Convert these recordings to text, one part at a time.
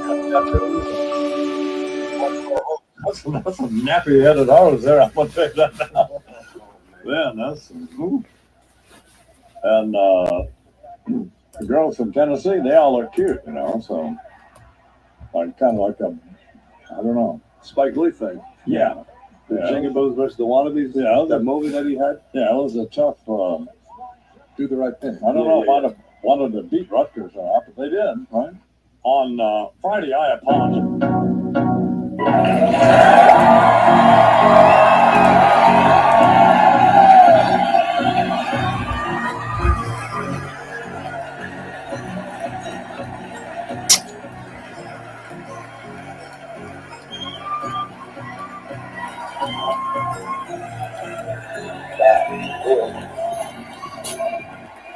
That's some nappy-headed arrows there. I'm gonna tell you that now. Man, that's ooh. And the girls from Tennessee, they all look cute, you know. So, like kind of like a, I don't know, Spike Lee thing. Yeah. The Jingaboos versus the Wannabes. Yeah, that movie that he had. Yeah, it was a tough. Do the right thing. I don't know if I'd have wanted to beat Rutgers or not, but they did, right? On Friday, I apologize.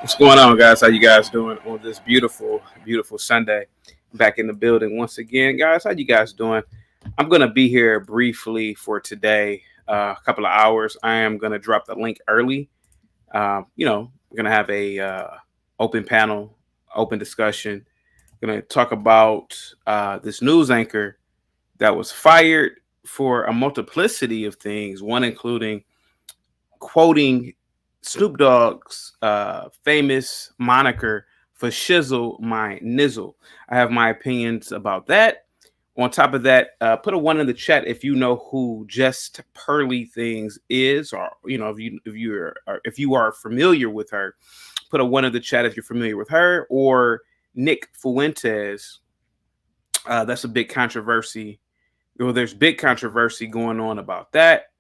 What's going on, guys? How you guys doing on this beautiful, beautiful Sunday? Back in the building once again, guys. How you guys doing? I'm gonna be here briefly for today, a couple of hours. I am gonna drop the link early. We're gonna have a open panel, open discussion. Gonna talk about this news anchor that was fired for a multiplicity of things. One including quoting Snoop Dogg's famous moniker for shizzle my nizzle. I have my opinions about that. On top of that, put a one in the chat if you know who Just Pearly Things is, or if you are familiar with her. Put a one in the chat if you're familiar with her, or Nick Fuentes. That's a big controversy. Well, there's big controversy going on about that.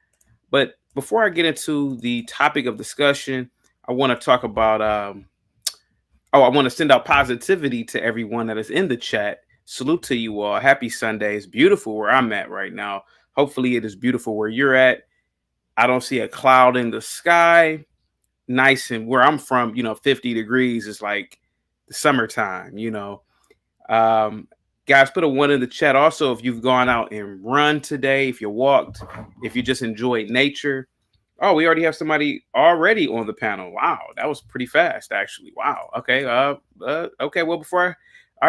But before I get into the topic of discussion, I want to talk about. I want to send out positivity to everyone that is in the chat. Salute to you all. Happy Sunday. It's beautiful where I'm at right now. Hopefully, it is beautiful where you're at. I don't see a cloud in the sky. Nice, and where I'm from, 50 degrees is like the summertime. Guys, put a one in the chat. Also, if you've gone out and run today, if you walked, if you just enjoyed nature. Oh, we already have somebody already on the panel. Wow, that was pretty fast, actually. Wow. Okay. Okay. Well, all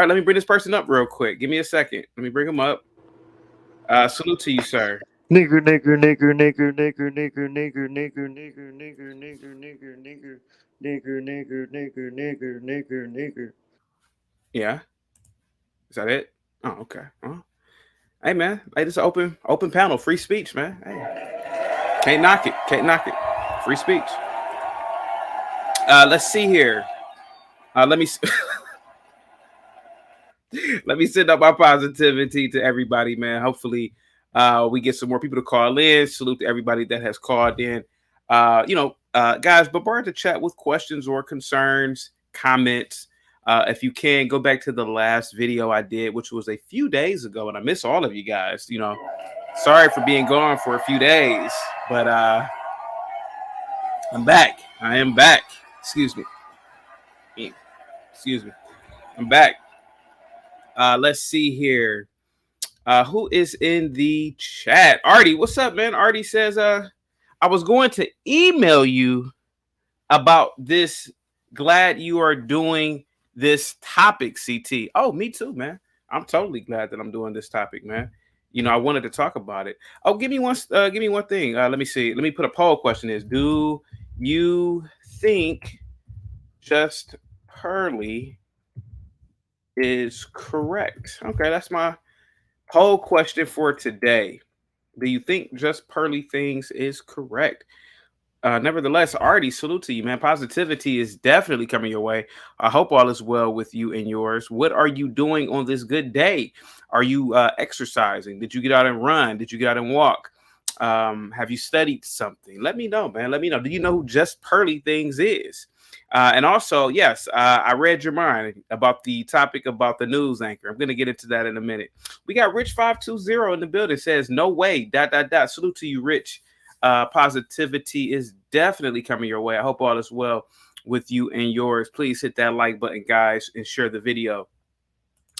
right, let me bring this person up real quick. Give me a second. Let me bring him up. Salute to you, sir. Nigger, nigger, nigger, nigger, nigger, nigger, nigger, nigger, nigger, nigger, nigger, nigger, nigger, nigger, nigger, nigger, nigger, nigger, nigger. Yeah. Is that it? Oh, okay. Hey, man. Hey, this is open panel. Free speech, man. Hey. Can't knock it. Can't knock it. Free speech. Let's see here. Let me let me send up my positivity to everybody, man. Hopefully, we get some more people to call in. Salute to everybody that has called in. Guys, bombard the chat with questions or concerns, comments. If you can, go back to the last video I did, which was a few days ago, and I miss all of you guys. Sorry for being gone for a few days, but I'm back. I am back. Excuse me. I'm back. Let's see here. Who is in the chat? Artie, what's up, man? Artie says, I was going to email you about this. Glad you are doing this topic, CT. Oh, me too, man. I'm totally glad that I'm doing this topic, man. I wanted to talk about it. Oh, give me one thing. Let me see. Let me put a poll question. Do you think Just Pearly is correct? Okay, that's my poll question for today. Do you think Just Pearly Things is correct? Nevertheless, Artie, salute to you, man. Positivity is definitely coming your way. I hope all is well with you and yours. What are you doing on this good day? Are you exercising? Did you get out and run? Did you get out and walk? Have you studied something? Let me know, man. Let me know. Do you know who Just Pearly Things is? And also, yes, I read your mind about the topic about the news anchor. I'm going to get into that in a minute. We got Rich520 in the building. Says, no way, ... Salute to you, Rich. Positivity is definitely coming your way. I hope all is well with you and yours. Please hit that like button, guys, and share the video.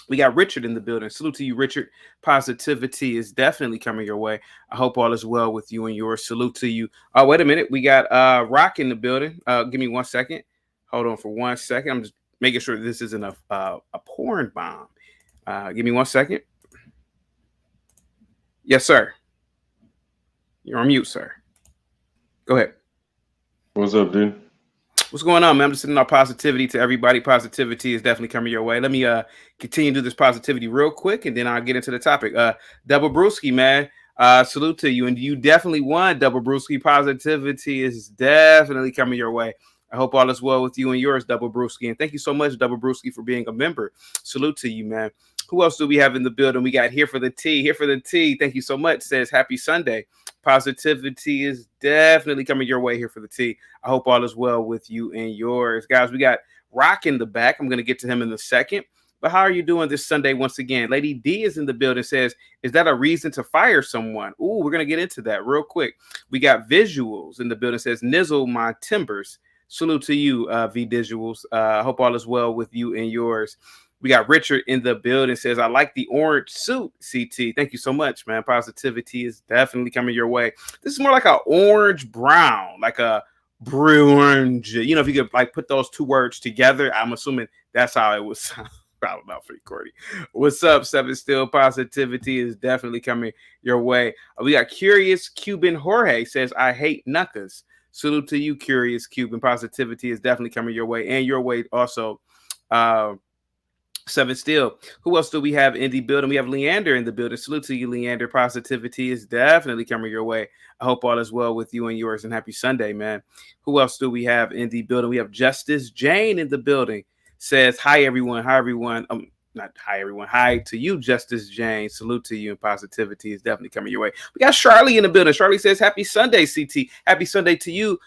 We got Richard in the building. Salute to you, Richard. Positivity is definitely coming your way. I hope all is well with you and yours. Salute to you. Oh, wait a minute. We got Rock in the building. Give me 1 second. Hold on for 1 second. I'm just making sure this isn't a porn bomb. Give me 1 second. Yes, sir. You're on mute, sir. Go ahead. What's up, dude? What's going on, man? I'm just sending out positivity to everybody. Positivity is definitely coming your way. Let me continue to do this positivity real quick, and then I'll get into the topic. Double Brewski, man. Salute to you. And you definitely won, Double Brewski. Positivity is definitely coming your way. I hope all is well with you and yours, Double Brewski. And thank you so much, Double Brewski, for being a member. Salute to you, man. Who else do we have in the building? We got Here for the Tea. Here for the Tea. Thank you so much. Says happy Sunday. Positivity is definitely coming your way. Here for the tea. I hope all is well with you and yours. Guys, we got Rock in the back. I'm going to get to him in a second. But how are you doing this Sunday once again? Lady D is in the building. Says, is that a reason to fire someone? Ooh, we're going to get into that real quick. We got Visuals in the building. Says, nizzle my timbers. Salute to you, V Visuals. I hope all is well with you and yours. We got Richard in the building. Says, I like the orange suit, CT. Thank you so much, man. Positivity is definitely coming your way. This is more like a orange brown, like a orange. You know, if you could like put those two words together, I'm assuming that's how it was. I don't know, for Cordy. What's up, Seven Still? Positivity is definitely coming your way. We got Curious Cuban Jorge. Says, I hate knuckers. Salute to you, Curious Cuban. Positivity is definitely coming your way, and your way also. Seven Still. Who else do we have in the building? We have Leander in the building. Salute to you, Leander. Positivity is definitely coming your way. I hope all is well with you and yours, and happy Sunday, man. Who else do we have in the building? We have Justice Jane in the building. Says, hi, everyone. Hi, everyone. Not hi, everyone. Hi to you, Justice Jane. Salute to you, and positivity is definitely coming your way. We got Charlie in the building. Charlie says, happy Sunday, CT. Happy Sunday to you,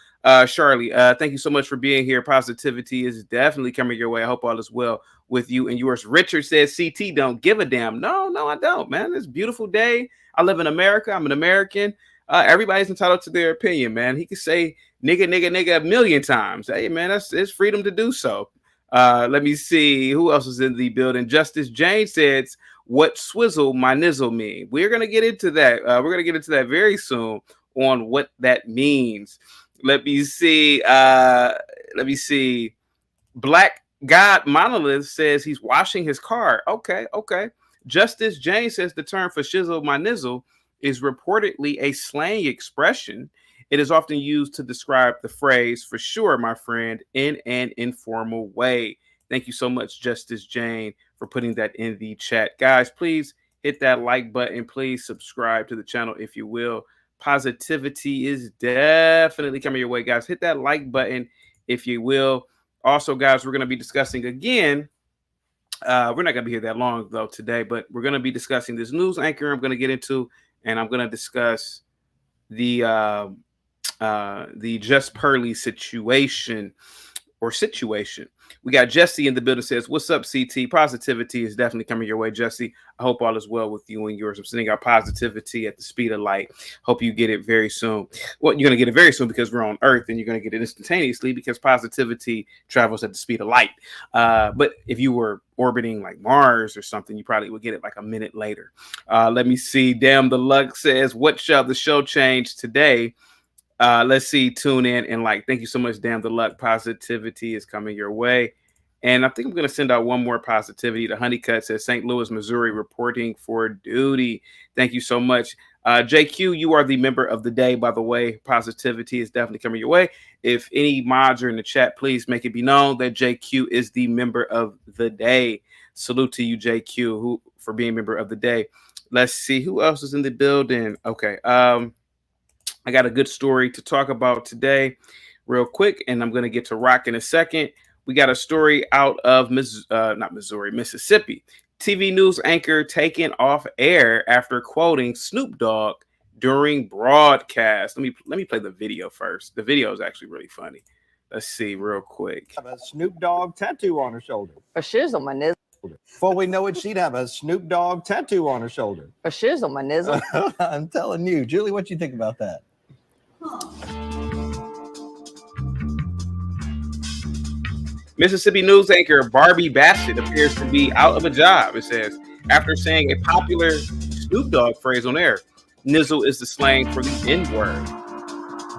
Charlie. Thank you so much for being here. Positivity is definitely coming your way. I hope all is well with you and yours. Richard says, CT don't give a damn. No, I don't, man. It's a beautiful day. I live in America. I'm an American. Everybody's entitled to their opinion, man. He could say nigga a million times. Hey, man, it's freedom to do so. Let me see who else is in the building. Justice Jane says, what swizzle my nizzle mean? We're going to get into that. We're going to get into that very soon on what that means. Let me see. Black God Monolith says he's washing his car. Okay. Justice Jane says the term for shizzle my nizzle is reportedly a slang expression. It is often used to describe the phrase for sure, my friend, in an informal way. Thank you so much, Justice Jane, for putting that in the chat. Guys, please hit that like button. Please subscribe to the channel if you will. Positivity is definitely coming your way, guys. Hit that like button if you will. Also, guys, we're going to be discussing again. We're not going to be here that long, though, today, but we're going to be discussing this news anchor I'm going to get into, and I'm going to discuss the Just Pearly situation. We got Jesse in the building. Says, what's up, CT? Positivity is definitely coming your way, Jesse. I hope all is well with you and yours. I'm sending out positivity at the speed of light. Hope you get it very soon. Well, you're going to get it very soon because we're on Earth, and you're going to get it instantaneously because positivity travels at the speed of light. But if you were orbiting like Mars or something, you probably would get it like a minute later. Let me see. Damn the Luck says, what shall the show change today? Let's see, tune in and like. Thank you so much, Damn the Luck. Positivity is coming your way. And I think I'm going to send out one more positivity. The Honeycut says St. Louis, Missouri, reporting for duty. Thank you so much. JQ, you are the member of the day, by the way. Positivity is definitely coming your way. If any mods are in the chat, please make it be known that JQ is the member of the day. Salute to you, JQ, for being member of the day. Let's see who else is in the building. Okay. I got a good story to talk about today real quick, and I'm going to get to Rock in a second. We got a story out of Mississippi. TV news anchor taken off air after quoting Snoop Dogg during broadcast. Let me play the video first. The video is actually really funny. Let's see real quick. Have a Snoop Dogg tattoo on her shoulder. A shizzle, my nizzle. Before we know it, she'd have a Snoop Dogg tattoo on her shoulder. A shizzle, my nizzle. I'm telling you. Julie, what you think about that? Mississippi news anchor Barbie Bassett appears to be out of a job, it says, after saying a popular Snoop Dogg phrase on air. Nizzle is the slang for the N-word.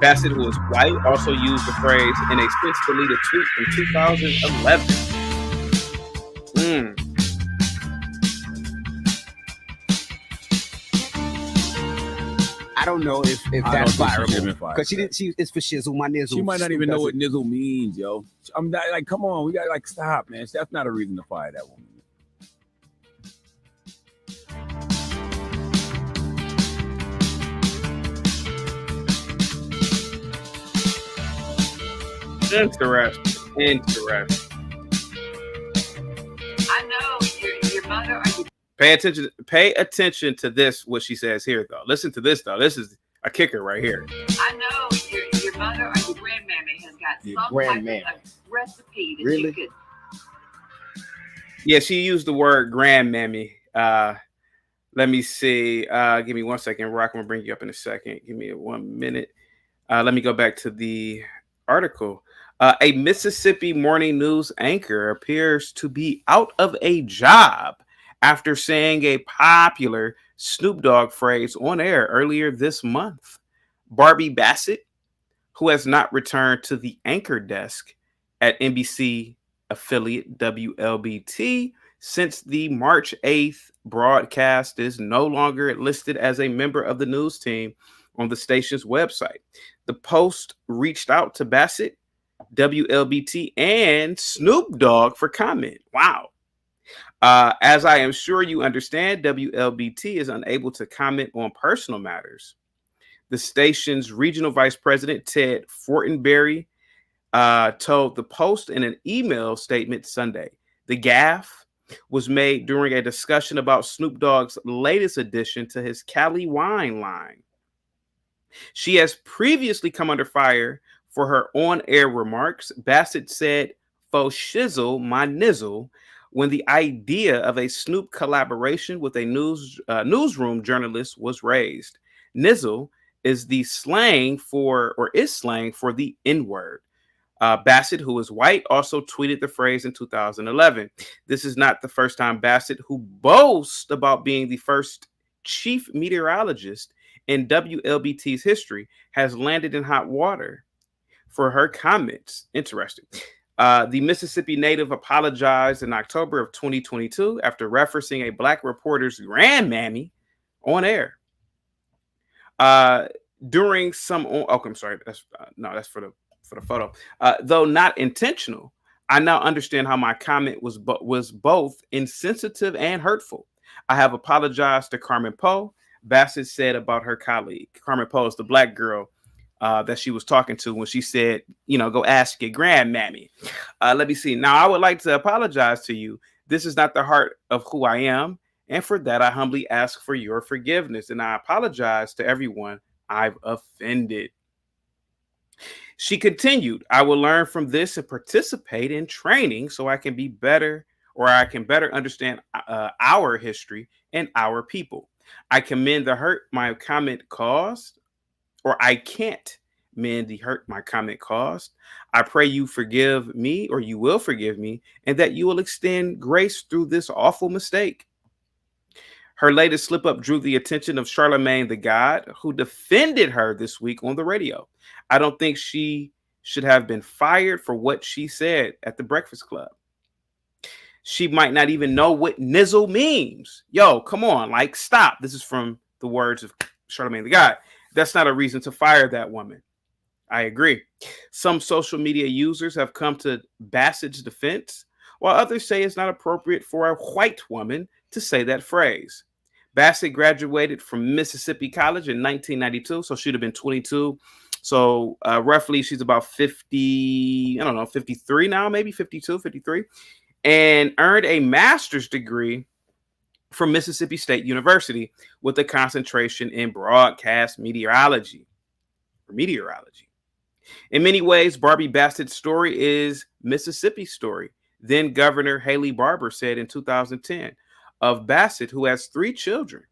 Bassett, who is white, also used the phrase in a since-deleted tweet from 2011. don't know if I that's don't think she should have fireable been fired because for that. it's for shizzle my nizzle. She might not Snoop even know does what it. nizzle means, yo. I'm not, like, come on, we got like stop, man. That's not a reason to fire that woman. Interesting. I know your mother. Pay attention to this. What she says here, though. Listen to this, though. This is a kicker right here. I know your mother or your grandmammy has got some type of recipe that you could. Yeah, she used the word grandmammy. Let me see. Give me 1 second, Rock. I'm gonna bring you up in a second. Give me 1 minute. Let me go back to the article. A Mississippi morning news anchor appears to be out of a job after saying a popular Snoop Dogg phrase on air earlier this month. Barbie Bassett, who has not returned to the anchor desk at NBC affiliate WLBT since the March 8th broadcast, is no longer listed as a member of the news team on the station's website. The Post reached out to Bassett, WLBT, and Snoop Dogg for comment. Wow. As I am sure you understand, WLBT is unable to comment on personal matters. The station's regional vice president, Ted Fortenberry, told the Post in an email statement Sunday. The gaffe was made during a discussion about Snoop Dogg's latest addition to his Cali wine line. She has previously come under fire for her on-air remarks. Bassett said, "Faux shizzle my nizzle," when the idea of a Snoop collaboration with a newsroom journalist was raised. Nizzle is slang for the N-word. Bassett, who is white, also tweeted the phrase in 2011. This is not the first time Bassett, who boasts about being the first chief meteorologist in WLBT's history, has landed in hot water for her comments. Interesting. The Mississippi native apologized in October of 2022 after referencing a black reporter's grandmammy on air. During some, I'm sorry, that's for the photo. Though not intentional, I now understand how my comment was both insensitive and hurtful. I have apologized to Carmen Poe, Bassett said about her colleague. Carmen Poe is the black girl that she was talking to when she said, go ask your grandmammy. Let me see. Now, I would like to apologize to you. This is not the heart of who I am. And for that, I humbly ask for your forgiveness. And I apologize to everyone I've offended. She continued, I will learn from this and participate in training so I can be better, or I can better understand our history and our people. I commend the hurt my comment caused, or I can't mend the hurt my comment caused. I pray you forgive me, or you will forgive me, and that you will extend grace through this awful mistake. Her latest slip-up drew the attention of Charlamagne the God, who defended her this week on the radio. I don't think she should have been fired for what she said at the Breakfast Club. She might not even know what nizzle means. Yo, come on, stop. This is from the words of Charlamagne the God. That's not a reason to fire that woman. I agree. Some social media users have come to Bassett's defense, while others say it's not appropriate for a white woman to say that phrase. Bassett graduated from Mississippi College in 1992, so she'd have been 22. So roughly she's about 50, 53 now, maybe 52, 53, and earned a master's degree from Mississippi State University with a concentration in broadcast meteorology. In many ways, Barbie Bassett's story is Mississippi's story. Then Governor Haley Barbour said in 2010 of Bassett, who has 3 children.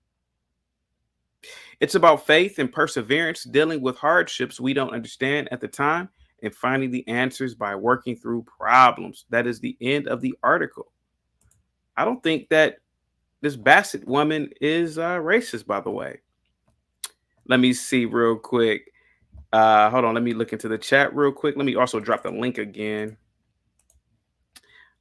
It's about faith and perseverance, dealing with hardships we don't understand at the time, and finding the answers by working through problems. That is the end of the article. I don't think that this Bassett woman is racist, by the way. Let me see real quick. Hold on. Let me look into the chat real quick. Let me also drop the link again.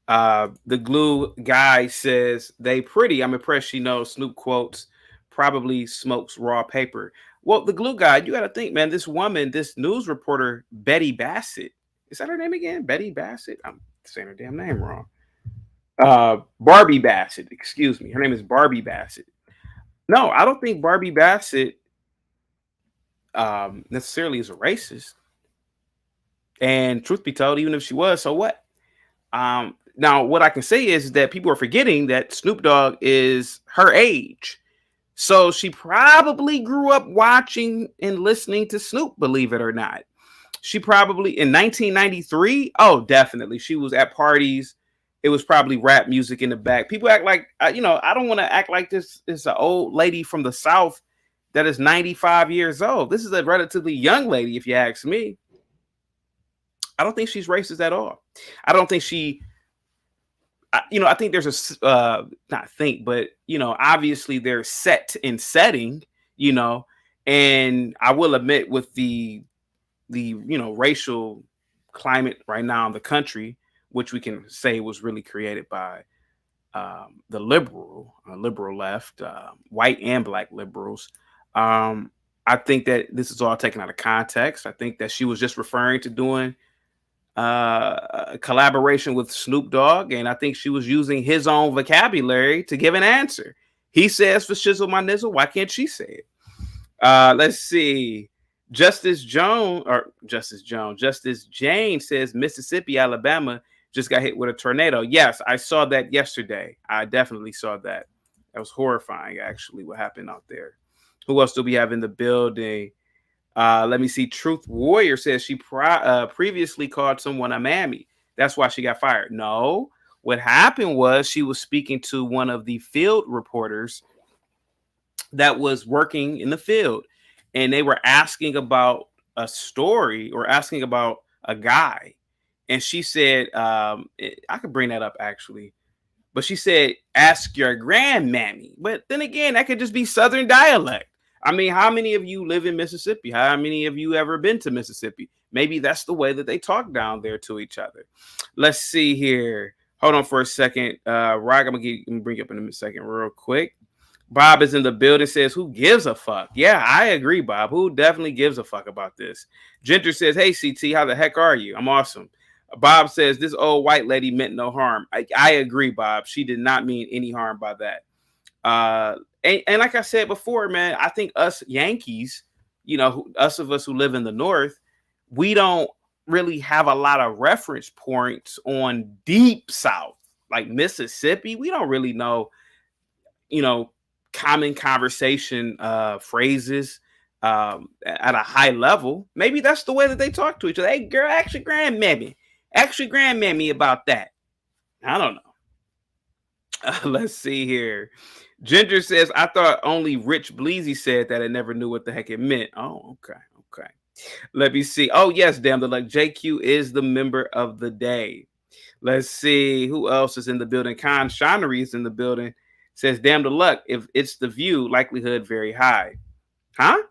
The glue guy says, they pretty. I'm impressed she knows Snoop quotes probably smokes raw paper. Well, the glue guy, you got to think, man, this woman, this news reporter, Betty Bassett, is that her name again? Betty Bassett? I'm saying her damn name wrong. Barbie Bassett, excuse me. Her name is Barbie Bassett. No, I don't think Barbie Bassett necessarily is a racist. And truth be told, even if she was, so what? Now, what I can say is that people are forgetting that Snoop Dogg is her age. So she probably grew up watching and listening to Snoop, believe it or not. She probably in 1993. Oh, definitely. She was at parties. It was probably rap music in the back. People act like, I don't want to act like this is an old lady from the South that is 95 years old. This is a relatively young lady, if you ask me. I don't think she's racist at all. I don't think she, I think there's not think, but, obviously they're set in setting, and I will admit with the racial climate right now in the country, which we can say was really created by the liberal left, white and black liberals. I think that this is all taken out of context. I think that she was just referring to doing a collaboration with Snoop Dogg, and I think she was using his own vocabulary to give an answer. He says for shizzle my nizzle, why can't she say it? Let's see. Justice Jane says Mississippi, Alabama just got hit with a tornado. Yes, I saw that yesterday. I definitely saw that. That was horrifying, actually, what happened out there. Who else do we have in the building? Let me see. Truth Warrior says she previously called someone a mammy. That's why she got fired. No, what happened was she was speaking to one of the field reporters that was working in the field, and they were asking about a story or asking about a guy. And she said, I could bring that up actually, but she said, ask your grandmammy. But then again, that could just be Southern dialect. I mean, how many of you live in Mississippi? How many of you ever been to Mississippi? Maybe that's the way that they talk down there to each other. Let's see here. Hold on for a second. Rock, I'm gonna bring you up in a second real quick. Bob is in the building, says, who gives a fuck? Yeah, I agree, Bob. Who definitely gives a fuck about this? Ginger says, hey, CT, how the heck are you? I'm awesome. Bob says, this old white lady meant no harm. I agree, Bob. She did not mean any harm by that. And like I said before, man, I think us Yankees, us of us who live in the North, we don't really have a lot of reference points on deep South, like Mississippi. We don't really know, common conversation phrases at a high level. Maybe that's the way that they talk to each other. Hey, girl, ask your grandmammy about that. I don't know. Let's see here. Ginger says, I thought only Rich Bleezy said that. I never knew what the heck it meant. Oh, okay. Let me see. Oh, yes, damn the luck. JQ is the member of the day. Let's see. Who else is in the building? Con Shinery is in the building. Says, damn the luck. If it's the view, likelihood very high. Huh?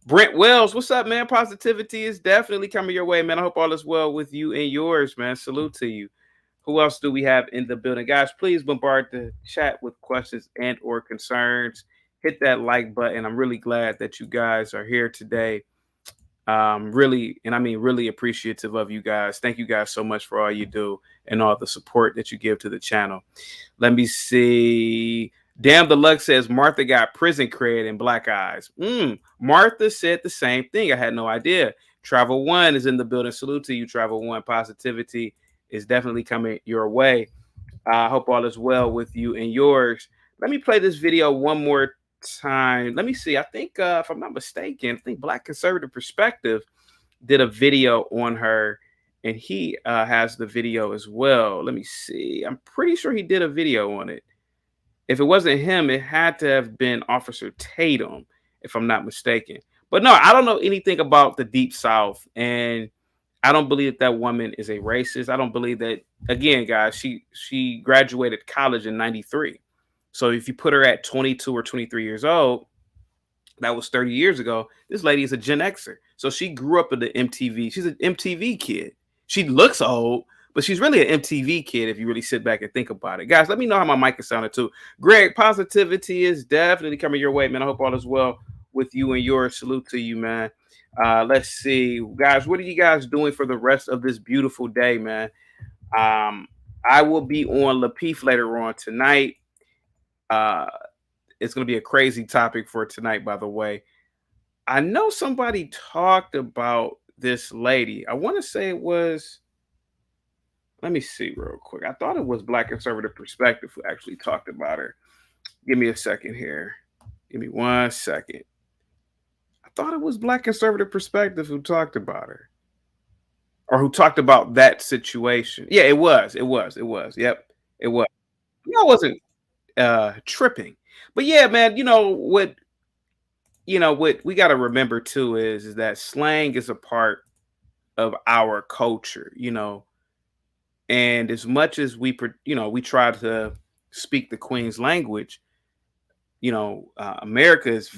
Brent Wells, what's up, man? Positivity is definitely coming your way, man. I hope all is well with you and yours, man. Salute to you. Who else do we have in the building? Guys, please bombard the chat with questions and or concerns. Hit that like button. I'm really glad that you guys are here today. Really appreciative of you guys. Thank you guys so much for all you do and all the support that you give to the channel. Let me see. Damn the luck says Martha got prison cred and black eyes. Martha said the same thing. I had no idea. Travel One is in the building. Salute to you, Travel One. Positivity is definitely coming your way. I hope all is well with you and yours. Let me play this video one more time. Let me see. I think, if I'm not mistaken, I think Black Conservative Perspective did a video on her, and he has the video as well. Let me see. I'm pretty sure he did a video on it. If it wasn't him, it had to have been Officer Tatum, if I'm not mistaken. But no, I don't know anything about the Deep South, and I don't believe that woman is a racist. I don't believe that, again, guys, she graduated college in 93. So if you put her at 22 or 23 years old, that was 30 years ago. This lady is a Gen Xer. So she grew up in the MTV. She's an MTV kid. She looks old, but she's really an MTV kid if you really sit back and think about it. Guys, let me know how my mic is sounding too. Greg, positivity is definitely coming your way, man. I hope all is well with you and yours. Salute to you, man. Let's see, guys, what are you guys doing for the rest of this beautiful day, man? I will be on Lapeef later on tonight. It's going to be a crazy topic for tonight, by the way. I know somebody talked about this lady. I want to say it was, let me see real quick. I thought it was Black Conservative Perspective who actually talked about her. Give me a second here. Give me 1 second. I thought it was Black Conservative Perspective who talked about her. Or who talked about that situation. Yeah, it was. Yep, it was. I wasn't tripping. But yeah, man, what we got to remember too is that slang is a part of our culture, and as much as we try to speak the Queen's language, America is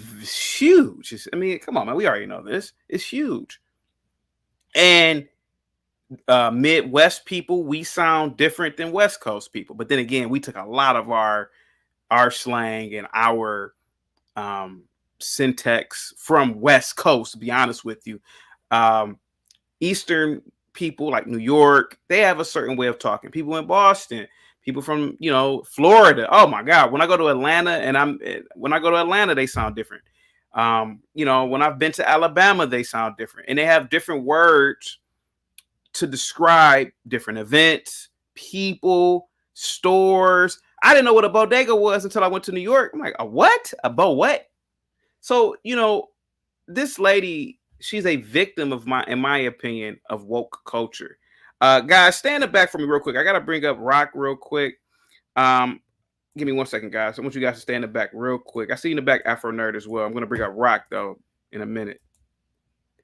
huge. I mean, come on, man, we already know this. It's huge. And Midwest people, we sound different than West Coast people. But then again, we took a lot of our slang and our syntax from West Coast, to be honest with you. Eastern people like New York, they have a certain way of talking. People in Boston, people from, Florida. Oh my God. When I go to Atlanta, they sound different. When I've been to Alabama, they sound different. And they have different words to describe different events, people, stores. I didn't know what a bodega was until I went to New York. I'm like, a what? A what? So, this lady, she's a victim in my opinion, of woke culture. Guys, stand it back for me real quick. I got to bring up Rock real quick. Give me 1 second, guys. I want you guys to stand it back real quick. I see you in the back, Afro Nerd as well. I'm going to bring up Rock, though, in a minute.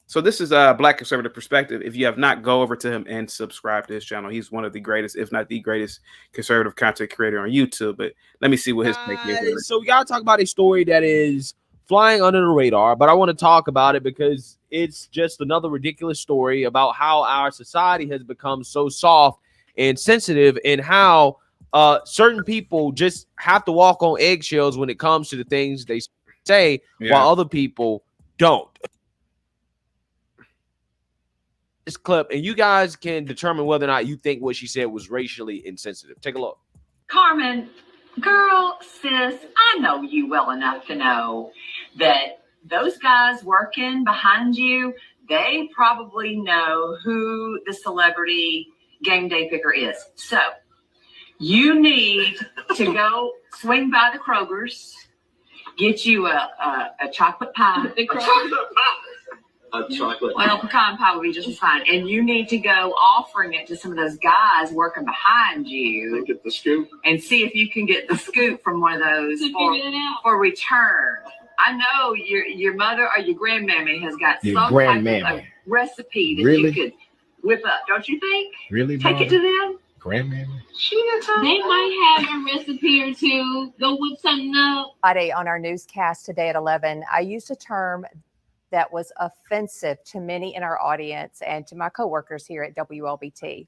So this is Black Conservative Perspective. If you have not, go over to him and subscribe to his channel. He's one of the greatest, if not the greatest, conservative content creator on YouTube. But let me see what his take is. So we got to talk about a story that is flying under the radar, but I want to talk about it because it's just another ridiculous story about how our society has become so soft and sensitive, and how certain people just have to walk on eggshells when it comes to the things they say, while other people don't. This clip, and you guys can determine whether or not you think what she said was racially insensitive. Take a look. Carmen, girl, sis, I know you well enough to know that those guys working behind you, they probably know who the celebrity game day picker is. So you need to go swing by the Kroger's, get you a chocolate pie. A chocolate. Well, pecan pie would be just fine. And you need to go offering it to some of those guys working behind you. Get the scoop. And see if you can get the scoop from one of those for return. I know your mother or your grandmammy has got some type of recipe that you could whip up, don't you think? Really? Take it to them. Grandmammy? They might have a recipe or two. Go whip something up. Friday on our newscast today at 11, I used a term that was offensive to many in our audience and to my coworkers here at WLBT.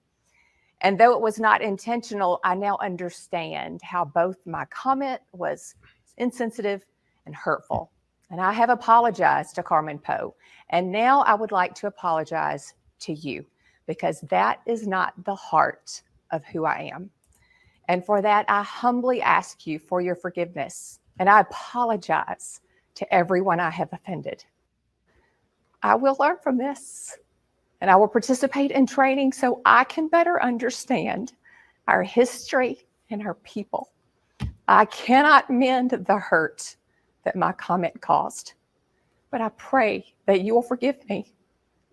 And though it was not intentional, I now understand how both my comment was insensitive and hurtful. And I have apologized to Carmen Poe. And now I would like to apologize to you, because that is not the heart of who I am. And for that, I humbly ask you for your forgiveness. And I apologize to everyone I have offended. I will learn from this, and I will participate in training so I can better understand our history and our people. I cannot mend the hurt that my comment caused, but I pray that you will forgive me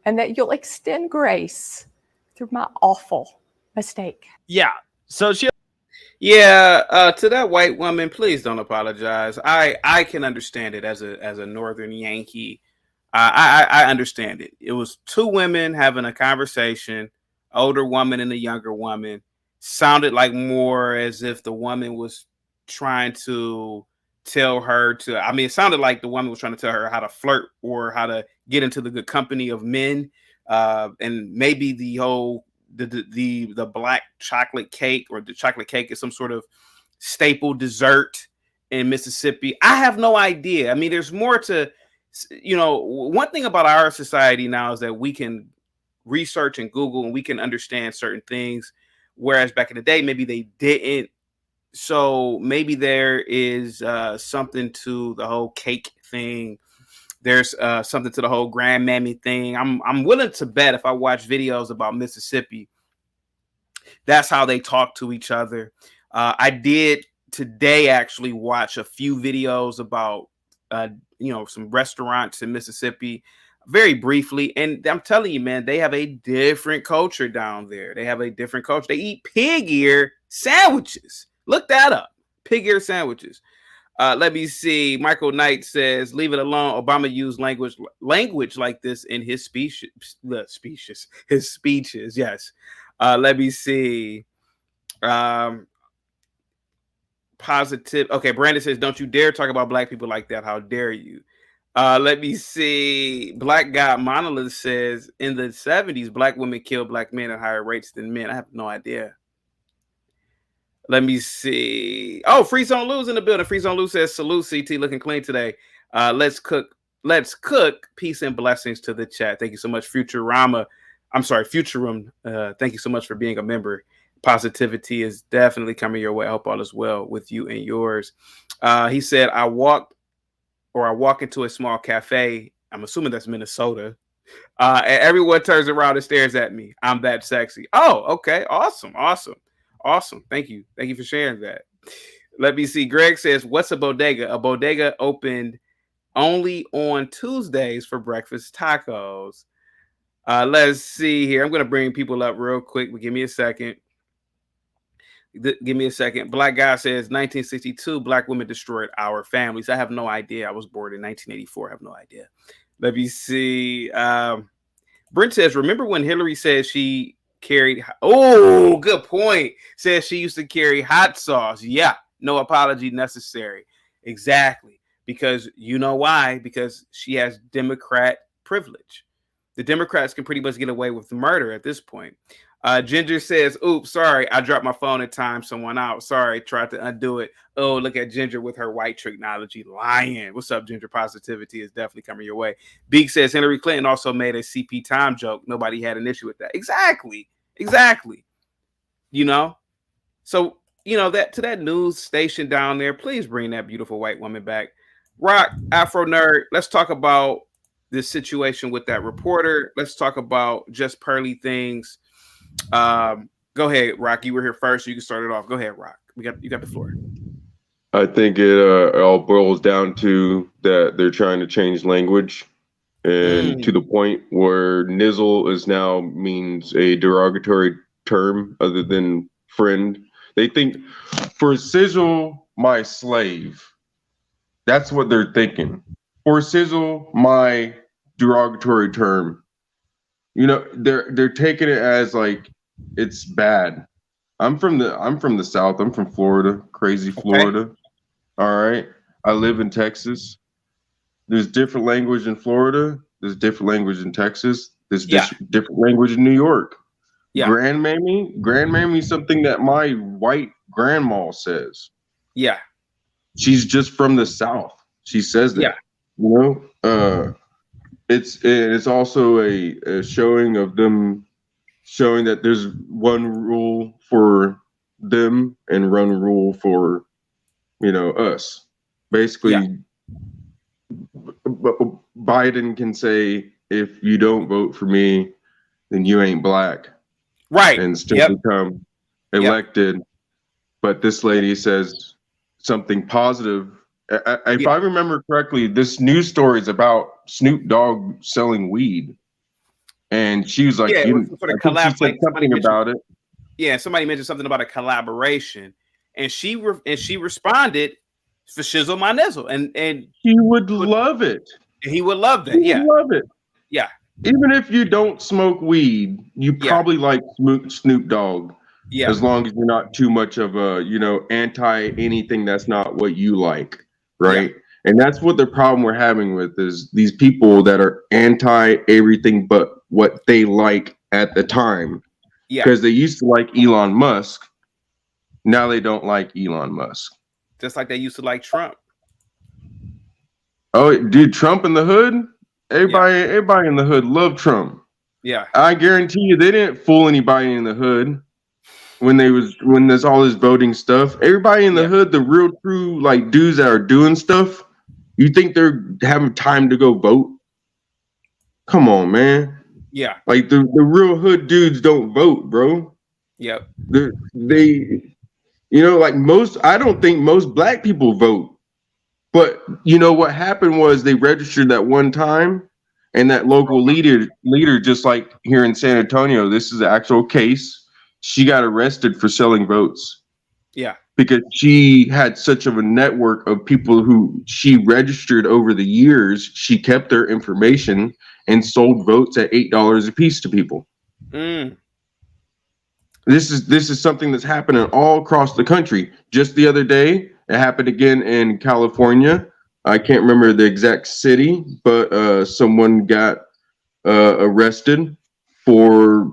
and that you'll extend grace through my awful mistake. Yeah. So she. Yeah, to that white woman, please don't apologize. I can understand it as a Northern Yankee. I understand it. It was two women having a conversation, older woman and a younger woman. Sounded like more as if the woman was trying to tell her to, I mean, it sounded like the woman was trying to tell her how to flirt or how to get into the good company of men. And maybe the whole the black chocolate cake, or the chocolate cake is some sort of staple dessert in Mississippi. I have no idea. I mean, there's more to, one thing about our society now is that we can research and Google and we can understand certain things, whereas back in the day, maybe they didn't. So maybe there is something to the whole cake thing. There's something to the whole grandmammy thing. I'm willing to bet if I watch videos about Mississippi, that's how they talk to each other. I did today actually watch a few videos about some restaurants in Mississippi, very briefly, and I'm telling you, man, they have a different culture down there. They have a different culture. They eat pig ear sandwiches. Look that up. Pig ear sandwiches. Let me see. Michael Knight says, leave it alone. Obama used language like this in his speeches. His speeches. Yes. Let me see. Positive. Okay. Brandon says, don't you dare talk about black people like that. How dare you? Let me see. Black God Monolith says, in the 70s, black women killed black men at higher rates than men. I have no idea. Let me see. Oh, Free Zone Lou's in the building. Free Zone Lou says, salute, CT, looking clean today. Let's cook. Peace and blessings to the chat. Thank you so much, Futurum. Thank you so much for being a member. Positivity is definitely coming your way. I hope all is well with you and yours. He said, I walk into a small cafe. I'm assuming that's Minnesota. And everyone turns around and stares at me. I'm that sexy. Oh, okay. Awesome. Thank you for sharing that. Let me see. Greg says, what's a bodega? A bodega opened only on Tuesdays for breakfast tacos. Let's see here. I'm going to bring people up real quick, but give me a second. Black guy says 1962 black women destroyed our families. I have no idea. I was born in 1984. I have no idea. Let me see. Brent says, remember when Hillary said she carried, oh, good point, says she used to carry hot sauce. Yeah, no apology necessary. Exactly. Because you know why? Because she has Democrat privilege. The Democrats can pretty much get away with murder at this point. Ginger says, oops, sorry, I dropped my phone and timed someone out. Sorry, tried to undo it. Oh, look at Ginger with her white technology lying. What's up, Ginger? Positivity is definitely coming your way. Beak says Hillary Clinton also made a CP time joke. Nobody had an issue with that. Exactly. So, that to that news station down there, please bring that beautiful white woman back. Rock, Afro Nerd, let's talk about this situation with that reporter. Let's talk about just pearly things. Go ahead, Rock. You were here first, so you can start it off. Go ahead, Rock. You got the floor. I think it all boils down to that they're trying to change language, and to the point where nizzle is now means a derogatory term other than friend. They think for sizzle, my slave. That's what they're thinking. For sizzle, my derogatory term. They're taking it as like it's bad. I'm from the South. I'm from Florida, crazy Florida. Okay. All right. I live in Texas. There's different language in Florida. There's different language in Texas. There's different language in New York. Yeah. Grandmammy is something that my white grandma says. Yeah. She's just from the South. She says that. Yeah. It's also a showing of them showing that there's one rule for them and one rule for, us. Basically, Biden can say, if you don't vote for me, then you ain't black. Right. And still become elected. Yep. But this lady says something positive. If I remember correctly, this news story is about Snoop Dogg selling weed. And she was like, she said something about it. Yeah, somebody mentioned something about a collaboration. And she responded for shizzle my nizzle. And he would love it. He would love that. He would love it. Yeah. Even if you don't smoke weed, you probably like Snoop Dogg. Yeah. As long as you're not too much of a, anti anything that's not what you like. Right. Yeah. And that's what the problem we're having with is these people that are anti everything but what they like at the time. Yeah. Because they used to like Elon Musk. Now they don't like Elon Musk. Just like they used to like Trump. Oh, dude, Trump in the hood? Everybody in the hood loved Trump. Yeah. I guarantee you they didn't fool anybody in the hood when there's all this voting stuff. Everybody in the hood, the real true like dudes that are doing stuff, you think they're having time to go vote? Come on, man. Yeah. Like the real hood dudes don't vote, bro. Yep. They like I don't think most black people vote. But you know what happened was they registered that one time, and that local leader, just like here in San Antonio, this is an actual case. She got arrested for selling votes. Yeah. Because she had such of a network of people who she registered over the years. She kept their information and sold votes at $8 a piece to people. Mm. This is something that's happening all across the country. Just the other day, it happened again in California. I can't remember the exact city, but someone got arrested for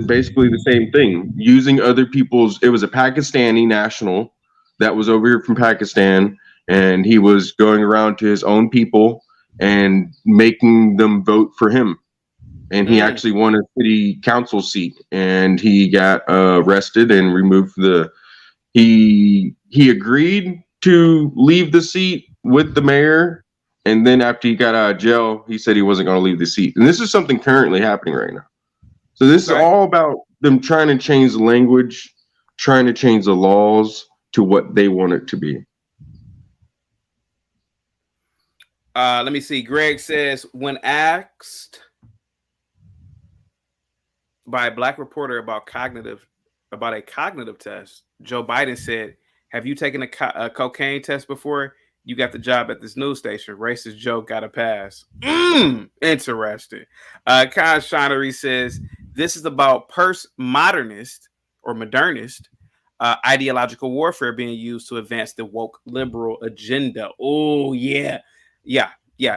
basically the same thing, using other people's. It was a Pakistani national that was over here from Pakistan, and he was going around to his own people and making them vote for him. And he actually won a city council seat, and he got arrested and removed he agreed to leave the seat with the mayor, and then after he got out of jail, he said he wasn't going to leave the seat. And this is something currently happening right now. So this is all about them trying to change the language, trying to change the laws to what they want it to be. Let me see. Greg says, when asked by a black reporter about a cognitive test, Joe Biden said, "Have you taken a cocaine test before? You got the job at this news station. Racist Joe got a pass." Interesting. Kyle Shinery says, "This is about modernist ideological warfare being used to advance the woke liberal agenda." Oh, yeah. Yeah.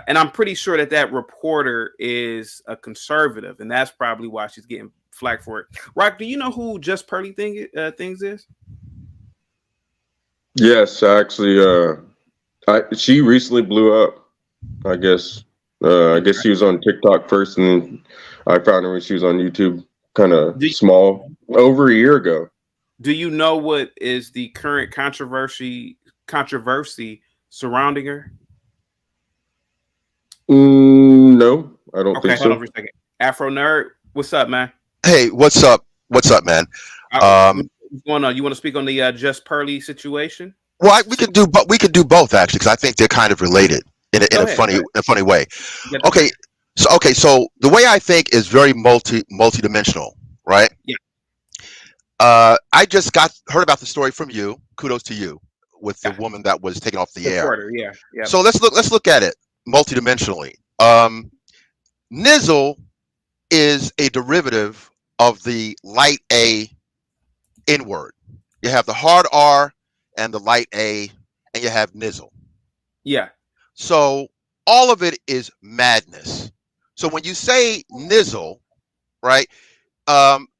And I'm pretty sure that reporter is a conservative, and that's probably why she's getting flack for it. Rock, do you know who Just Pearly Things is? Yes, actually, she recently blew up. I guess she was on TikTok first, and then I found her when she was on YouTube, kind of small, over a year ago. Do you know what is the current controversy surrounding her? No, I don't think so. Hold on for a second. Afro Nerd, what's up, man? Hey, what's up? What's up, man? What's going on? You want to speak on the Just Pearly situation? Well, we could do both actually, because I think they're kind of related in a funny way. Okay, so the way I think is very multidimensional, right? Yeah. I just heard about the story from you. Kudos to you with the woman that was taken off the air. Yeah. So let's look at it multidimensionally. Nizzle is a derivative of the light A N-word. You have the hard R and the light A, and you have Nizzle. Yeah. So all of it is madness. So when you say Nizzle, right?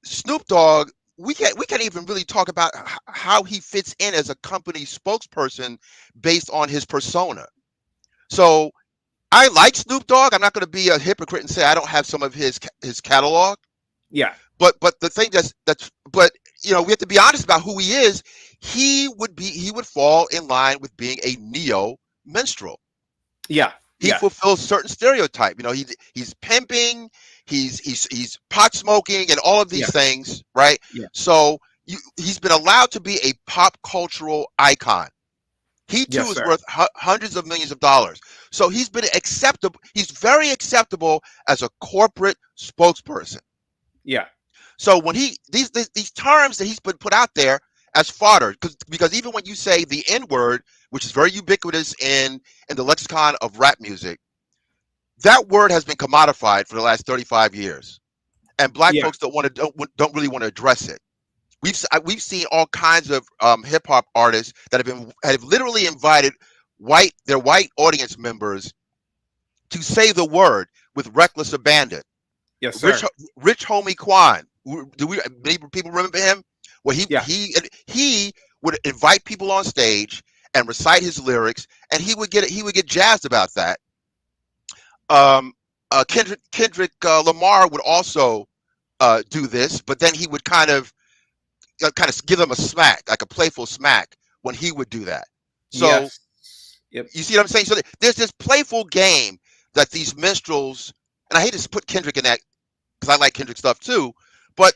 Snoop Dogg, we can't even really talk about how he fits in as a company spokesperson based on his persona. So I like Snoop Dogg. I'm not going to be a hypocrite and say I don't have some of his catalog. Yeah. But the thing but we have to be honest about who he is. He would fall in line with being a neo minstrel. Yeah. He fulfills certain stereotype. He's pimping, he's pot smoking, and all of these things, right? Yeah. So he's been allowed to be a pop cultural icon. He too is worth hundreds of millions of dollars. So he's been acceptable. He's very acceptable as a corporate spokesperson. Yeah. So when these terms that he's been put out there as fodder, because even when you say the N-word, which is very ubiquitous in the lexicon of rap music, that word has been commodified for the last 35 years, and black folks don't really want to address it. We've seen all kinds of hip hop artists that have literally invited their white audience members to say the word with reckless abandon. Yes, sir. Rich Homie Quan, Many people remember him? Well, Yeah. he would invite people on stage and recite his lyrics, and he would get jazzed about that. Um, Kendrick Lamar would also do this, but then he would kind of give them a smack, like a playful smack, when he would do that. So Yes. Yep. you see what I'm saying? So there's this playful game that these minstrels, and I hate to put Kendrick in that because I like Kendrick stuff too, but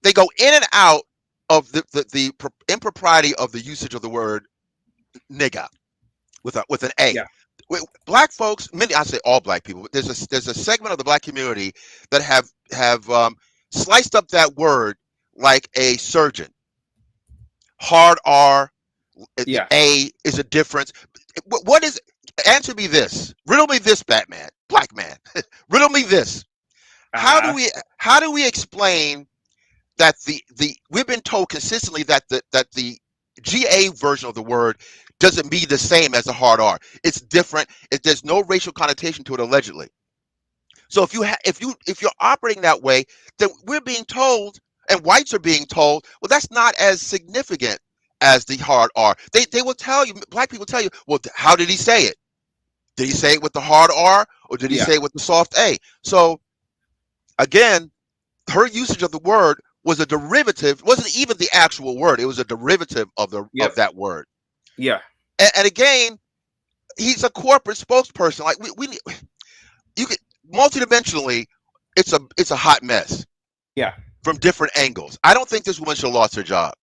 they go in and out of the impropriety of the usage of the word nigga with an A. Yeah. Black folks, many, I say all black people, but there's a segment of the black community that have sliced up that word like a surgeon. Hard R, Yeah. A is a difference. What is? Answer me this. Riddle me this, Batman, black man. Riddle me this. How do we explain that we've been told consistently that the GA version of the word doesn't mean the same as the hard R. It's different. There's no racial connotation to it allegedly. So if you're operating that way, then we're being told, and whites are being told, well, that's not as significant as the hard R. They will tell you, black people tell you, well, how did he say it? Did he say it with the hard R, or did he say it with the soft A? So again, her usage of the word was a derivative, wasn't even the actual word. It was a derivative of that word. Yeah. And again, he's a corporate spokesperson. Like you could multidimensionally, it's a hot mess. Yeah. From different angles. I don't think this woman should have lost her job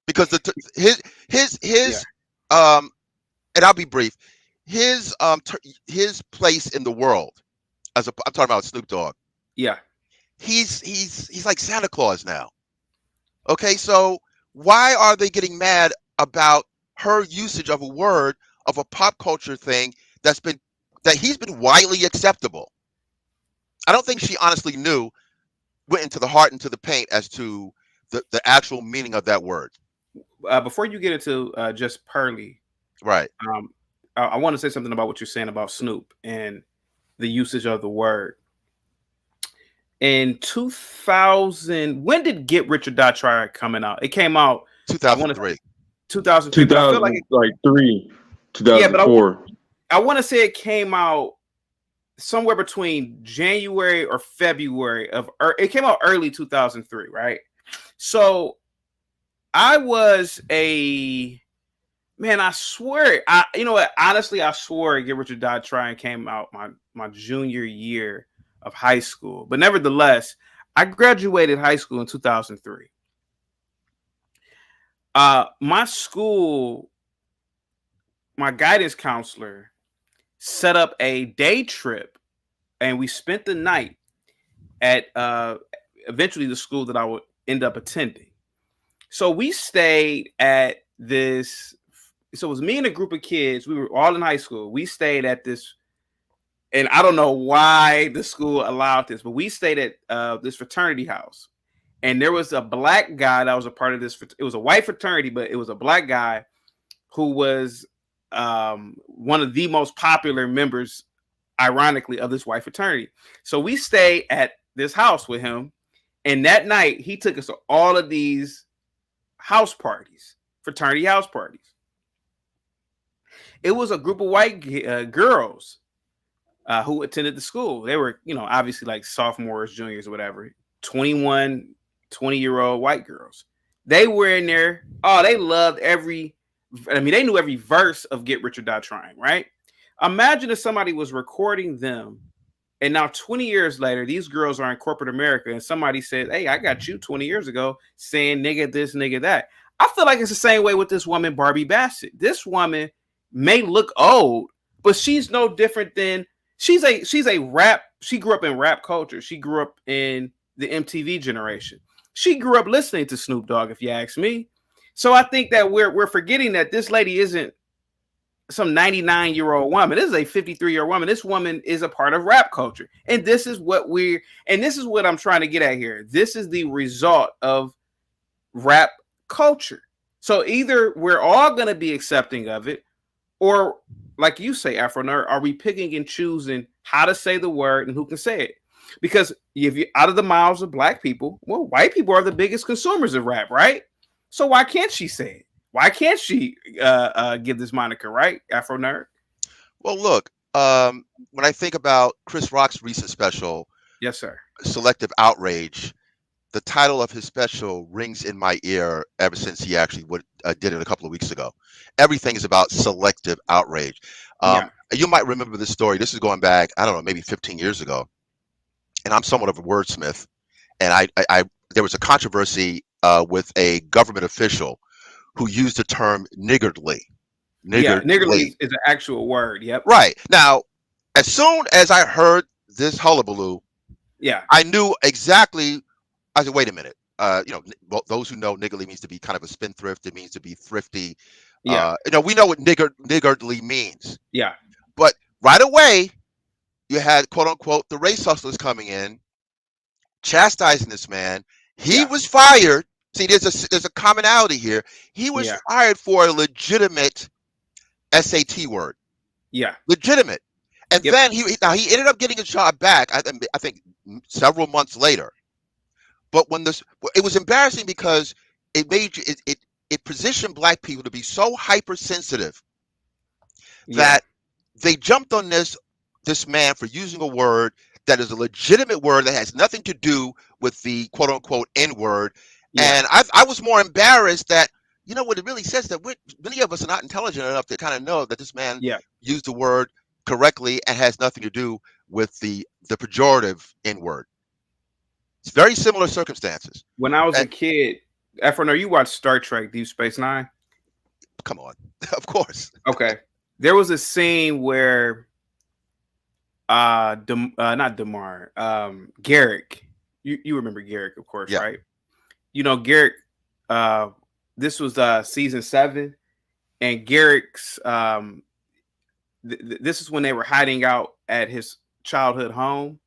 because his and I'll be brief. His place in the world, I'm talking about Snoop Dogg. Yeah. He's like Santa Claus now. Okay, so why are they getting mad about her usage of a word, of a pop culture thing that he's been widely acceptable? I don't think she honestly went into the heart, into the paint as to the actual meaning of that word. Before you get into just Pearly, right? I want to say something about what you're saying about Snoop and the usage of the word. In 2000, when did Get Rich or Die Trying coming out? It came out 2003. 2003. 2003. 2004. Yeah, I want to say it came out somewhere between January or February it came out early 2003, right? So I was I swear, you know what? Honestly, I swore Get Rich or Die Trying came out my junior year of high school. But nevertheless, I graduated high school in 2003. My school, my guidance counselor set up a day trip, and we spent the night at eventually the school that I would end up attending. So we stayed at this. So it was me and a group of kids. We were all in high school. We stayed at this, and I don't know why the school allowed this, but we stayed at this fraternity house. And there was a black guy that was a part of this. It was a white fraternity, but it was a black guy who was one of the most popular members, ironically, of this white fraternity. So we stayed at this house with him. And that night, he took us to all of these house parties, fraternity house parties. It was a group of white girls who attended the school. They were, obviously like sophomores, juniors, or whatever. 21, 20-year-old white girls. They were in there. Oh, they loved they knew every verse of Get Rich or Die Trying, right? Imagine if somebody was recording them, and now 20 years later, these girls are in corporate America, and somebody said, hey, I got you 20 years ago saying nigga this, nigga that. I feel like it's the same way with this woman, Barbie Bassett. This woman may look old, but she's no different than she's a rap. She grew up in rap culture. She grew up in the MTV generation. She grew up listening to Snoop Dogg, if you ask me. So I think that we're forgetting that this lady isn't some 99-year-old woman. This is a 53-year-old woman. This woman is a part of rap culture. And this is what I'm trying to get at here. This is the result of rap culture. So either we're all going to be accepting of it, or like you say, Afro Nerd, are we picking and choosing how to say the word and who can say it? because if you out of the mouths of black people, well, white people are the biggest consumers of rap, right? So why can't she say it? Why can't she give this moniker, right? Afro Nerd. Well, look, when I think about Chris Rock's recent special, Yes, sir. Selective Outrage, the title of his special rings in my ear ever since he actually did it a couple of weeks ago. Everything is about selective outrage. Yeah. You might remember this story. This is going back, I don't know, maybe 15 years ago. And I'm somewhat of a wordsmith. And I there was a controversy with a government official who used the term niggardly. Yeah, niggardly is an actual word. Yep. Right. Now, as soon as I heard this hullabaloo, yeah, I knew exactly. I said, wait a minute. Those who know niggardly means to be kind of a spendthrift. It means to be thrifty. Yeah. We know what niggardly means. Yeah. But right away, you had quote unquote the race hustlers coming in, chastising this man. He was fired. See, there's a commonality here. He was fired for a legitimate SAT word. Yeah. Legitimate. And then he ended up getting his job back. I think several months later. But it was embarrassing because it made it positioned black people to be so hypersensitive that they jumped on this man for using a word that is a legitimate word that has nothing to do with the quote unquote N word. And I was more embarrassed that, you know what it really says, that many of us are not intelligent enough to kind of know that this man used the word correctly and has nothing to do with the pejorative N word. It's very similar circumstances. When I was a kid, Efron, you watched Star Trek Deep Space Nine? Come on. Of course. Okay. There was a scene where not Damar, Garrick. You remember Garrick, of course, right? You know, Garrick, this was season 7, and Garrick's this is when they were hiding out at his childhood home.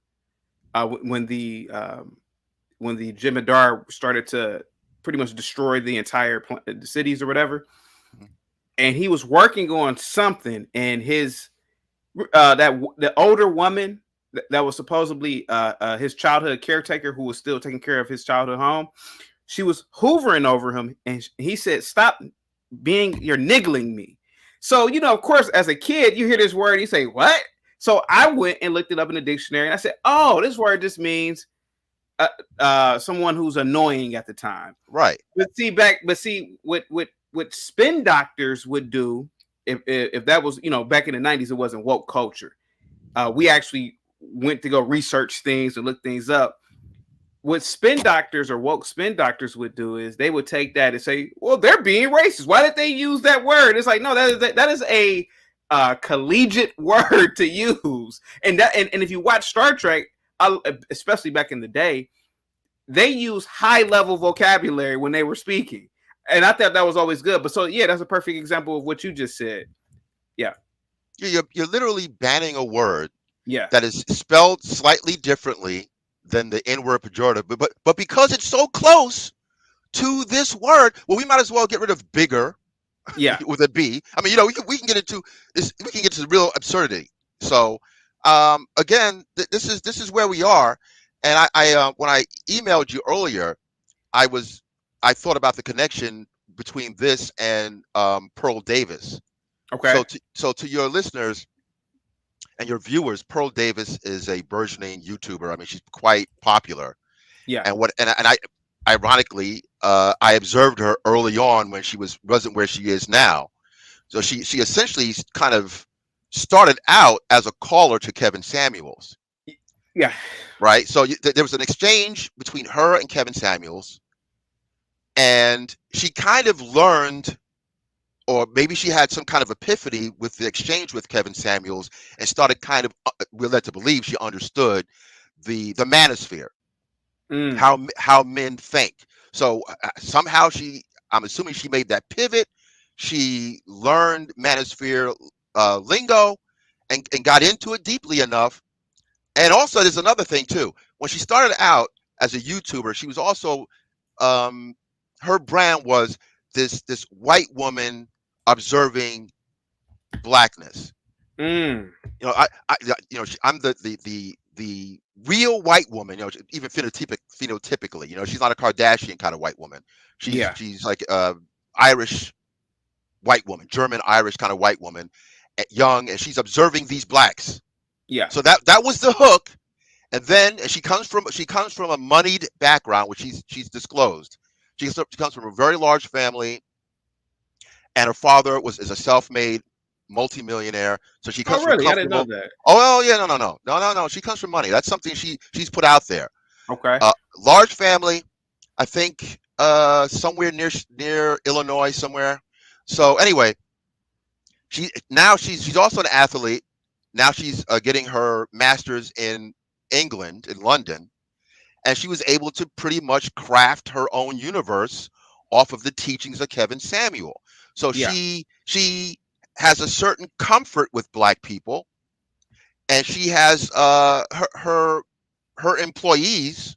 When the Jemadar started to pretty much destroy the entire the cities or whatever, and he was working on something, and his the older woman that was supposedly his childhood caretaker, who was still taking care of his childhood home, she was hoovering over him, and he said, "Stop you're niggling me." So, you know, of course, as a kid, you hear this word, you say, "What?" So I went and looked it up in the dictionary, and I said, "Oh, this word just means someone who's annoying at the time." Right. But see, what spin doctors would do, if that was, you know, back in the 90s, it wasn't woke culture. We actually went to go research things and look things up. What spin doctors or woke spin doctors would do is they would take that and say, "Well, they're being racist. Why did they use that word?" It's like, no, that is a collegiate word to use. And if you watch Star Trek, especially back in the day, they use high level vocabulary when they were speaking, and I thought that was always good. But so that's a perfect example of what you just said. Yeah, you're literally banning a word Yeah. that is spelled slightly differently than the N-word pejorative, but because it's so close to this word, well, we might as well get rid of bigger, Yeah. with a B. I mean, you know, we can get into this. We can get to the real absurdity. So, again, this is where we are. And I when I emailed you earlier, I thought about the connection between this and Pearl Davis. Okay. So to your listeners and your viewers, Pearl Davis is a burgeoning YouTuber. I mean, she's quite popular. Yeah. And I ironically, I observed her early on when she wasn't where she is now. So she essentially kind of started out as a caller to Kevin Samuels. Yeah. Right. So there was an exchange between her and Kevin Samuels, and she kind of learned, or maybe she had some kind of epiphany with the exchange with Kevin Samuels, and started kind of, we're led to believe she understood the manosphere, how men think. So somehow I'm assuming she made that pivot. She learned manosphere lingo and got into it deeply enough. And also, there's another thing too. When she started out as a YouTuber, she was also her brand was this white woman observing blackness. You know, I'm the the real white woman, even phenotypically, she's not a Kardashian kind of white woman. She's like Irish white woman, German Irish kind of white woman, young, and she's observing these blacks. Yeah. So that was the hook. And then she comes from a moneyed background, which she's disclosed. She comes from a very large family, and her father is a self-made multimillionaire. So she comes Oh, really? from I didn't know comfortable. that. Oh yeah, no. She comes from money. That's something she's put out there. Okay. Large family, I think somewhere near Illinois somewhere. So anyway, she's also an athlete. Now she's getting her master's in England, in London, and she was able to pretty much craft her own universe off of the teachings of Kevin Samuel. So Yeah. she has a certain comfort with black people, and she has her employees.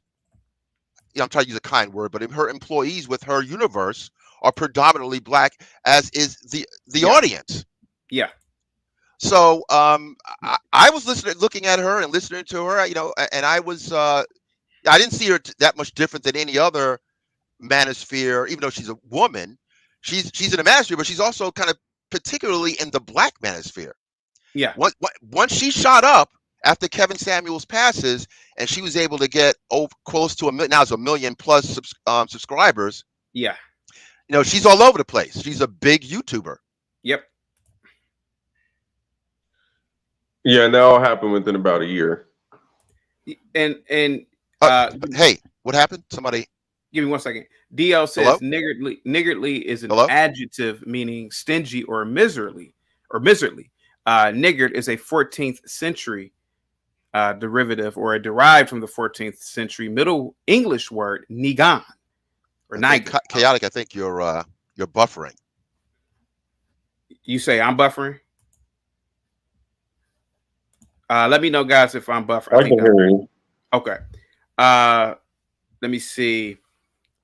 I'm trying to use a kind word, but her employees with her universe are predominantly black, as is the audience. Yeah. So I was looking at her and listening to her, and I didn't see her that much different than any other manosphere, even though she's a woman. She's in a manosphere, but she's also kind of particularly in the black manosphere. Yeah. Once she shot up after Kevin Samuels passes, and she was able to get close to now it's 1 million plus subscribers. Yeah. She's all over the place. She's a big YouTuber. Yep. Yeah, and that all happened within about a year. And hey, what happened? Somebody give me 1 second. DL says Hello? niggardly is an Hello? adjective meaning stingy or miserly. Niggard is a 14th century derivative or derived from the 14th century Middle English word nigan or nigan. Chaotic, I think you're buffering. You say I'm buffering? Let me know, guys, if I'm buffering. I can hear you. Okay. Let me see.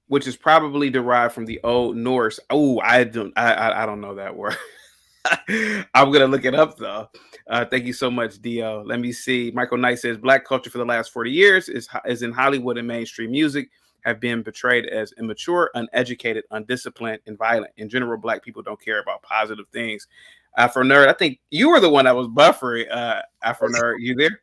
Which is probably derived from the Old Norse. Oh, I don't know that word. I'm gonna look it up though. Thank you so much, Dio. Let me see. Michael Knight says black culture for the last 40 years is in Hollywood and mainstream music have been portrayed as immature, uneducated, undisciplined, and violent. In general, black people don't care about positive things. Afro Nerd, I think you were the one that was buffering. Afro Nerd, you there?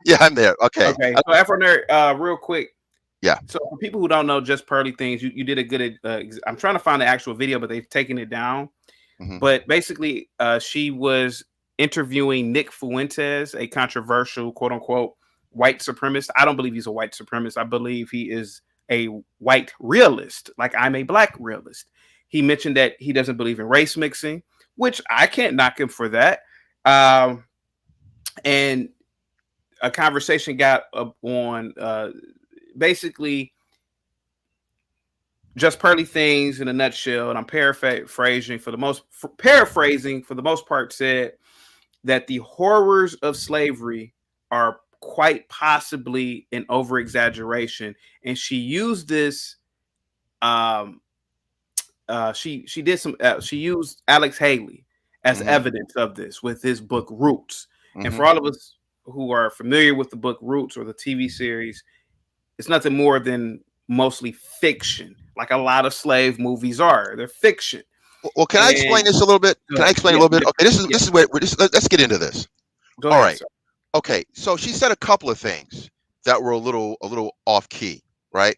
Yeah, I'm there. Okay. So Afro Nerd, real quick. Yeah. So for people who don't know just Pearly Things, you did a good. I'm trying to find the actual video, but they've taken it down. Mm-hmm. But basically, she was interviewing Nick Fuentes, a controversial quote unquote white supremacist. I don't believe he's a white supremacist. I believe he is a white realist, like I'm a black realist. He mentioned that he doesn't believe in race mixing, which I can't knock him for that. And a conversation got on basically just Pearly Things in a nutshell, and I'm paraphrasing for the most part, said that the horrors of slavery are quite possibly an over exaggeration, and she used this. She used Alex Haley as evidence of this with his book Roots. And for all of us who are familiar with the book Roots or the TV series, it's nothing more than mostly fiction, like a lot of slave movies are. They're fiction. Well, can I explain this a little bit? Can I explain a little bit? Okay, this is where let's get into this. Go ahead, all right. Sir. Okay, so she said a couple of things that were a little off key, right?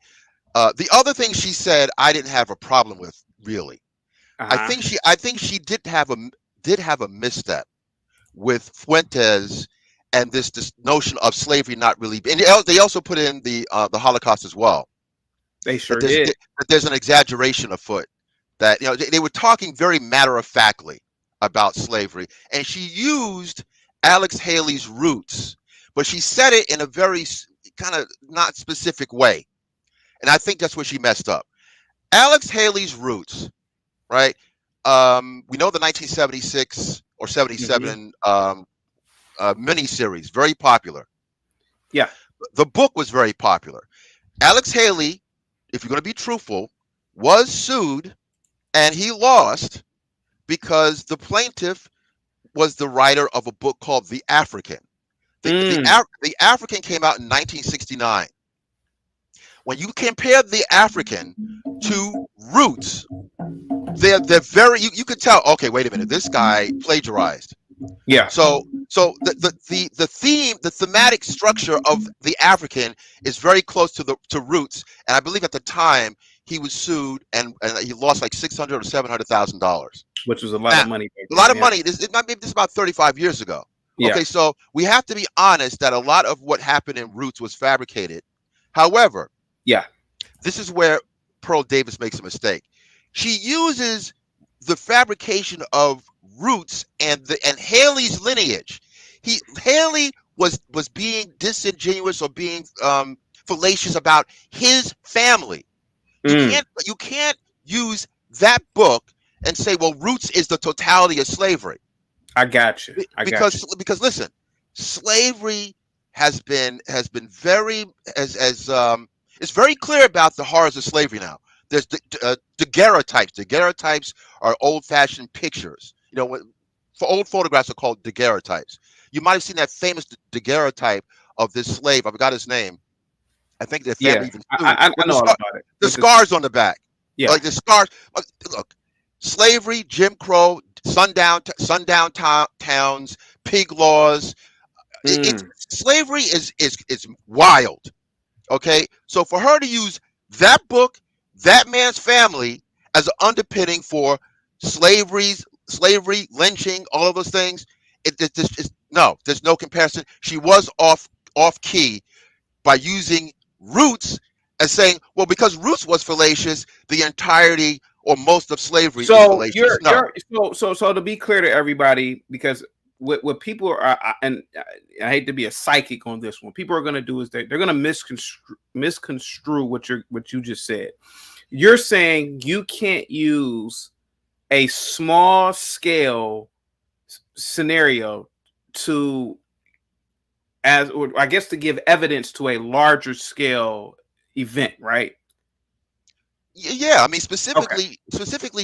The other thing she said, I didn't have a problem with, really. I think she did have a misstep with Fuentes and this notion of slavery not really. And they also put in the Holocaust as well. They sure did. That there's an exaggeration afoot. That they were talking very matter of factly about slavery, and she used Alex Haley's Roots, but she said it in a very kind of not specific way, and I think that's where she messed up. Alex Haley's Roots, right? We know the 1976 or 77 miniseries, very popular. Yeah, the book was very popular. Alex Haley, if you're going to be truthful, was sued, and he lost because the plaintiff was the writer of a book called The African. The African came out in 1969. When you compare the African to Roots, they're very. You could tell. Okay, wait a minute. This guy plagiarized. Yeah. So the thematic structure of the African is very close to Roots, and I believe at the time he was sued and he lost like $600,000 or $700,000, which was a lot of money. A lot of money. This is about 35 years ago. Yeah. Okay, so we have to be honest that a lot of what happened in Roots was fabricated. However, this is where Pearl Davis makes a mistake. She uses the fabrication of Roots and Haley's lineage. Haley was being disingenuous or being fallacious about his family. You can't use that book and say, well, Roots is the totality of slavery. I got you. Because listen, slavery has been very it's very clear about the horrors of slavery now. There's daguerreotypes. Daguerreotypes are old-fashioned pictures. You know, for old photographs are called daguerreotypes. You might have seen that famous daguerreotype of this slave. I forgot his name. I think their family even sued. I know all about it. The scars on the back. Yeah. Like the scars. Look, slavery, Jim Crow, sundown towns, pig laws. Slavery is wild. Okay, so for her to use that book, that man's family as an underpinning for slavery, lynching, all of those things, there's no comparison. She was off key by using Roots as saying, well, because Roots was fallacious, the entirety or most of slavery is fallacious. So to be clear to everybody, because what people are, and I hate to be a psychic on this one, people are going to do is they're going to misconstrue what you just said. You're saying you can't use a small scale scenario to give evidence to a larger scale event, right? Yeah, I mean specifically,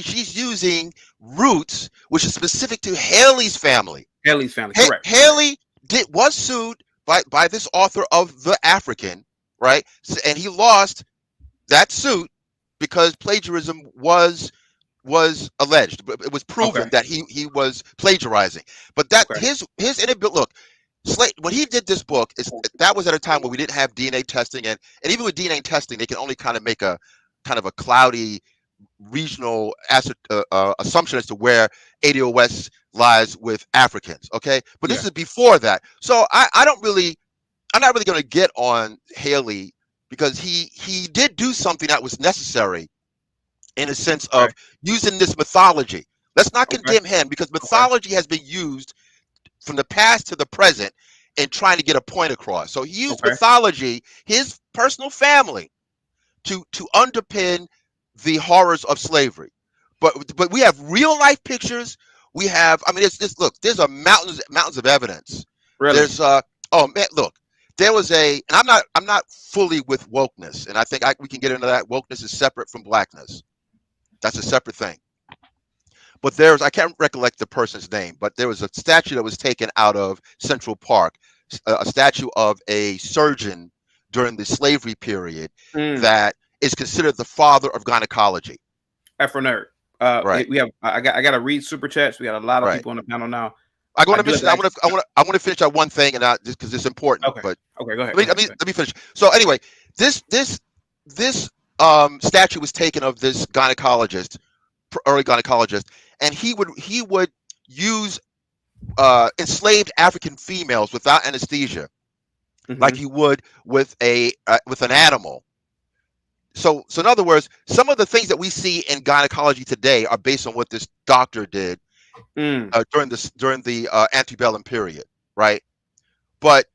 she's using Roots, which is specific to Haley's family. Correct. Haley was sued by this author of The African, right? And he lost that suit because plagiarism was alleged. It was proven that he was plagiarizing. But that his inability. Look, when he did this book, that was at a time where we didn't have DNA testing, and even with DNA testing, they can only kind of make a cloudy regional assumption as to where ADOS lies with Africans. Okay, but this is before that, so I'm not really going to get on Haley because he did do something that was necessary in a sense of using this mythology. Let's not condemn him because mythology has been used from the past to the present in trying to get a point across. So he used mythology, his personal family, to underpin the horrors of slavery. But we have real life pictures. We have, I mean, there's a mountains of evidence. Really? There's there was and I'm not fully with wokeness, and I think we can get into that. Wokeness is separate from blackness. That's a separate thing. But I can't recollect the person's name, but there was a statue that was taken out of Central Park, a statue of a surgeon during the slavery period that is considered the father of gynecology. Afro nerd. Right. I got to read super chats. We got a lot of people on the panel now. I want to finish that one thing, and just because it's important. Okay. But go ahead. Let me finish. So anyway, this statue was taken of this early gynecologist, and he would use enslaved African females without anesthesia, like he would with an animal. So in other words, some of the things that we see in gynecology today are based on what this doctor did during the antebellum period, right? But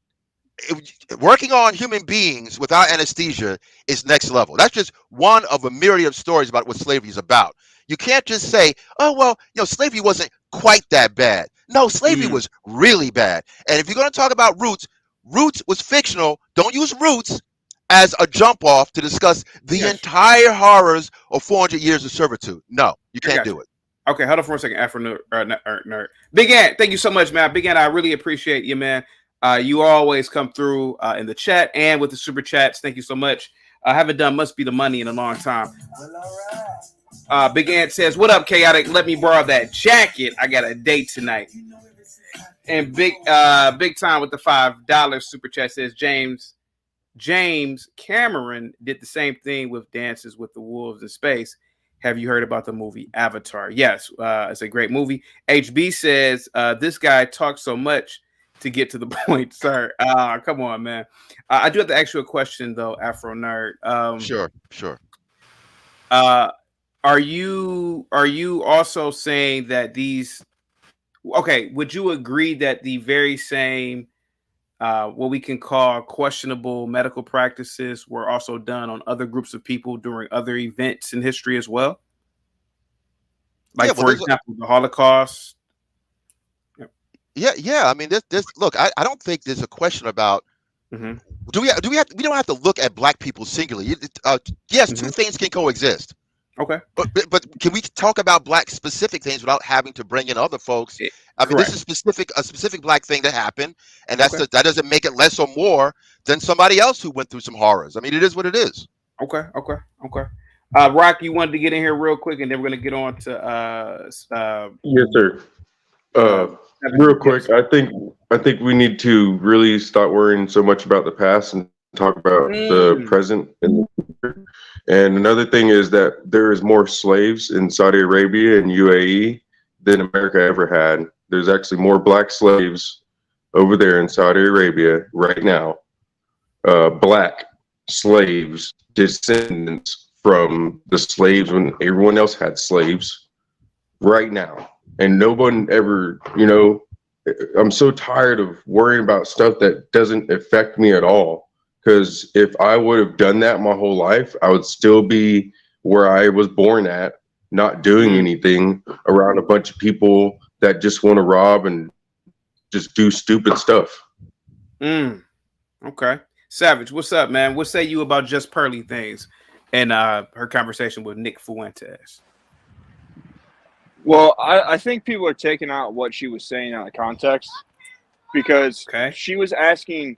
working on human beings without anesthesia is next level. That's just one of a myriad of stories about what slavery is about. You can't just say, oh, well, slavery wasn't quite that bad. No, slavery was really bad. And if you're going to talk about Roots was fictional. Don't use Roots as a jump off to discuss the entire horrors of 400 years of servitude. No, you can't do it. Okay, hold on for a second. Afro nerd. Big Ant, thank you so much, man. Big Ant, I really appreciate you, man. You always come through in the chat and with the super chats. Thank you so much. I haven't done Must Be the Money in a long time. Big Ant says, "What up, Chaotic? Let me borrow that jacket. I got a date tonight." And Big Time with the $5 super chat says, James Cameron did the same thing with Dances with the Wolves in Space. Have you heard about the movie Avatar? Yes, it's a great movie. HB says, this guy talks so much to get to the point, sir. Come on, man. I do have to ask you a question, though, Afro Nerd. Sure. Are you also saying that these... Okay, would you agree that the very same what we can call questionable medical practices were also done on other groups of people during other events in history as well? Like, for example, the Holocaust. Yeah. I mean, this. Look, I don't think there's a question about. Mm-hmm. We don't have to look at black people singularly. Yes, two things can coexist. Okay. But can we talk about black specific things without having to bring in other folks? I mean, this is a specific black thing that happened, and that doesn't make it less or more than somebody else who went through some horrors. I mean, it is what it is. Okay. Rock, you wanted to get in here real quick, and then we're gonna get on to yes, sir. Real quick, I think we need to really stop worrying so much about the past and talk about the present and the future. And another thing is that there is more slaves in Saudi Arabia and UAE than America ever had. There's actually more black slaves over there in Saudi Arabia right now. Black slaves, descendants from the slaves when everyone else had slaves right now. And no one ever, I'm so tired of worrying about stuff that doesn't affect me at all. Because if I would have done that my whole life, I would still be where I was born at, not doing anything around a bunch of people that just want to rob and just do stupid stuff. Okay. Savage, what's up, man? What say you about Just Pearly Things and her conversation with Nick Fuentes? Well, I think people are taking out what she was saying out of context because she was asking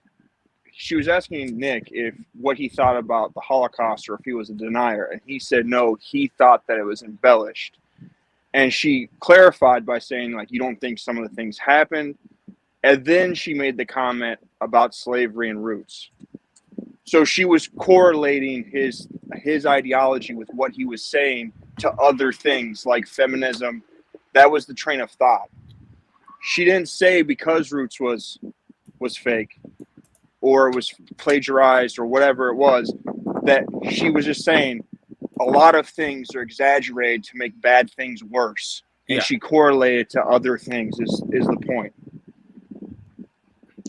Nick if what he thought about the Holocaust or if he was a denier, and he said no, he thought that it was embellished. And she clarified by saying, like, you don't think some of the things happened, and then she made the comment about slavery and roots. So she was correlating his ideology with what he was saying to other things like feminism. That was the train of thought. She didn't say because Roots was fake or it was plagiarized or whatever it was, that she was just saying a lot of things are exaggerated to make bad things worse. And she correlated to other things is the point.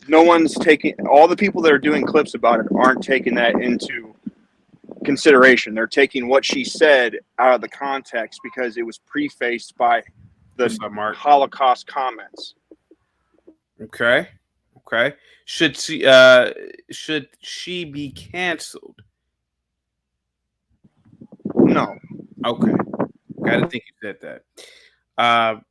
No one's taking, all the people that are doing clips about it aren't taking that into consideration. They're taking what she said out of the context because it was prefaced by the Holocaust comments. Okay. Should she be canceled? No. Okay. I didn't think you said that.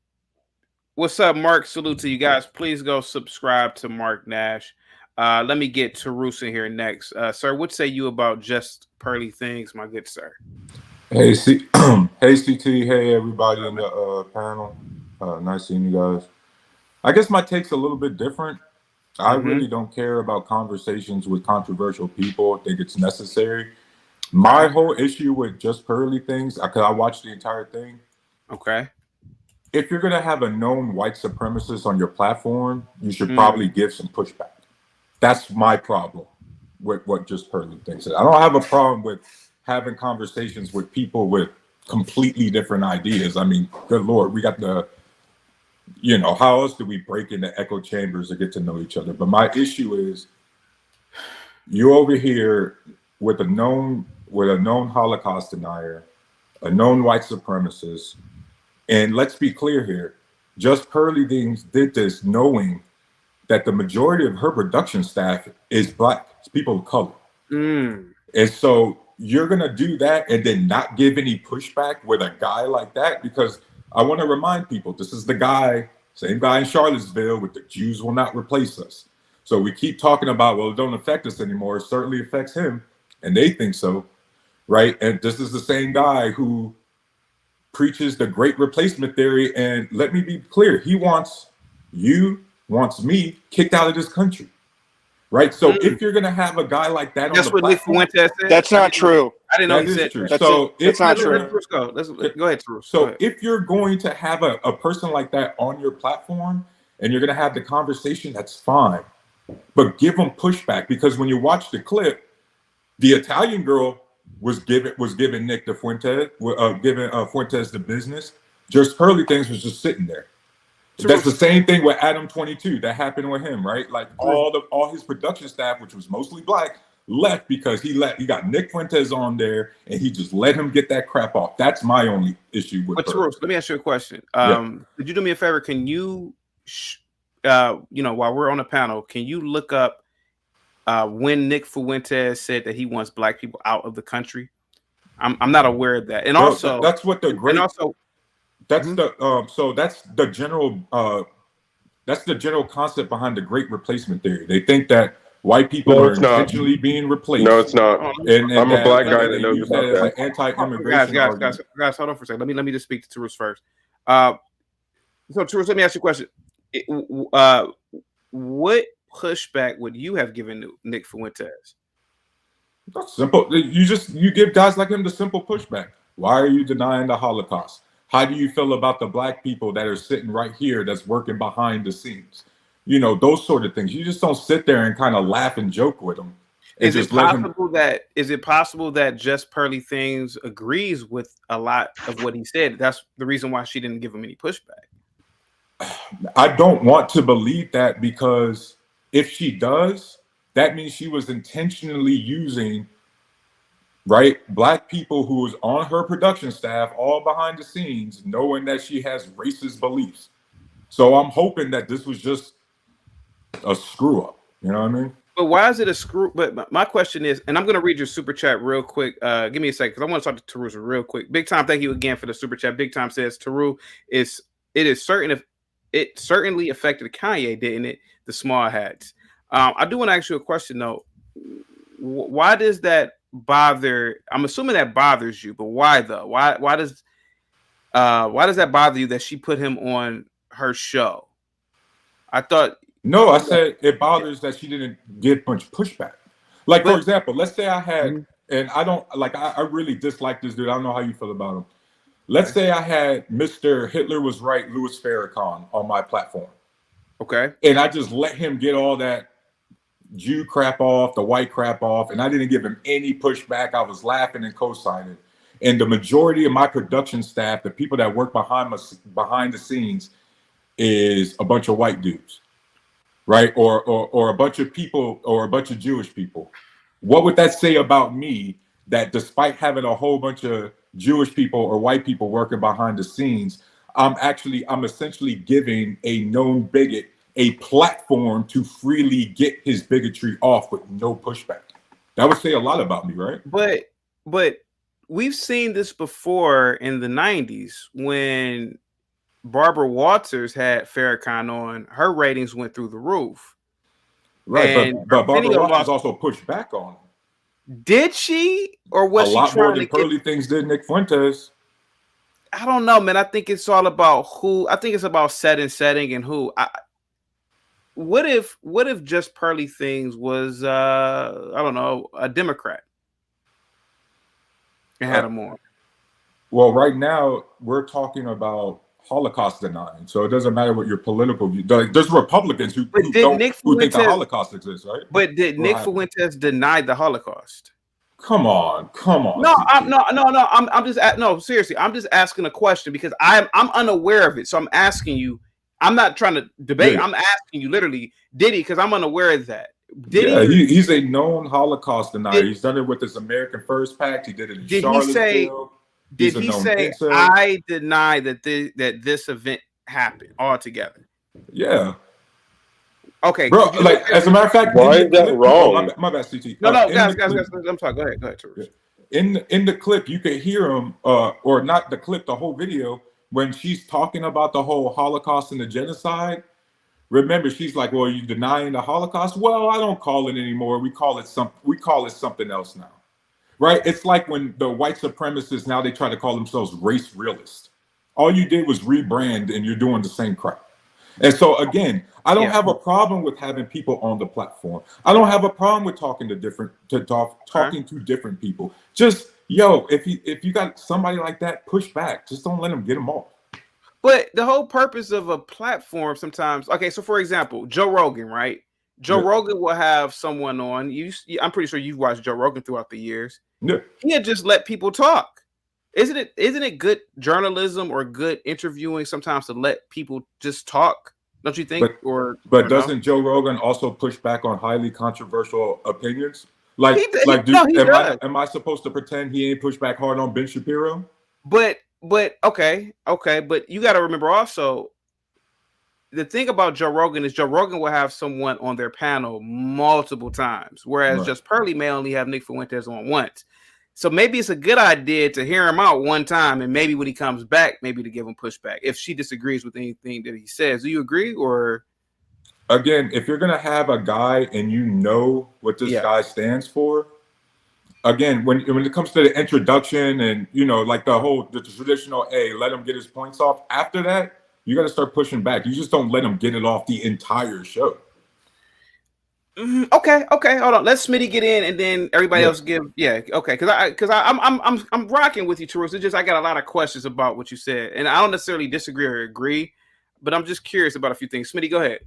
What's up, Mark? Salute to you guys. Please go subscribe to Mark Nash. Let me get Tarus in here next. Sir, what say you about Just Pearly Things, my good sir? Hey, hey, CT. Hey, everybody in the panel. Nice seeing you guys. I guess my take's a little bit different. I really don't care about conversations with controversial people. I think it's necessary. My whole issue with Just Pearly Things, because I watched the entire thing. Okay. If you're going to have a known white supremacist on your platform, you should probably give some pushback. That's my problem with what Just Pearly Things is. I don't have a problem with having conversations with people with completely different ideas. I mean, good Lord, we got the, how else do we break into echo chambers to get to know each other? But my issue is you over here with a known Holocaust denier, a known white supremacist, and let's be clear here, Just Pearly Things did this knowing that the majority of her production staff is black, it's people of color. And so you're gonna do that and then not give any pushback with a guy like that? Because I want to remind people, this is the guy, same guy in Charlottesville with the Jews will not replace us. So we keep talking about, well, it don't affect us anymore. It certainly affects him, and they think so, right? And this is the same guy who preaches the great replacement theory. And let me be clear, he wants me kicked out of this country, right? So if you're going to have a guy like that That's on the what Nick platform, Fuentes said. That's not true. I didn't know that he is said true. that. So That's not true. Go ahead, Tarus. So if you're going to have a person like that on your platform and you're going to have the conversation, that's fine. But give them pushback, because when you watch the clip, the Italian girl was giving Nick the Fuentes, giving Fuentes the business. Just Hurley things was just sitting there. That's the same thing with Adam 22 that happened with him, right? Like all his production staff, which was mostly black, left because he got Nick Fuentes on there and he just let him get that crap off. That's my only issue with. But Tarus, let me ask you a question. Could you do me a favor? Can you, while we're on the panel, can you look up when Nick Fuentes said that he wants black people out of the country? I'm not aware of that. And also, that's what the great. And also, that's the general concept behind the great replacement theory. They think that white people are intentionally being replaced. No, it's not. And I'm a black guy that knows about that. Like anti-immigration. Guys, hold on for a second. Let me just speak to Tarus first. So Tarus, let me ask you a question. What pushback would you have given Nick Fuentes? That's simple. You give guys like him the simple pushback. Why are you denying the Holocaust? How do you feel about the black people that are sitting right here that's working behind the scenes? Those sort of things. You just don't sit there and kind of laugh and joke with them. Is it possible that Just Pearly Things agrees with a lot of what he said? That's the reason why she didn't give him any pushback. I don't want to believe that, because if she does, that means she was intentionally using black people who was on her production staff, all behind the scenes, knowing that she has racist beliefs. So I'm hoping that this was just a screw up. You know what I mean? But why is it a screw? But my question is, and I'm going to read your super chat real quick. Give me a second, because I want to talk to Taru real quick. Big Time, thank you again for the super chat. Big Time says, Taru, it certainly affected Kanye, didn't it? The small hats. I do want to ask you a question though. Why does that bother? I'm assuming that bothers you, but why though? Why does that bother you that she put him on her show? I said it bothers that she didn't get much pushback. Like, for example, let's say I had, and I don't like, I really dislike this dude. I don't know how you feel about him. Let's say I had Mr. Hitler Was Right, Louis Farrakhan on my platform. Okay. And I just let him get all that Jew crap off, the white crap off, and I didn't give him any pushback. I was laughing and co-signing. And the majority of my production staff, the people that work behind the scenes, is a bunch of white dudes, right? Or a bunch of people, or a bunch of Jewish people. What would that say about me, that despite having a whole bunch of Jewish people or white people working behind the scenes, I'm essentially giving a known bigot a platform to freely get his bigotry off with no pushback? That would say a lot about me, right? But we've seen this before in the 90s when Barbara Walters had Farrakhan on. Her ratings went through the roof. Right, but Barbara Walters also pushed back on him. Did she? Or was she a lot trying more than Pearly Things did Nick Fuentes? I don't know, man. I think it's all about who. I think it's about setting and who. What if Just Pearly Things was I don't know, a Democrat and had him on? Well, right now we're talking about Holocaust denying, so it doesn't matter what your political view. There's Republicans who think the Holocaust exists, right? But did Nick Fuentes deny the Holocaust? Come on. No, I'm just seriously. I'm just asking a question because I'm unaware of it. So I'm asking you. I'm not trying to debate. Yeah. I'm asking you literally, did he? Because I'm unaware of that. He's a known Holocaust denier. He's done it with his American First Pact. He did it in Charlottesville. Did he say I deny that this event happened altogether? Yeah. Okay, bro. Like, as a matter of fact, why is that wrong? My bad, CT. No, guys. I'm sorry. Go ahead, Tarus. In the clip, you could hear him, or not the clip, the whole video, when she's talking about the whole Holocaust and the genocide. Remember, she's like, "Well, are you denying the Holocaust?" Well, I don't call it anymore. We call it something else now, right? It's like when the white supremacists now they try to call themselves race realists. All you did was rebrand, and you're doing the same crap. And so again, I don't have a problem with having people on the platform. I don't have a problem with talking to different people. Just if you got somebody like that, push back. Just don't let them get them off. But the whole purpose of a platform sometimes, okay, so for example, Joe Rogan, right? Joe Rogan will have someone on. I'm pretty sure you've watched Joe Rogan throughout the years. Yeah. He'll just let people talk. Isn't it good journalism or good interviewing sometimes to let people just talk? Don't you think? But doesn't Joe Rogan also push back on highly controversial opinions? Am I supposed to pretend he ain't pushed back hard on Ben Shapiro? But okay, but you got to remember also the thing about Joe Rogan is Joe Rogan will have someone on their panel multiple times, whereas Just Pearly may only have Nick Fuentes on once. So maybe it's a good idea to hear him out one time, and maybe when he comes back, maybe to give him pushback if she disagrees with anything that he says. Do you agree? Or again, if you're gonna have a guy and you know what this guy stands for, again, when it comes to the introduction and like the traditional, let him get his points off. After that, you got to start pushing back. You just don't let him get it off the entire show. Okay, hold on. Let Smitty get in, and then everybody else give. Yeah, okay. Because I'm rocking with you, Terus. It's just I got a lot of questions about what you said, and I don't necessarily disagree or agree, but I'm just curious about a few things. Smitty, go ahead.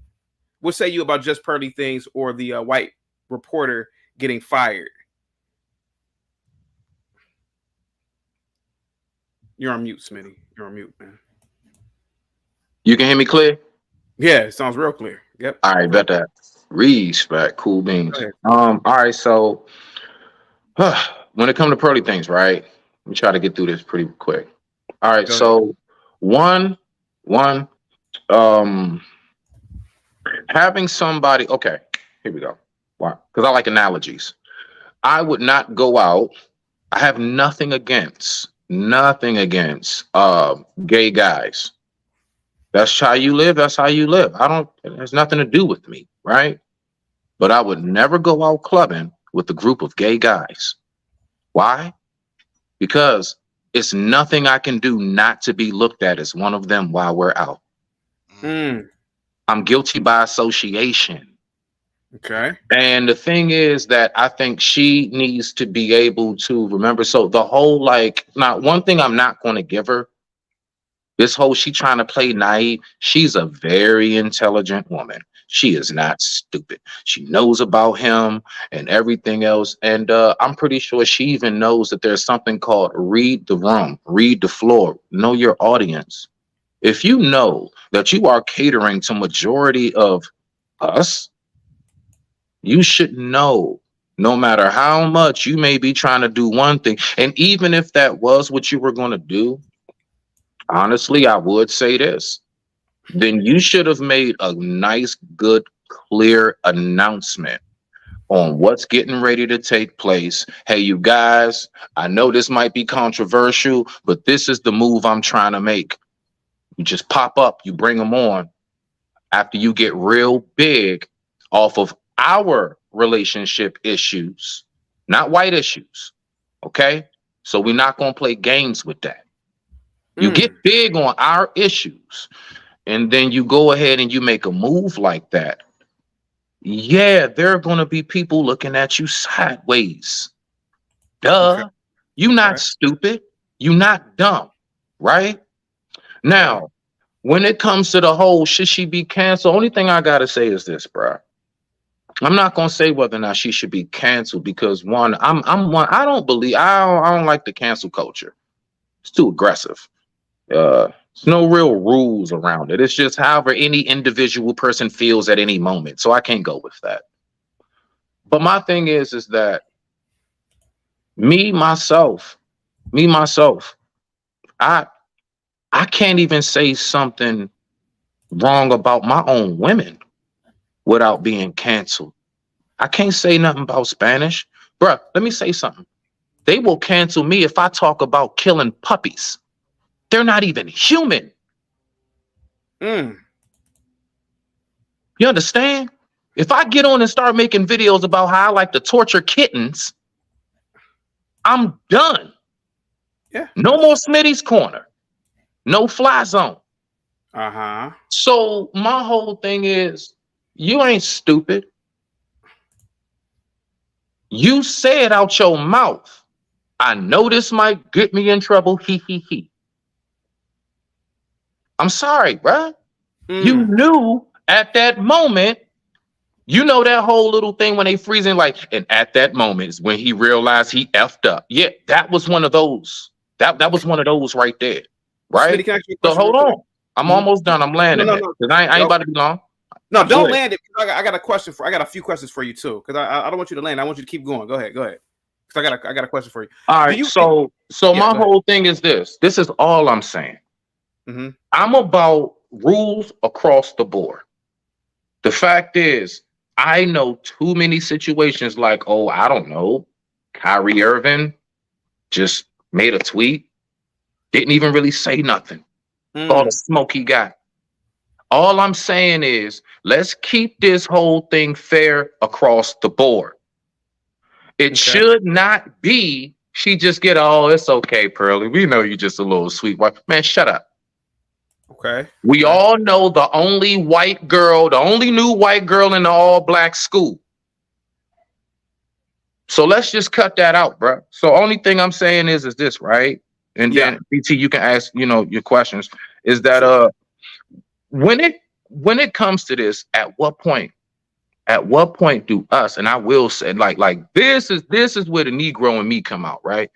What say you about Just Pearly things or the white reporter getting fired? You're on mute, Smitty. You're on mute, man. You can hear me clear? Yeah, it sounds real clear. Yep. All right, bet that. Respect, cool beans. All right, so when it comes to Pearly things, right? Let me try to get through this pretty quick. All right, so one, having somebody. Okay, here we go. Why? Because I like analogies. I would not go out. I have nothing against gay guys. That's how you live. That's how you live. It has nothing to do with me, right? But I would never go out clubbing with a group of gay guys. Why? Because it's nothing I can do not to be looked at as one of them while we're out. I'm guilty by association. Okay. And the thing is that I think she needs to be able to remember. So the whole one thing I'm not going to give her. This whole she trying to play naive. She's a very intelligent woman. She is not stupid. She knows about him and everything else. And I'm pretty sure she even knows that there's something called read the room, read the floor, know your audience. If you know that you are catering to majority of us, you should know, no matter how much you may be trying to do one thing. And even if that was what you were going to do, honestly, I would say this. Then you should have made a nice, good, clear announcement on what's getting ready to take place. Hey, you guys, I know this might be controversial, but this is the move I'm trying to make. You just pop up, you bring them on after you get real big off of our relationship issues, not white issues. Okay? So we're not going to play games with that. You get big on our issues, and then you go ahead and you make a move like that. Yeah, there are going to be people looking at you sideways. Duh. Okay. You're not stupid. You're not dumb, right? Now, when it comes to the whole should she be canceled, only thing I got to say is this, bro. I'm not going to say whether or not she should be canceled because one, I don't like the cancel culture. It's too aggressive. There's no real rules around it. It's just however any individual person feels at any moment. So I can't go with that. But my thing is that me, myself, I can't even say something wrong about my own women without being canceled. I can't say nothing about Spanish. Bruh, let me say something. They will cancel me if I talk about killing puppies. They're not even human. You understand? If I get on and start making videos about how I like to torture kittens, I'm done. Yeah. No more Smitty's Corner. No fly zone. Uh-huh. So my whole thing is, you ain't stupid. You say it out your mouth. I know this might get me in trouble. He. I'm sorry, bruh. You knew at that moment, you know that whole little thing when they freezing, like, and at that moment is when he realized he effed up. Yeah, that was one of those. That was one of those right there. Right? Smitty, can I ask you a So question hold real quick? on. I'm almost done. I'm landing No. it. Because I ain't about to be long. No, Go don't ahead. land it. I got a question I got a few questions for you too. Because I don't want you to land. I want you to keep going. Go ahead. Because I got a question for you. All right. So my whole thing is this. This is all I'm saying. Mm-hmm. I'm about rules across the board. The fact is, I know too many situations like, oh, I don't know, Kyrie Irving just made a tweet, didn't even really say nothing. All the smoke he got. All I'm saying is, let's keep this whole thing fair across the board. It should not be, she just get, oh, it's okay, Pearly. We know you just a little sweet wife. Man, shut up. Okay. We all know the only white girl, the only new white girl in the all-black school. So let's just cut that out, bro. So only thing I'm saying is this, right? And then BT, you can ask, your questions. Is that when it comes to this, at what point do us, and I will say, like this is where the Negro and me come out, right?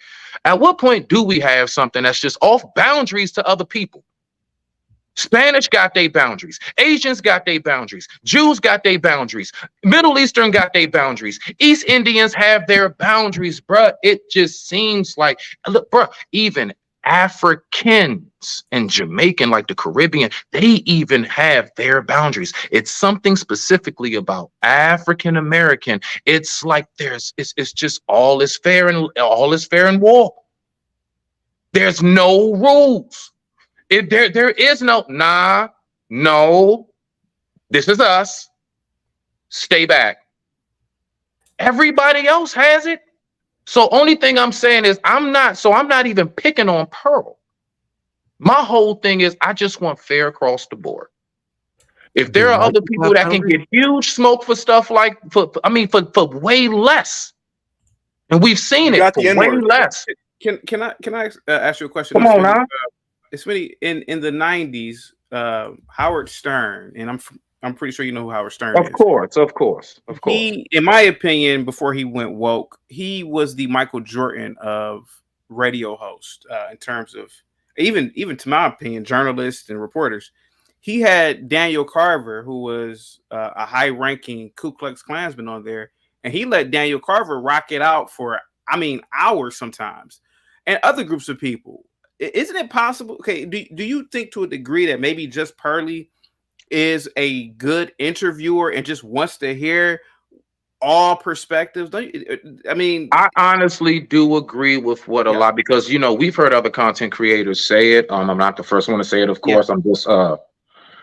At what point do we have something that's just off boundaries to other people? Spanish got their boundaries. Asians got their boundaries. Jews got their boundaries. Middle Eastern got their boundaries. East Indians have their boundaries, bruh. It just seems like, look, bruh, even Africans and Jamaican, like the Caribbean, they even have their boundaries. It's something specifically about African American. It's like it's just all is fair in war. There's no rules. If there is no, this is us. Stay back. Everybody else has it. So only thing I'm saying is I'm not even picking on Pearl. My whole thing is I just want fair across the board. If there are other people that can get huge smoke for stuff like for way less, and we've seen it for way less. Can I ask you a question? Come on now. It's really in the 90s, Howard Stern, and I'm pretty sure you know who Howard Stern is. Of course. He, in my opinion, before he went woke, he was the Michael Jordan of radio host in terms of even to my opinion, journalists and reporters. He had Daniel Carver, who was a high-ranking Ku Klux Klansman on there, and he let Daniel Carver rock it out for hours sometimes, and other groups of people. Isn't it possible? Okay, do you think to a degree that maybe just Pearly is a good interviewer and just wants to hear all perspectives? I honestly do agree with what a lot, because we've heard other content creators say it. I'm not the first one to say it, of course. I'm just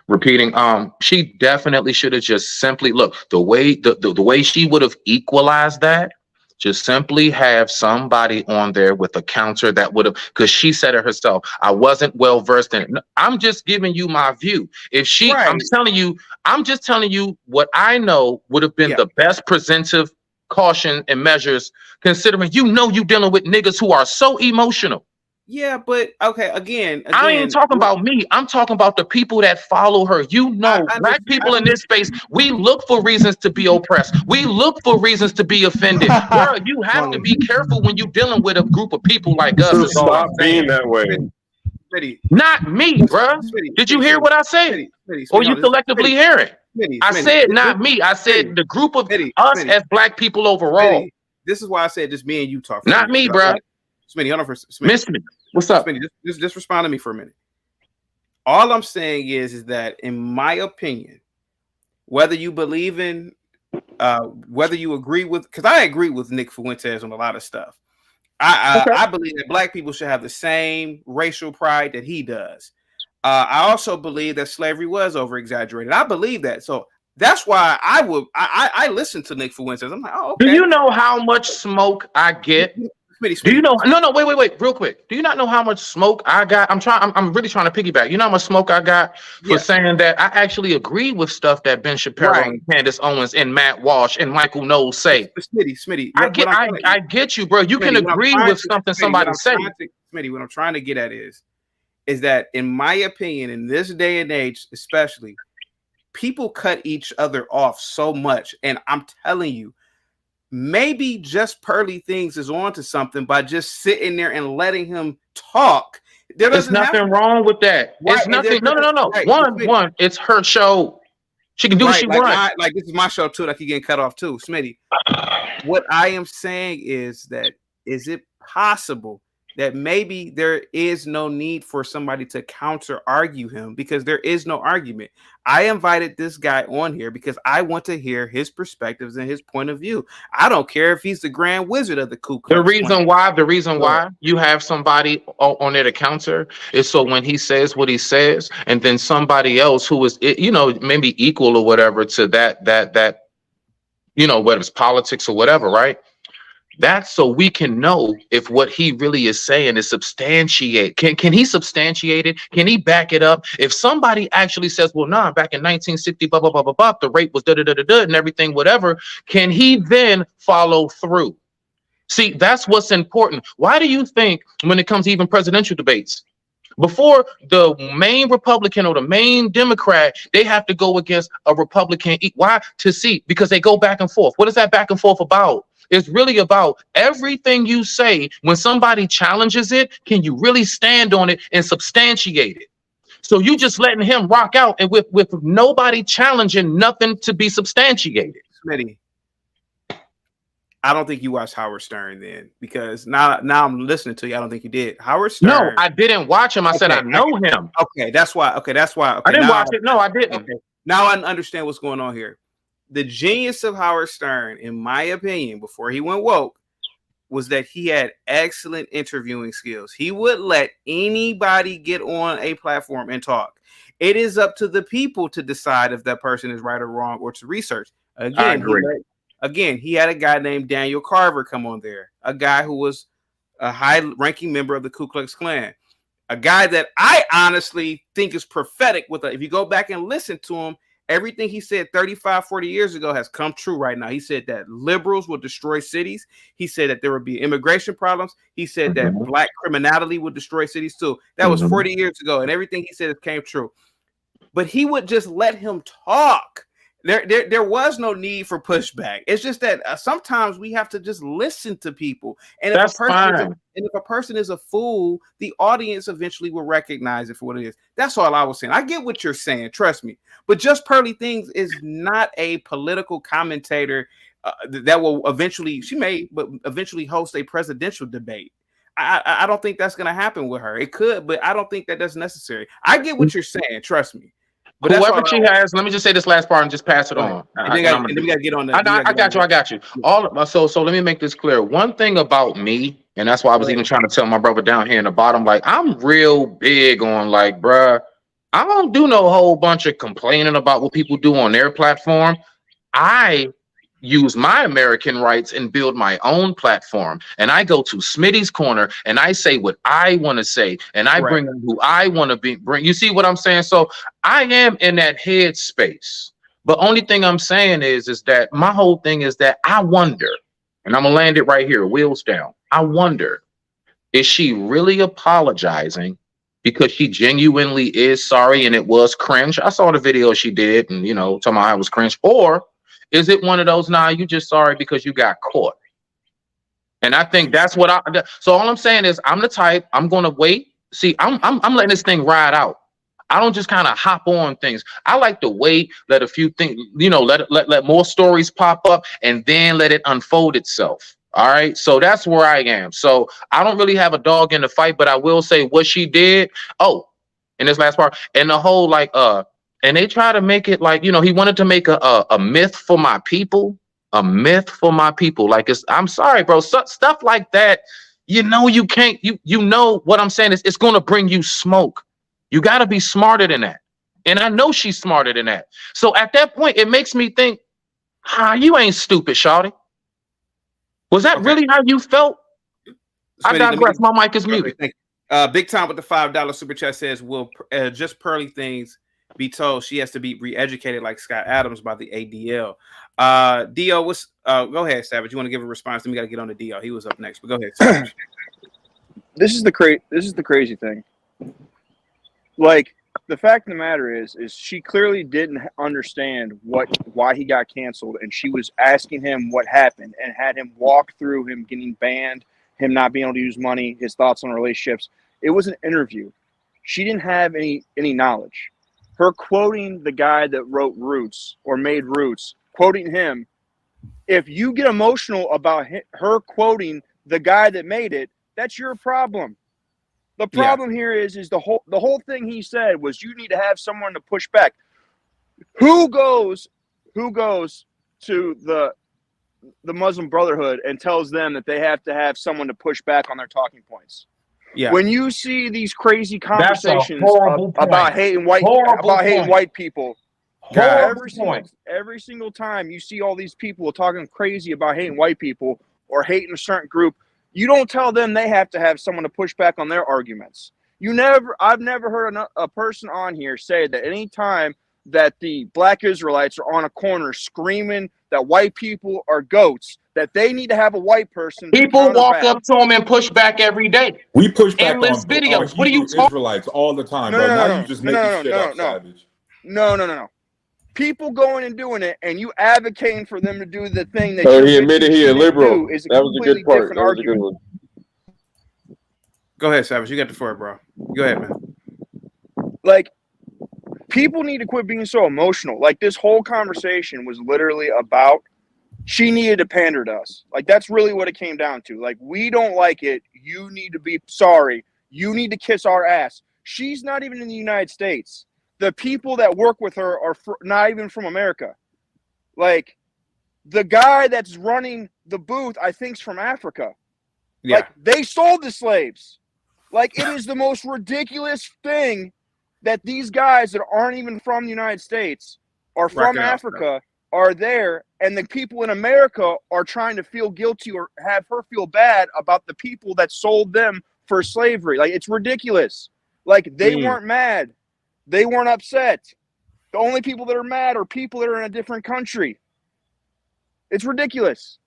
repeating. She definitely should have just simply the way she would have equalized that. Just simply have somebody on there with a counter that would have, because she said it herself, I wasn't well versed in it. I'm just giving you my view. If she, I'm just telling you what I know would have been the best preventive caution and measures, considering you're dealing with niggas who are so emotional. Yeah, but okay, again, I ain't talking about me. I'm talking about the people that follow her. Black people in this space, we look for reasons to be oppressed. We look for reasons to be offended. Girl, you have to be careful when you're dealing with a group of people like us. So stop being that way. Not me, bruh. Did you hear what I said? Or you selectively hearing? I said not me. I said the group of us as black people overall. This is why I said just me and you talk. Not me, bruh. Smitty, hold on for Miss me. What's up? Smitty, just respond to me for a minute. All I'm saying is that, in my opinion, whether you believe in, whether you agree with, because I agree with Nick Fuentes on a lot of stuff. I believe that black people should have the same racial pride that he does. I also believe that slavery was over exaggerated. I believe that. So That's why I listen to Nick Fuentes. I'm like, oh, okay. Do you know how much smoke I get? Smitty. Do you know? No, wait, real quick. Do you not know how much smoke I got? I'm really trying to piggyback. You know how much smoke I got for saying that I actually agree with stuff that Ben Shapiro and Candace Owens and Matt Walsh and Michael Knowles say. Smitty. I get you, bro. You can agree with something somebody say. Smitty, what I'm trying to get at is that in my opinion, in this day and age, especially, people cut each other off so much, and I'm telling you. Maybe just Pearly Things is onto something by just sitting there and letting him talk. There's nothing wrong with that. It's nothing. No. Right, one. It's her show. She can do what she wants. Like this is my show too. Like you getting cut off too, Smitty. What I am saying is that is it possible that maybe there is no need for somebody to counter argue him because there is no argument. I invited this guy on here because I want to hear his perspectives and his point of view. I don't care if he's the Grand Wizard of the Ku Klux The reason why you have somebody on there to counter is so when he says what he says, and then somebody else who is, maybe equal or whatever to that, whether it's politics or whatever, right? That's so we can know if what he really is saying is substantiate. Can he substantiate it? Can he back it up? If somebody actually says, well, nah, back in 1960, blah, blah, blah, blah, blah, the rape was da-da-da-da-da and everything, whatever, can he then follow through? See, that's what's important. Why do you think when it comes to even presidential debates, before the main Republican or the main Democrat, they have to go against a Republican? Why? To see, because they go back and forth. What is that back and forth about? It's really about everything you say. When somebody challenges it, can you really stand on it and substantiate it? So you just letting him rock out and with nobody challenging nothing to be substantiated. Smitty, I don't think you watched Howard Stern then, because now I'm listening to you. I don't think you did. Howard Stern. No, I didn't watch him. I said I know him. Okay, that's why. Okay, I didn't watch it. No, I didn't. Okay. Now I understand what's going on here. The genius of Howard Stern, in my opinion, before he went woke, was that he had excellent interviewing skills. He would let anybody get on a platform and talk. It is up to the people to decide if that person is right or wrong or to research. I agree. He had a guy named Daniel Carver come on there, a guy who was a high-ranking member of the Ku Klux Klan, a guy that I honestly think is prophetic. If you go back and listen to him, everything he said 35, 40 years ago has come true right now. He said that liberals will destroy cities. He said that there would be immigration problems. He said that black criminality would destroy cities too. That was 40 years ago, and everything he said came true. But he would just let him talk. There was no need for pushback. It's just that sometimes we have to just listen to people. And if a person is a fool, the audience eventually will recognize it for what it is. That's all I was saying. I get what you're saying, trust me. But Just Pearly Things is not a political commentator that will eventually host a presidential debate. I don't think that's going to happen with her. It could, but I don't think that's necessary. I get what you're saying, trust me. But whoever she has, let me just say this last part and just pass it on. And then we got to get on that. I got you. So let me make this clear. One thing about me, and that's why I was even trying to tell my brother down here in the bottom, like I'm real big on like, bruh, I don't do no whole bunch of complaining about what people do on their platform. I use my American rights and build my own platform. And I go to Smitty's Corner and I say what I want to say. And I bring who I want to bring. You see what I'm saying? So I am in that head space. But only thing I'm saying is that my whole thing is that I wonder, and I'm going to land it right here, wheels down. I wonder, is she really apologizing because she genuinely is sorry and it was cringe? I saw the video she did and, talking about how it was cringe. Or is it one of those, nah, you just sorry because you got caught? And I think that's what so all I'm saying is I'm the type, I'm going to wait. See, I'm letting this thing ride out. I don't just kind of hop on things. I like to wait, let a few things, let more stories pop up and then let it unfold itself. All right. So that's where I am. So I don't really have a dog in the fight, but I will say what she did. Oh, in this last part and the whole and they try to make it like, he wanted to make a myth for my people, Like I'm sorry, bro. Stuff like that, you can't, you know what I'm saying is it's going to bring you smoke. You got to be smarter than that. And I know she's smarter than that. So at that point, it makes me think, you ain't stupid, shawty. Was that really how you felt? I digress. My mic is muted. Thank you. Big Time with the $5 super chat says, will just Pearly Things be told she has to be re-educated like Scott Adams by the ADL? Dio, go ahead, Savage. You want to give a response? Then we got to get on to Dio. He was up next, but go ahead, Savage. This is the crazy thing. Like, the fact of the matter is she clearly didn't understand why he got canceled, and she was asking him what happened and had him walk through him getting banned, him not being able to use money, his thoughts on relationships. It was an interview. She didn't have any knowledge. Her quoting the guy that wrote Roots or made Roots, quoting him, if you get emotional about her quoting the guy that made it, that's your problem. The problem here is the whole thing he said was you need to have someone to push back. Who goes to the Muslim Brotherhood and tells them that they have to have someone to push back on their talking points? Yeah. When you see these crazy conversations about hating white people, every single time you see all these people talking crazy about hating white people or hating a certain group, you don't tell them they have to have someone to push back on their arguments. I've never heard a person on here say that any time that the black Israelites are on a corner screaming that white people are goats, that they need to have a white person. People walk up to them and push back every day. We push back endless on videos. What are you talking Israelites all the time, bro? Now you just making shit up, Savage. No. People going and doing it, and you advocating for them to do the thing that he admitted he a liberal. That was a good part. That was a good one. Go ahead, Savage. You got the floor, bro. Go ahead, man. Like, people need to quit being so emotional. Like, this whole conversation was literally about she needed to pander to us. Like, that's really what it came down to. Like, we don't like it. You need to be sorry. You need to kiss our ass. She's not even in the United States. The people that work with her are not even from America. Like, the guy that's running the booth, I think, is from Africa. Yeah. Like, they sold the slaves. Like, it is the most ridiculous thing that these guys that aren't even from the United States or from Africa are there, and the people in America are trying to feel guilty or have her feel bad about the people that sold them for slavery. Like, it's ridiculous. Like, they weren't mad. They weren't upset. The only people that are mad are people that are in a different country. It's ridiculous.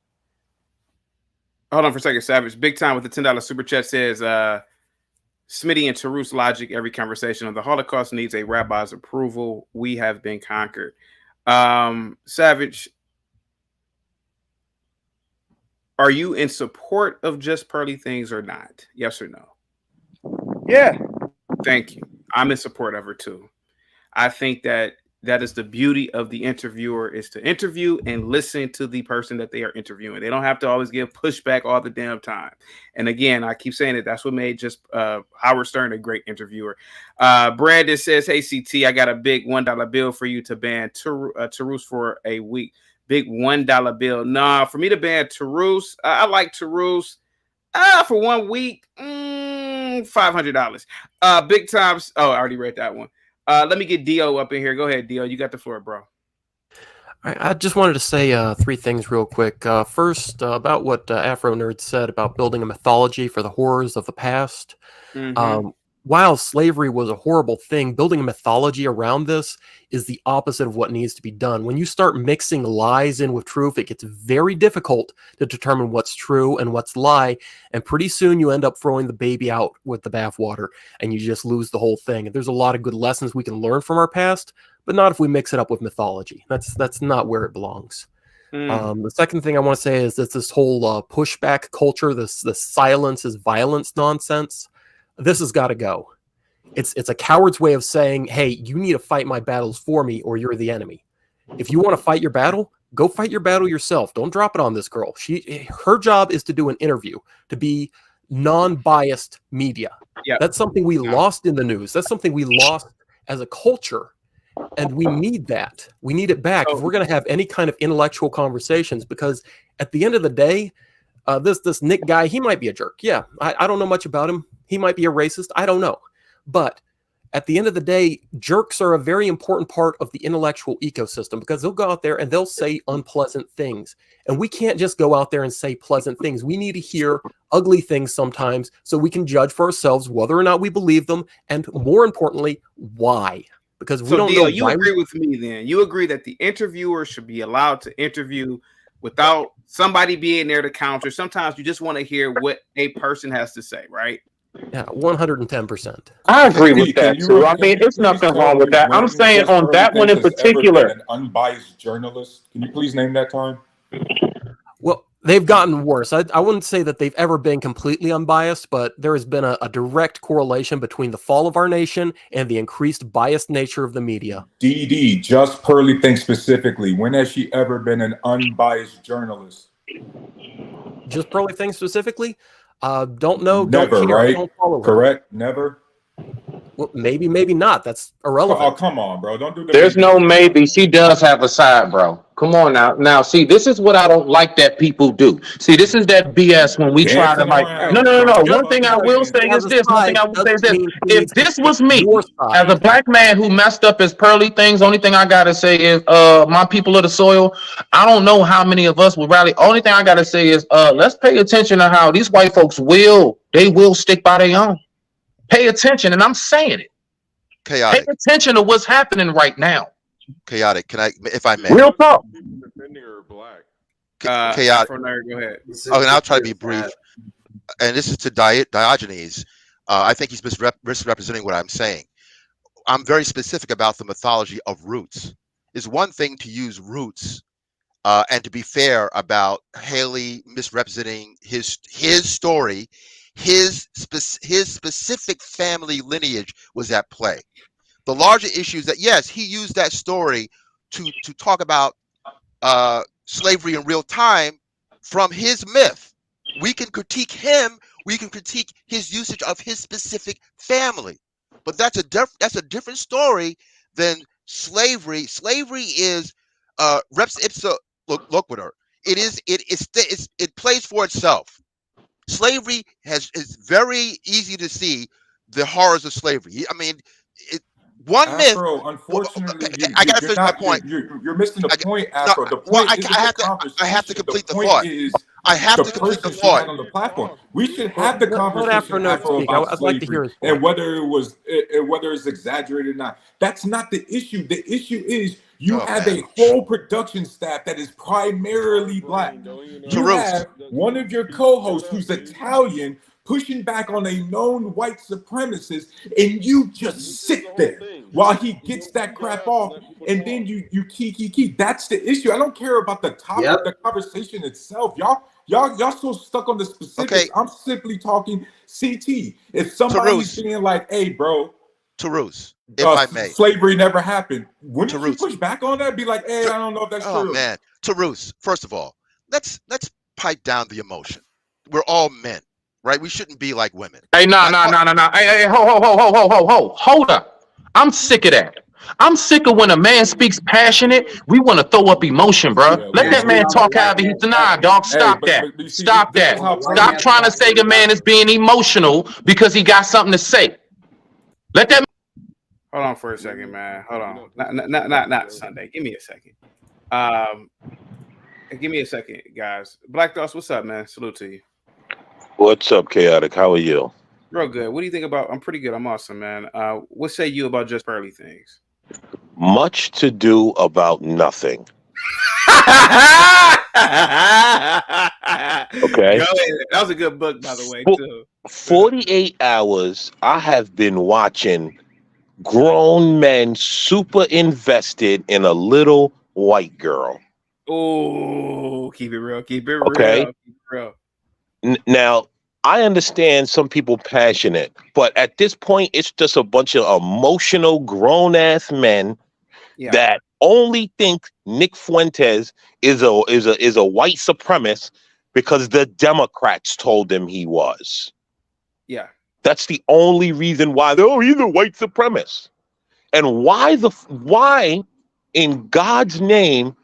Hold on for a second, Savage. Big Time with the $10 super chat says, Smitty and Tarus logic, every conversation on the Holocaust needs a rabbi's approval. We have been conquered. Savage, are you in support of just Pearly Things or not? Yes or no? Yeah. Thank you. I'm in support of her too. I think that is the beauty of the interviewer, is to interview and listen to the person that they are interviewing. They don't have to always give pushback all the damn time. And again, I keep saying it. That's what made just Howard Stern a great interviewer. Brandon says, hey, CT, I got a big $1 bill for you to ban Tarus for a week. Big $1 bill. Nah, for me to ban Tarus, I like Tarus. For 1 week, $500. Big Times. Oh, I already read that one. Let me get Dio up in here. Go ahead, Dio. You got the floor, bro. All right, I just wanted to say 3 things real quick. First, about what Afro Nerd said about building a mythology for the horrors of the past. While slavery was a horrible thing, building a mythology around this is the opposite of what needs to be done. When you start mixing lies in with truth, it gets very difficult to determine what's true and what's lie. And pretty soon you end up throwing the baby out with the bathwater and you just lose the whole thing. And there's a lot of good lessons we can learn from our past, but not if we mix it up with mythology. That's not where it belongs. The second thing I want to say is that this whole pushback culture, this silence is violence nonsense, this has got to go. It's a coward's way of saying, hey, you need to fight my battles for me or you're the enemy. If you want to fight your battle, go fight your battle yourself. Don't drop it on this girl. Her job is to do an interview, to be non-biased media. Yep. That's something we lost in the news. That's something we lost as a culture. And we need that. We need it back if we're going to have any kind of intellectual conversations, because at the end of the day, this Nick guy, he might be a jerk. Yeah, I don't know much about him. He might be a racist. I don't know. But at the end of the day, jerks are a very important part of the intellectual ecosystem because they'll go out there and they'll say unpleasant things. And we can't just go out there and say pleasant things. We need to hear ugly things sometimes so we can judge for ourselves whether or not we believe them, and more importantly, why. Because we don't know. You agree with me then? You agree that the interviewer should be allowed to interview without somebody being there to counter? Sometimes you just want to hear what a person has to say, right? Yeah, 110%. I agree with that too. I mean, there's nothing wrong with that. I'm saying on that one in particular. An unbiased journalist. Can you please name that time? Well, they've gotten worse. I wouldn't say that they've ever been completely unbiased, but there has been a direct correlation between the fall of our nation and the increased biased nature of the media. DD, just Pearly Thing specifically. When has she ever been an unbiased journalist? Just Pearly Thing specifically? Don't know. Never, don't care, right? don't follow her. Correct? Never? Well, maybe not. That's irrelevant. Oh, come on, bro. Don't do that. There's no maybe. She does have a side, bro. Come on now. Now, see, this is what I don't like that people do. See, this is that BS when we try to like. No. One thing I will say is this. If this was me as a black man who messed up his Pearly Things, only thing I gotta say is, my people of the soil. I don't know how many of us will rally. Only thing I gotta say is, let's pay attention to how these white folks will stick by their own. Pay attention, and I'm saying it. Chaotic. Pay attention to what's happening right now. Chaotic. Can I, if I may? Real talk. Chaotic. Go ahead. Okay, and I'll try to be brief. And this is to Diogenes. I think he's misrepresenting what I'm saying. I'm very specific about the mythology of roots. It's one thing to use roots and to be fair about Haley misrepresenting his story. His specific family lineage was at play. The larger issue is that, yes, he used that story to talk about slavery in real time from his myth. We can critique him. We can critique his usage of his specific family. But that's a different story than slavery. Slavery is reps ipsa loquitur. It plays for itself. Slavery is very easy to see the horrors of slavery. I mean, Afro, unfortunately, I gotta finish my point. You're missing the point, Afro. The point I have to complete the thought. I have to complete the thought on the platform. We should have the conversation, Afro, speak. about I'd like to hear his point. and whether it's exaggerated or not. That's not the issue. The issue is you have a whole production staff that is primarily black. You have one of your co-hosts who's Italian pushing back on a known white supremacist, and you just sit there while he gets that crap off, and then you key. That's the issue. I don't care about the topic, the conversation itself. Y'all so stuck on the specifics. Okay. I'm simply talking CT. If somebody's being like, "Hey, bro, Tarus, if I may, slavery never happened," wouldn't you push back on that? Be like, "Hey, I don't know if that's true." Oh man, Tarus. First of all, let's pipe down the emotion. We're all men. Right, we shouldn't be like women. Hey, no. Hey, hold up. I'm sick of that. I'm sick of when a man speaks passionate. We want to throw up emotion, bro. Let that man talk however he's denied, dog. Stop that. Stop that. Stop trying to say the man is being emotional because he got something to say. Let that. Hold on for a second, man. Hold on. Not Sunday. Give me a second. Give me a second, guys. Black Dust, what's up, man? Salute to you. What's up, Chaotic? How are you? Real good. What do you think about? I'm pretty good. I'm awesome, man. What say you about Just Pearly Things? Much to do about nothing. Okay. That was a good book, by the way, too. 48 hours I have been watching grown men super invested in a little white girl. Oh, keep it real. Keep it Okay. real. Keep it real. Now, I understand some people passionate, but at this point, it's just a bunch of emotional grown-ass men that only think Nick Fuentes is a white supremacist because the Democrats told him he was. Yeah. That's the only reason why. Oh, he's a white supremacist. And why in God's name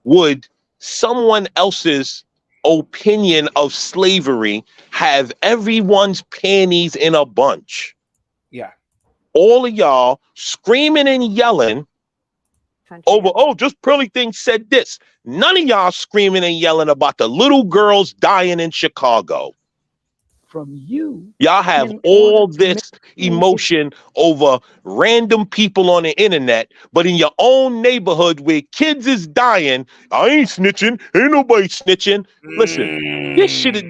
would someone else's opinion of slavery have everyone's panties in a bunch? Yeah. all of y'all screaming and yelling over, oh, just Pearly Thing said this. None of y'all screaming and yelling about the little girls dying in Chicago. From you. Y'all have all this emotion over random people on the internet, but in your own neighborhood where kids is dying, I ain't snitching. Ain't nobody snitching. Listen,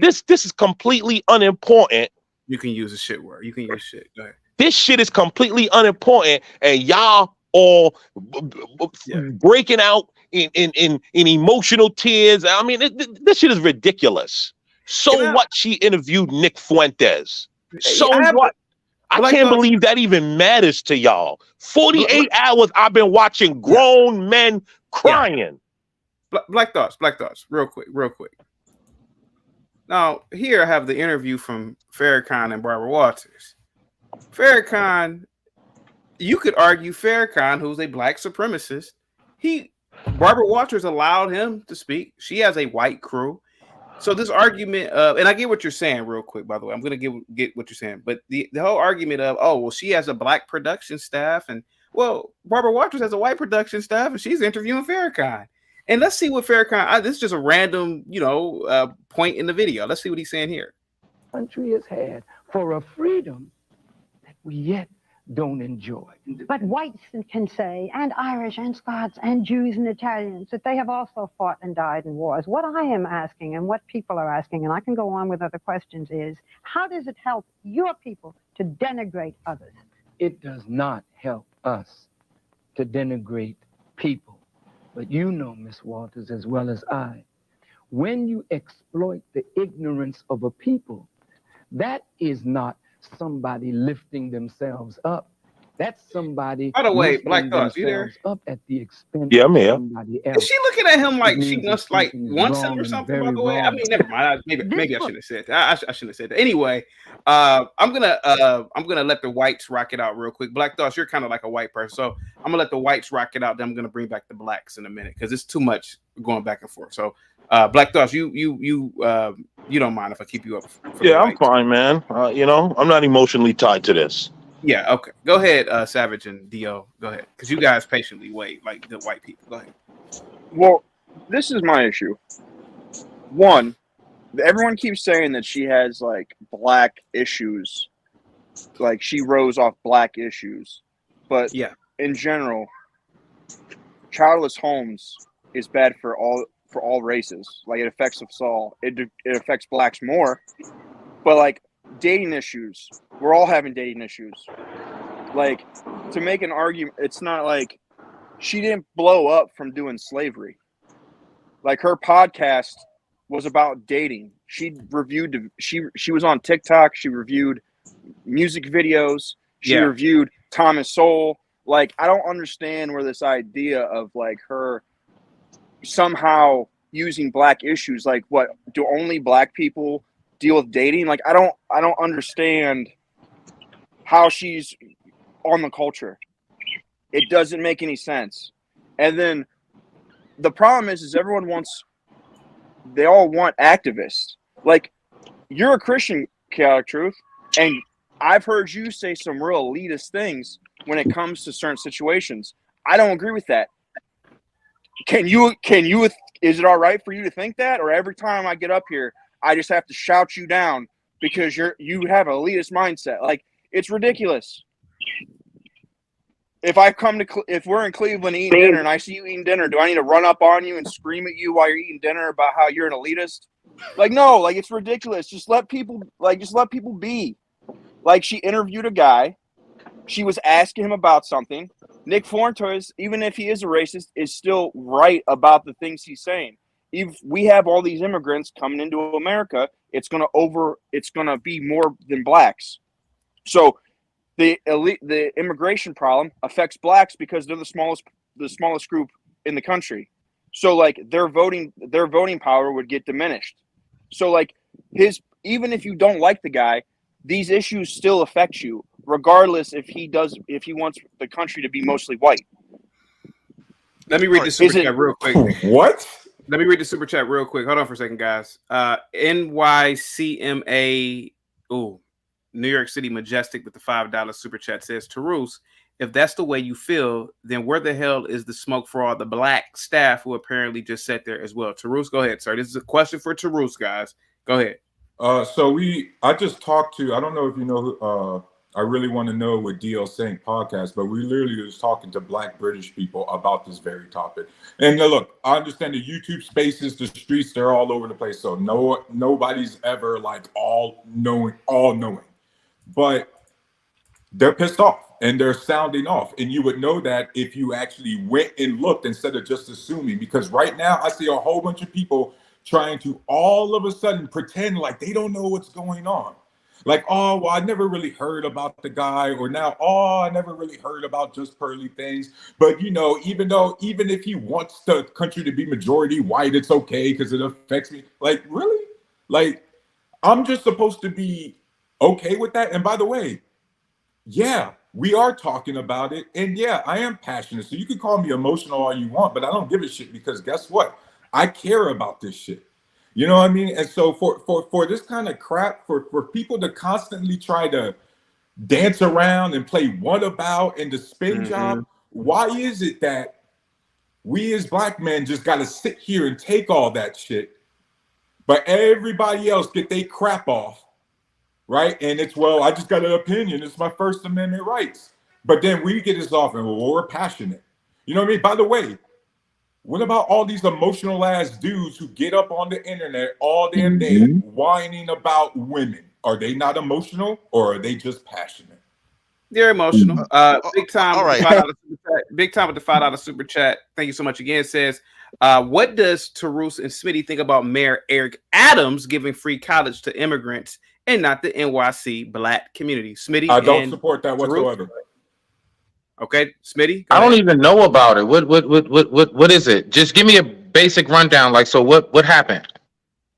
this is completely unimportant. You can use a shit word. You can use shit. Go ahead. This shit is completely unimportant, and y'all all breaking out in emotional tears. I mean, this shit is ridiculous. So what? She interviewed Nick Fuentes. So what? I can't believe that even matters to y'all. 48 hours I've been watching grown men crying. Black thoughts, real quick. Now, here I have the interview from Farrakhan and Barbara Walters. Farrakhan, you could argue Farrakhan, who's a black supremacist, Barbara Walters allowed him to speak. She has a white crew. So this argument of, and I get what you're saying real quick, by the way, I'm going to get what you're saying, but the whole argument of, oh, well, she has a black production staff, and well, Barbara Walters has a white production staff, and she's interviewing Farrakhan. And let's see what Farrakhan, this is just a random, point in the video. Let's see what he's saying here. Country has had for a freedom that we yet don't enjoy. But whites can say, and Irish and Scots and Jews and Italians, that they have also fought and died in wars. What I am asking and what people are asking, and I can go on with other questions, is how does it help your people to denigrate others? It does not help us to denigrate people. But you know, Miss Walters, as well as I, when you exploit the ignorance of a people, that is not somebody lifting themselves up. That's somebody. By the way, Black Thoughts, you there? Up at the expense I'm here. of somebody else. Is she looking at him like she wants him or something? By the way, I mean, never mind. Maybe I shouldn't have said that. I shouldn't have said that. Anyway, I'm gonna let the whites rock it out real quick. Black Thoughts, you're kind of like a white person, so I'm gonna let the whites rock it out. Then I'm gonna bring back the blacks in a minute because it's too much going back and forth. So, Black Thoughts, you don't mind if I keep you up? I'm fine, man. I'm not emotionally tied to this. Yeah, okay. Go ahead, Savage and Dio. Go ahead, because you guys patiently wait, like the white people. Go ahead. Well, this is my issue. One, everyone keeps saying that she has like black issues, like she rose off black issues, but in general, childless homes is bad for all races. Like it affects us all. It affects blacks more, but like dating issues, we're all having dating issues. Like to make an argument, it's not like she didn't blow up from doing slavery. Like her podcast was about dating. She was on TikTok. She reviewed music videos. She reviewed Thomas Sowell. Like I don't understand where this idea of like her somehow using black issues, like what, do only black people deal with dating? Like I don't understand how she's on the culture. It doesn't make any sense. And then the problem is they all want activists. Like you're a Christian, Chaotic Truth, and I've heard you say some real elitist things when it comes to certain situations. I don't agree with that. Can you is it all right for you to think that? Or every time I get up here, I just have to shout you down because you have an elitist mindset? Like it's ridiculous. If we're in Cleveland eating dinner and I see you eating dinner, do I need to run up on you and scream at you while you're eating dinner about how you're an elitist? Like no, like it's ridiculous. Just let people be. Like she interviewed a guy. She was asking him about something. Nick Fuentes, even if he is a racist, is still right about the things he's saying. If we have all these immigrants coming into America, it's gonna be more than blacks. So the immigration problem affects blacks because they're the smallest group in the country. So like their voting power would get diminished. So like even if you don't like the guy, these issues still affect you, regardless if he wants the country to be mostly white. Let me read the super chat real quick. What? Let me read the super chat real quick. Hold on for a second, guys. NYCMA. Ooh, New York City Majestic with the $5 super chat says, Tarus, if that's the way you feel, then where the hell is the smoke for all the black staff who apparently just sat there as well? Tarus, go ahead, sir. This is a question for Tarus, guys. Go ahead. I just talked to, I don't know if you know, I really want to know what DL Saint podcast, but we literally was talking to Black British people about this very topic. And look, I understand the YouTube spaces, the streets, they're all over the place. So nobody's ever like all knowing, but they're pissed off and they're sounding off. And you would know that if you actually went and looked instead of just assuming, because right now I see a whole bunch of people trying to all of a sudden pretend like they don't know what's going on. Like, oh, well, I never really heard about the guy, or now, oh, I never really heard about just pearly things. But, you know, even if he wants the country to be majority white, it's okay because it affects me. Like, really? Like, I'm just supposed to be okay with that? And by the way, yeah, we are talking about it. And yeah, I am passionate. So you can call me emotional all you want, but I don't give a shit because guess what? I care about this shit. You know what I mean? And so for this kind of crap, for people to constantly try to dance around and play whatabout and the spin job, why is it that we as black men just got to sit here and take all that shit, but everybody else get their crap off, right? And it's, well, I just got an opinion. It's my First Amendment rights. But then we get this off and we're passionate. You know what I mean? By the way, what about all these emotional ass dudes who get up on the internet all damn day whining about women? Are they not emotional or are they just passionate? They're emotional. Big time. All right. Big time with the $5 super chat. Thank you so much again. Says, what does Tarus and Smitty think about Mayor Eric Adams giving free college to immigrants and not the NYC black community? Smitty, I don't support that whatsoever. Tarus? Okay, Smitty. I don't even know about it. What is it? Just give me a basic rundown. Like, so what happened?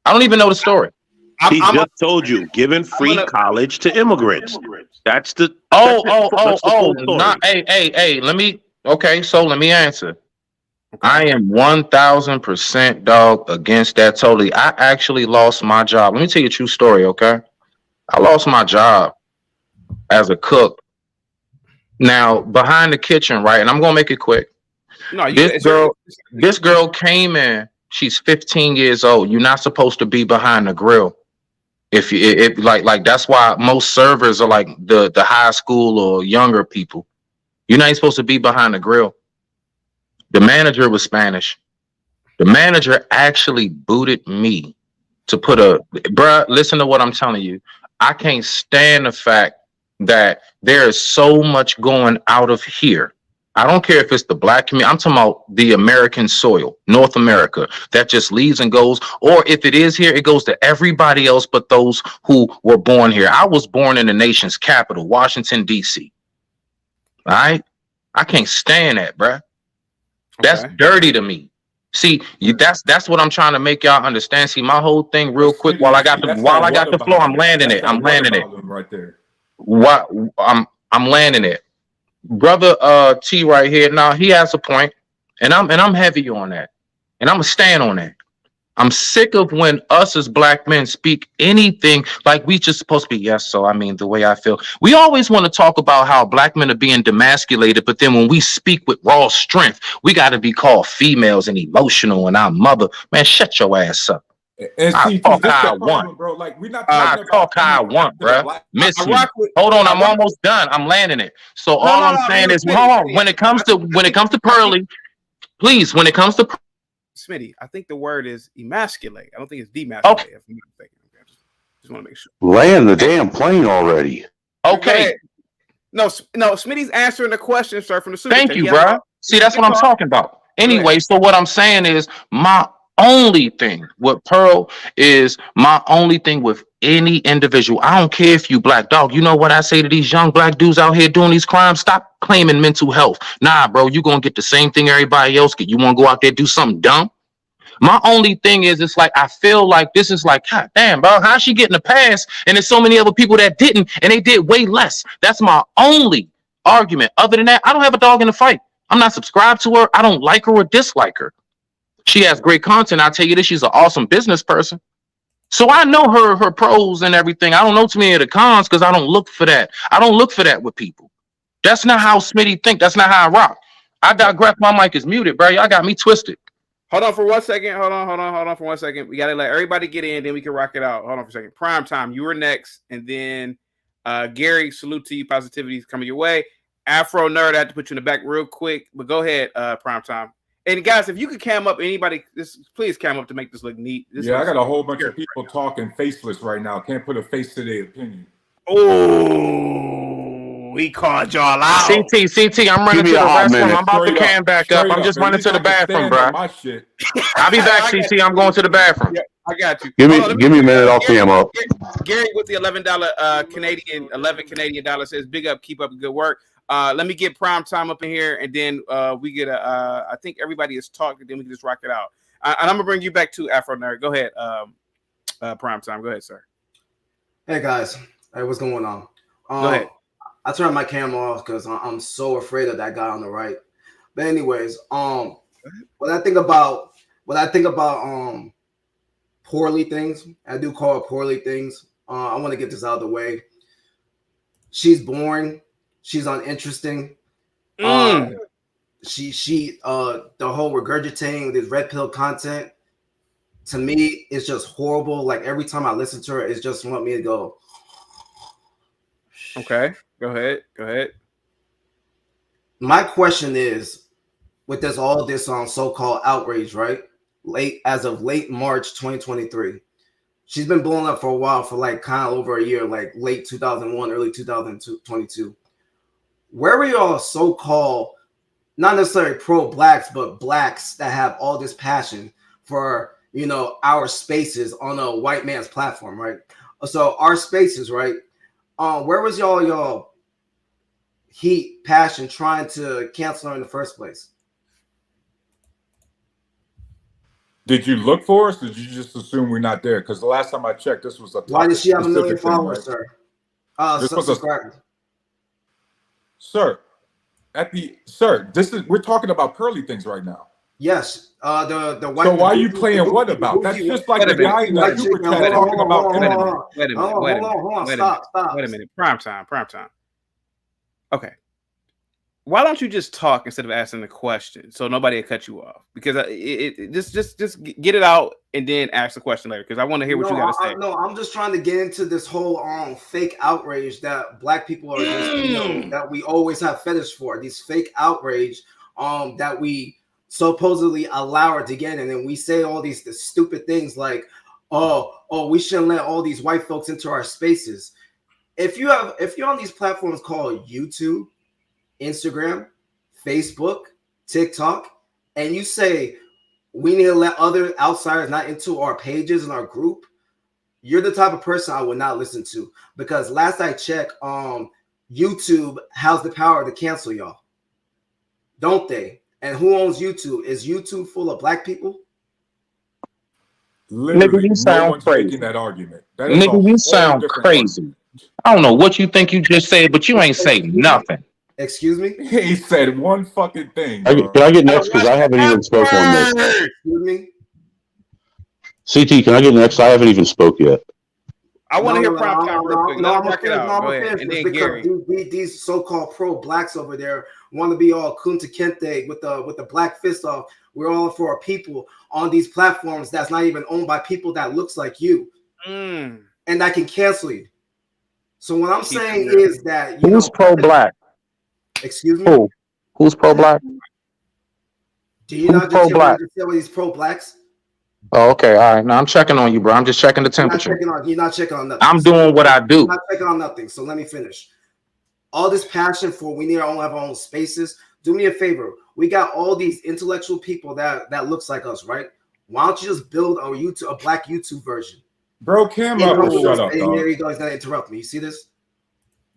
I don't even know the story. He just told you, giving free college to immigrants. That's the Hey. Let me answer. I am 1000% dog against that totally. I actually lost my job. Let me tell you a true story, okay? I lost my job as a cook. Now, behind the kitchen, right? And I'm gonna make it quick. No, this girl came in. She's 15 years old. You're not supposed to be behind the grill. If like that's why most servers are like the high school or younger people. You're not even supposed to be behind the grill. The manager was Spanish. The manager actually booted me to put bruh, listen to what I'm telling you. I can't stand the fact that there is so much going out of here. I don't care if it's the black community. I'm talking about the American soil, North America, that just leaves and goes. Or if it is here, it goes to everybody else but those who were born here. I was born in the nation's capital, Washington, D.C. All right? I can't stand that, bruh. That's dirty to me. See, that's what I'm trying to make y'all understand. See, my whole thing real quick while I got the floor, I'm landing it. I'm landing it. Right there. What I'm landing it. Brother T right here. Now he has a point, and I'm heavy on that. And I'm gonna stand on that. I'm sick of when us as black men speak anything like we just supposed to be, yes, so I mean the way I feel. We always want to talk about how black men are being demasculated, but then when we speak with raw strength, we gotta be called females and emotional and our mother. Man, shut your ass up. And I talk how I want. Bro. Like, we're not I talk how I want, bro. Miss me. Hold on, I'm almost done. I'm landing it. So all I'm saying is, when it comes to Pearly, please, when it comes to Smitty, I think the word is emasculate. I don't think it's demasculate. Okay. If I'm not mistaken. Just want to make sure. Land the damn plane already. Okay. No, Smitty's answering the question, sir, from the super Thank you, bro. See, that's what I'm talking about. Anyway, so what I'm saying is my only thing with Pearl is my only thing with any individual. I don't care if you black dog. You know what I say to these young black dudes out here doing these crimes? Stop claiming mental health. Nah, bro, you gonna get the same thing everybody else get. You wanna go out there do something dumb? My only thing is, it's like I feel like this is like, God damn, bro, how's she getting a pass? And there's so many other people that didn't, and they did way less. That's my only argument. Other than that, I don't have a dog in the fight. I'm not subscribed to her. I don't like her or dislike her. She has great content. I'll tell you this, she's an awesome business person. So I know her pros and everything. I don't know too many of the cons because I don't look for that. I don't look for that with people. That's not how Smitty think. That's not how I rock. I digress. My mic is muted, bro. Y'all got me twisted. Hold on for 1 second. Hold on for 1 second. We gotta let everybody get in, then we can rock it out. Hold on for a second. Prime time, you were next, and then Gary, salute to you. Positivity is coming your way. Afro Nerd, I have to put you in the back real quick, but go ahead, Prime time. And guys, if you could cam up anybody, please cam up to make this look neat. I got a whole bunch of people talking faceless right now. Can't put a face to their opinion. Oh, he called y'all out. CT, I'm running to the restroom. I'm about to cam back up. I'm just running to the bathroom, bro. My shit. I'll be back, CT. I'm going to the bathroom. Yeah, I got you. Give me a minute. I'll cam up. Gary with the $11 Canadian dollar says, "Big up, keep up the good work." Let me get Prime Time up in here, and then we get I think everybody has talked, and then we can just rock it out. And I'm gonna bring you back to Afro Nerd. Go ahead, Prime Time. Go ahead, sir. Hey guys, hey, what's going on? Go ahead. I turned my camera off because I'm so afraid of that guy on the right. But anyways, what I think about poorly things, I do call it poorly things. I want to get this out of the way. She's boring. She's uninteresting. She the whole regurgitating this red pill content, to me, it's just horrible. Like every time I listen to her, it's just want me to go. Okay, go ahead. My question is, with all this so-called outrage, right? As of late March 2023, she's been blowing up for a while, for like kind of over a year, like late 2001, early 2022. Where were y'all so-called, not necessarily pro-blacks, but blacks that have all this passion for, our spaces on a white man's platform, right? So our spaces, right? Where was y'all heat, passion, trying to cancel her in the first place? Did you look for us? Or did you just assume we're not there? Because the last time I checked, this was a Why does she have 1 million thing, followers, right? sir? This was Subscribers. Sir, we're talking about pearly things right now. Yes. The white. So why are you playing what about? That's just like the guy in the super chat talking about. Wait a minute. Stop. Wait a minute. Prime time. Okay. Why don't you just talk instead of asking the question so nobody will cut you off? Because just get it out and then ask the question later. Because I want to hear what you got to say. No, I'm just trying to get into this whole fake outrage that black people are that we always have fetish for. These fake outrage that we supposedly allow her to get in, and we say all these stupid things like, oh, we shouldn't let all these white folks into our spaces. If you're on these platforms called YouTube, Instagram, Facebook, TikTok, and you say we need to let other outsiders not into our pages and our group, you're the type of person I would not listen to, because last I checked, YouTube has the power to cancel y'all, don't they? And who owns YouTube? Is YouTube full of black people? Literally, Nigga, you sound crazy. making that argument. Nigga, you sound crazy. I don't know what you think you just said, but you ain't say nothing. Excuse me? He said one fucking thing. Can I get next? Because I haven't even spoken on this. Excuse me? CT, can I get next? I haven't even spoke yet. I want to hear Prime Time real quick. I'm gonna finish because these so-called pro-blacks over there want to be all Kunta Kinte with the black fist off. We're all for our people on these platforms that's not even owned by people that looks like you, and that can cancel you. So what I'm saying is that who's pro-black? Excuse me. Who's pro-black? Do you not just hear these pro-blacks? Oh, okay, all right. Now I'm checking on you, bro. I'm just checking the temperature. You're not checking on nothing. I'm doing what I do. You're not checking on nothing. So let me finish. All this passion for we need to all have our own spaces. Do me a favor. We got all these intellectual people that looks like us, right? Why don't you just build a black YouTube version? Bro, Cam up and shut up, dog. Here he goes. He's gonna interrupt me. You see this?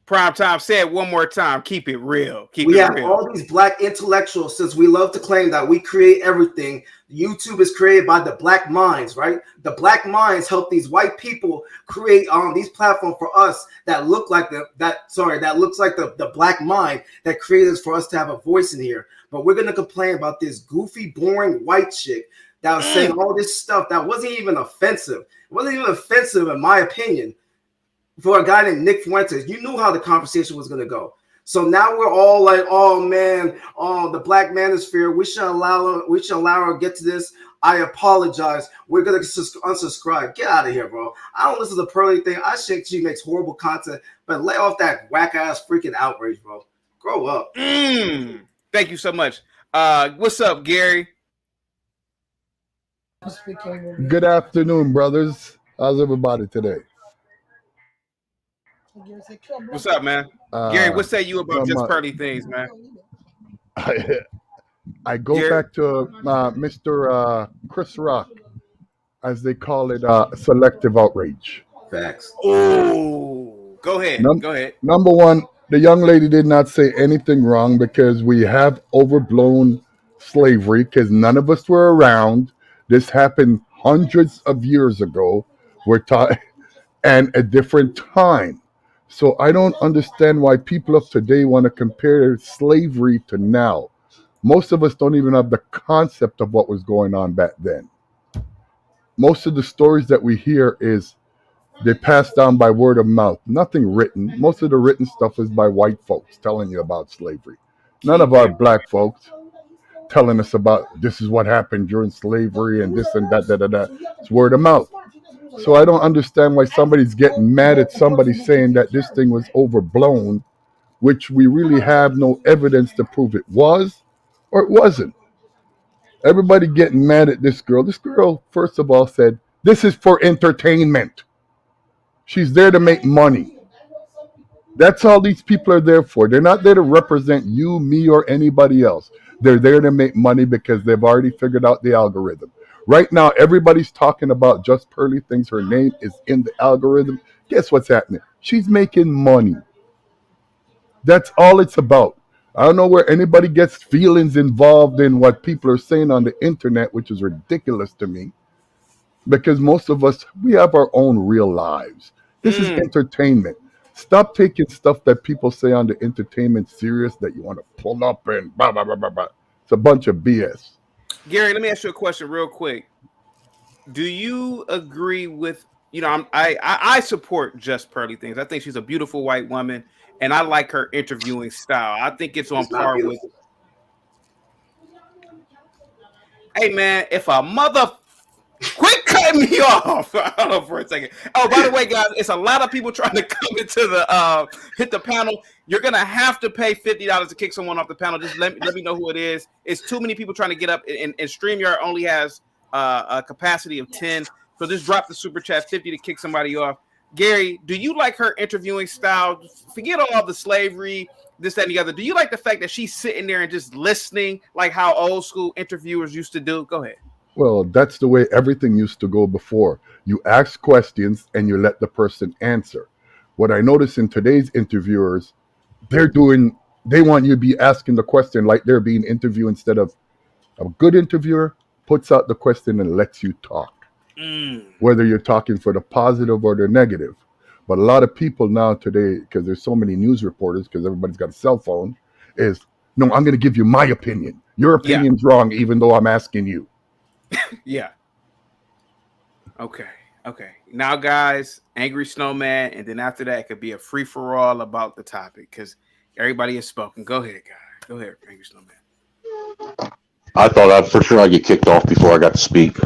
Prime Time, say it one more time. Keep it real. We have all these black intellectuals, since we love to claim that we create everything. YouTube is created by the black minds, right? The black minds help these white people create these platforms for us that look like the black mind that created for us to have a voice in here. But we're gonna complain about this goofy, boring white chick that was saying all this stuff that wasn't even offensive. It wasn't even offensive, in my opinion, for a guy named Nick Fuentes. You knew how the conversation was going to go. So now we're all like, oh man, oh, the black manosphere, we should allow her to get to this. I apologize. We're gonna unsubscribe. Get out of here, bro. I don't listen to the Pearly thing. I think she makes horrible content, but lay off that whack ass freaking outrage, bro. Grow up. Thank you so much. What's up, Gary? Good afternoon, brothers. How's everybody today? What's up, man? Gary, what say you about just Pearly things, man? I go Gary? back to Mr. Chris Rock, as they call it, selective outrage. Facts. Oh, go ahead. Go ahead. Number one, the young lady did not say anything wrong because we have overblown slavery because none of us were around. This happened hundreds of years ago. And a different time. So I don't understand why people of today want to compare slavery to now. Most of us don't even have the concept of what was going on back then. Most of the stories that we hear is they passed down by word of mouth. Nothing written. Most of the written stuff is by white folks telling you about slavery. None of our black folks telling us about this is what happened during slavery and this and that. It's word of mouth. So I don't understand why somebody's getting mad at somebody saying that this thing was overblown, which we really have no evidence to prove it was or it wasn't. Everybody getting mad at this girl. This girl, first of all, said, this is for entertainment. She's there to make money. That's all these people are there for. They're not there to represent you, me, or anybody else. They're there to make money because they've already figured out the algorithm. Right now, everybody's talking about Just Pearly Things. Her name is in the algorithm. Guess what's happening? She's making money. That's all it's about. I don't know where anybody gets feelings involved in what people are saying on the internet, which is ridiculous to me. Because most of us, we have our own real lives. This is entertainment. Stop taking stuff that people say on the entertainment serious that you want to pull up and blah, blah, blah, blah, blah. It's a bunch of BS. Gary, let me ask you a question real quick. Do you agree with, I support Just Pearly Things. I think she's a beautiful white woman, and I like her interviewing style. I think it's on par with. Hey, man, if a mother. Quit cutting me off. Hold on for a second. Oh, by the way, guys, it's a lot of people trying to come into the hit the panel. You're gonna have to pay $50 to kick someone off the panel. Just let me know who it is. It's too many people trying to get up, and StreamYard only has a capacity of 10. So just drop the super chat 50 to kick somebody off. Gary, do you like her interviewing style? Forget all the slavery, this, that, and the other. Do you like the fact that she's sitting there and just listening like how old school interviewers used to do? Go ahead. Well, that's the way everything used to go before. You ask questions and you let the person answer. What I notice in today's interviewers, they want you to be asking the question like they're being interviewed instead of a good interviewer puts out the question and lets you talk. Whether you're talking for the positive or the negative. But a lot of people now today, because there's so many news reporters, because everybody's got a cell phone, is, no, I'm going to give you my opinion. Your opinion's wrong, even though I'm asking you. Yeah. Okay. Now, guys, Angry Snowman, and then after that, it could be a free for all about the topic because everybody has spoken. Go ahead, guys. Go ahead, Angry Snowman. I thought for sure I'd get kicked off before I got to speak.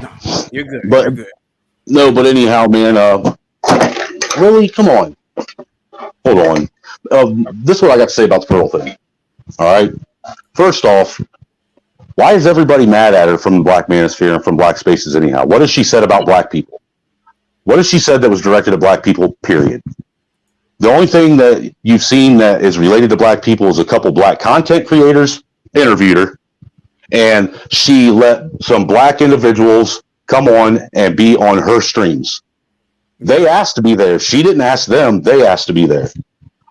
No, you're good. But you're good. No, but anyhow, man. Really, come on. Hold on. This is what I got to say about the Pearl thing. All right. First off, why is everybody mad at her from the Black Manosphere and from Black Spaces anyhow? What has she said about Black people? What has she said that was directed at Black people, period? The only thing that you've seen that is related to Black people is a couple Black content creators interviewed her, and she let some Black individuals come on and be on her streams. They asked to be there. She didn't ask them. They asked to be there.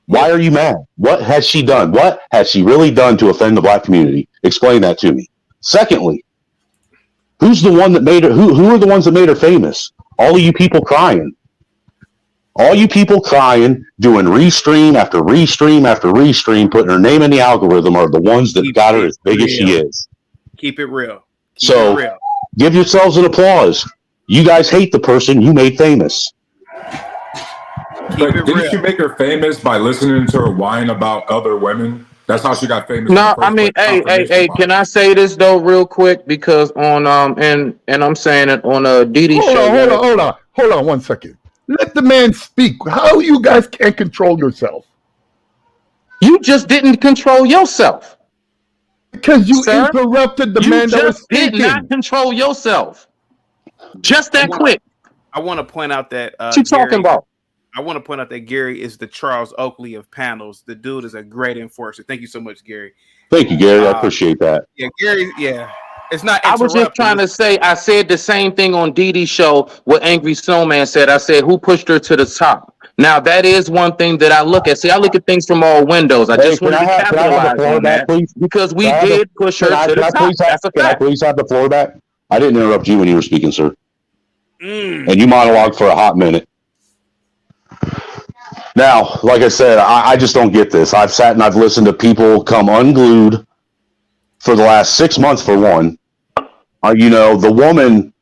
Why are you mad? What has she done? What has she really done to offend the Black community? Explain that to me. Secondly, who's the one that made her? Who are the ones that made her famous? All of you people crying. All you people crying, doing restream after restream after restream, putting her name in the algorithm are the ones that got her as big as she is. Keep it real. So Give yourselves an applause. You guys hate the person you made famous. But didn't you make her famous by listening to her whine about other women? That's how she got famous. No, I mean, hey, can I say this though, real quick? Because on and I'm saying it on a Didi show. Hold on 1 second. Let the man speak. How you guys can't control yourself? You just didn't control yourself. Because you interrupted the man that was speaking. You did not control yourself. Just that quick. I want to point out that what you talking about? I want to point out that Gary is the Charles Oakley of panels. The dude is a great enforcer. Thank you so much, Gary. Thank you, Gary. I appreciate that. Yeah, Gary. Yeah, it's not. I was just trying to say. I said the same thing on Didi's show. What Angry Snowman said. I said, "Who pushed her to the top?" Now that is one thing that I look at. See, I look at things from all windows. I just want to capitalize on that because we did push her to the top. That's a fact. Can I please have the floor back? I didn't interrupt you when you were speaking, sir. And you monologued for a hot minute. Now, like I said, I just don't get this. I've sat and I've listened to people come unglued for the last 6 months, for one. The woman,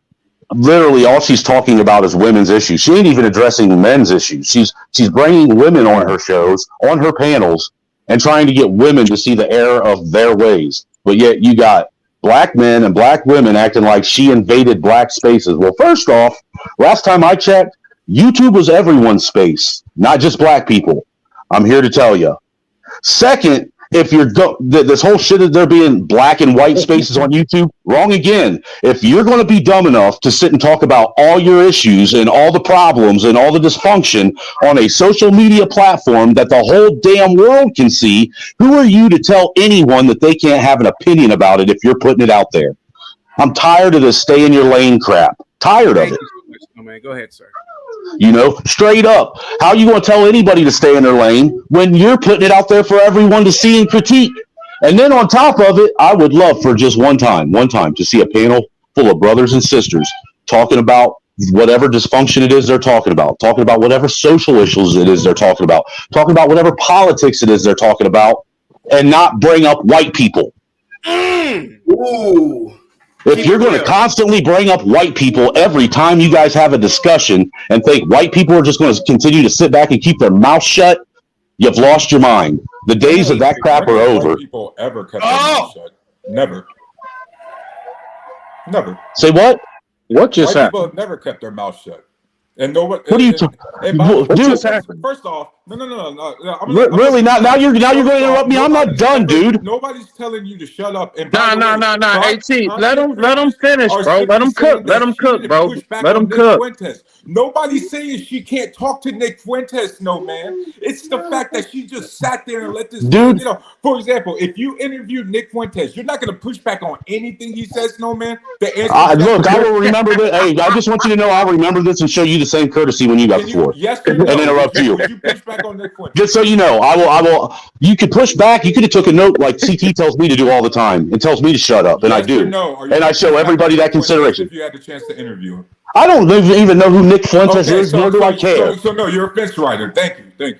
literally all she's talking about is women's issues. She ain't even addressing men's issues. She's bringing women on her shows, on her panels, and trying to get women to see the error of their ways. But yet you got black men and black women acting like she invaded black spaces. Well, first off, last time I checked, YouTube was everyone's space, not just black people. I'm here to tell you. Second, if you're this whole shit of there being black and white spaces on YouTube, wrong again. If you're going to be dumb enough to sit and talk about all your issues and all the problems and all the dysfunction on a social media platform that the whole damn world can see, who are you to tell anyone that they can't have an opinion about it if you're putting it out there? I'm tired of this stay in your lane crap. Tired of it. Man, go ahead, sir. Straight up. How are you going to tell anybody to stay in their lane when you're putting it out there for everyone to see and critique? And then on top of it, I would love for just one time to see a panel full of brothers and sisters talking about whatever dysfunction it is they're talking about whatever social issues it is they're talking about whatever politics it is they're talking about, and not bring up white people. Ooh. If you're going to constantly bring up white people every time you guys have a discussion and think white people are just going to continue to sit back and keep their mouth shut, you've lost your mind. The days of that crap are over. White people ever kept their mouth shut? Never. Say what? What just White happened? people have never kept their mouth shut. And no one. What are you talking? First off, no. Really? Now you're going to interrupt me? I'm not done, dude. Nobody's telling you to shut up. And No. Hey, T, let him finish, bro. Let him cook, bro. Let him cook. Nobody's saying she can't talk to Nick Fuentes, no, man. It's the fact that she just sat there and let this dude. For example, if you interview Nick Fuentes, you're not going to push back on anything he says, no, man. Look, I will remember this. Hey, I just want you to know I'll remember this and show you the same courtesy when you got the floor. Yes, and interrupt you. Would you push back on Nick Fuentes? Just so you know, I will. You could push back. You could have took a note like CT tells me to do all the time. It tells me to shut up, and I do. And I show everybody that consideration. If you had the chance to interview him. I don't even know who Nick Fuentes is, nor do I care. So no, you're a fence rider. Thank you.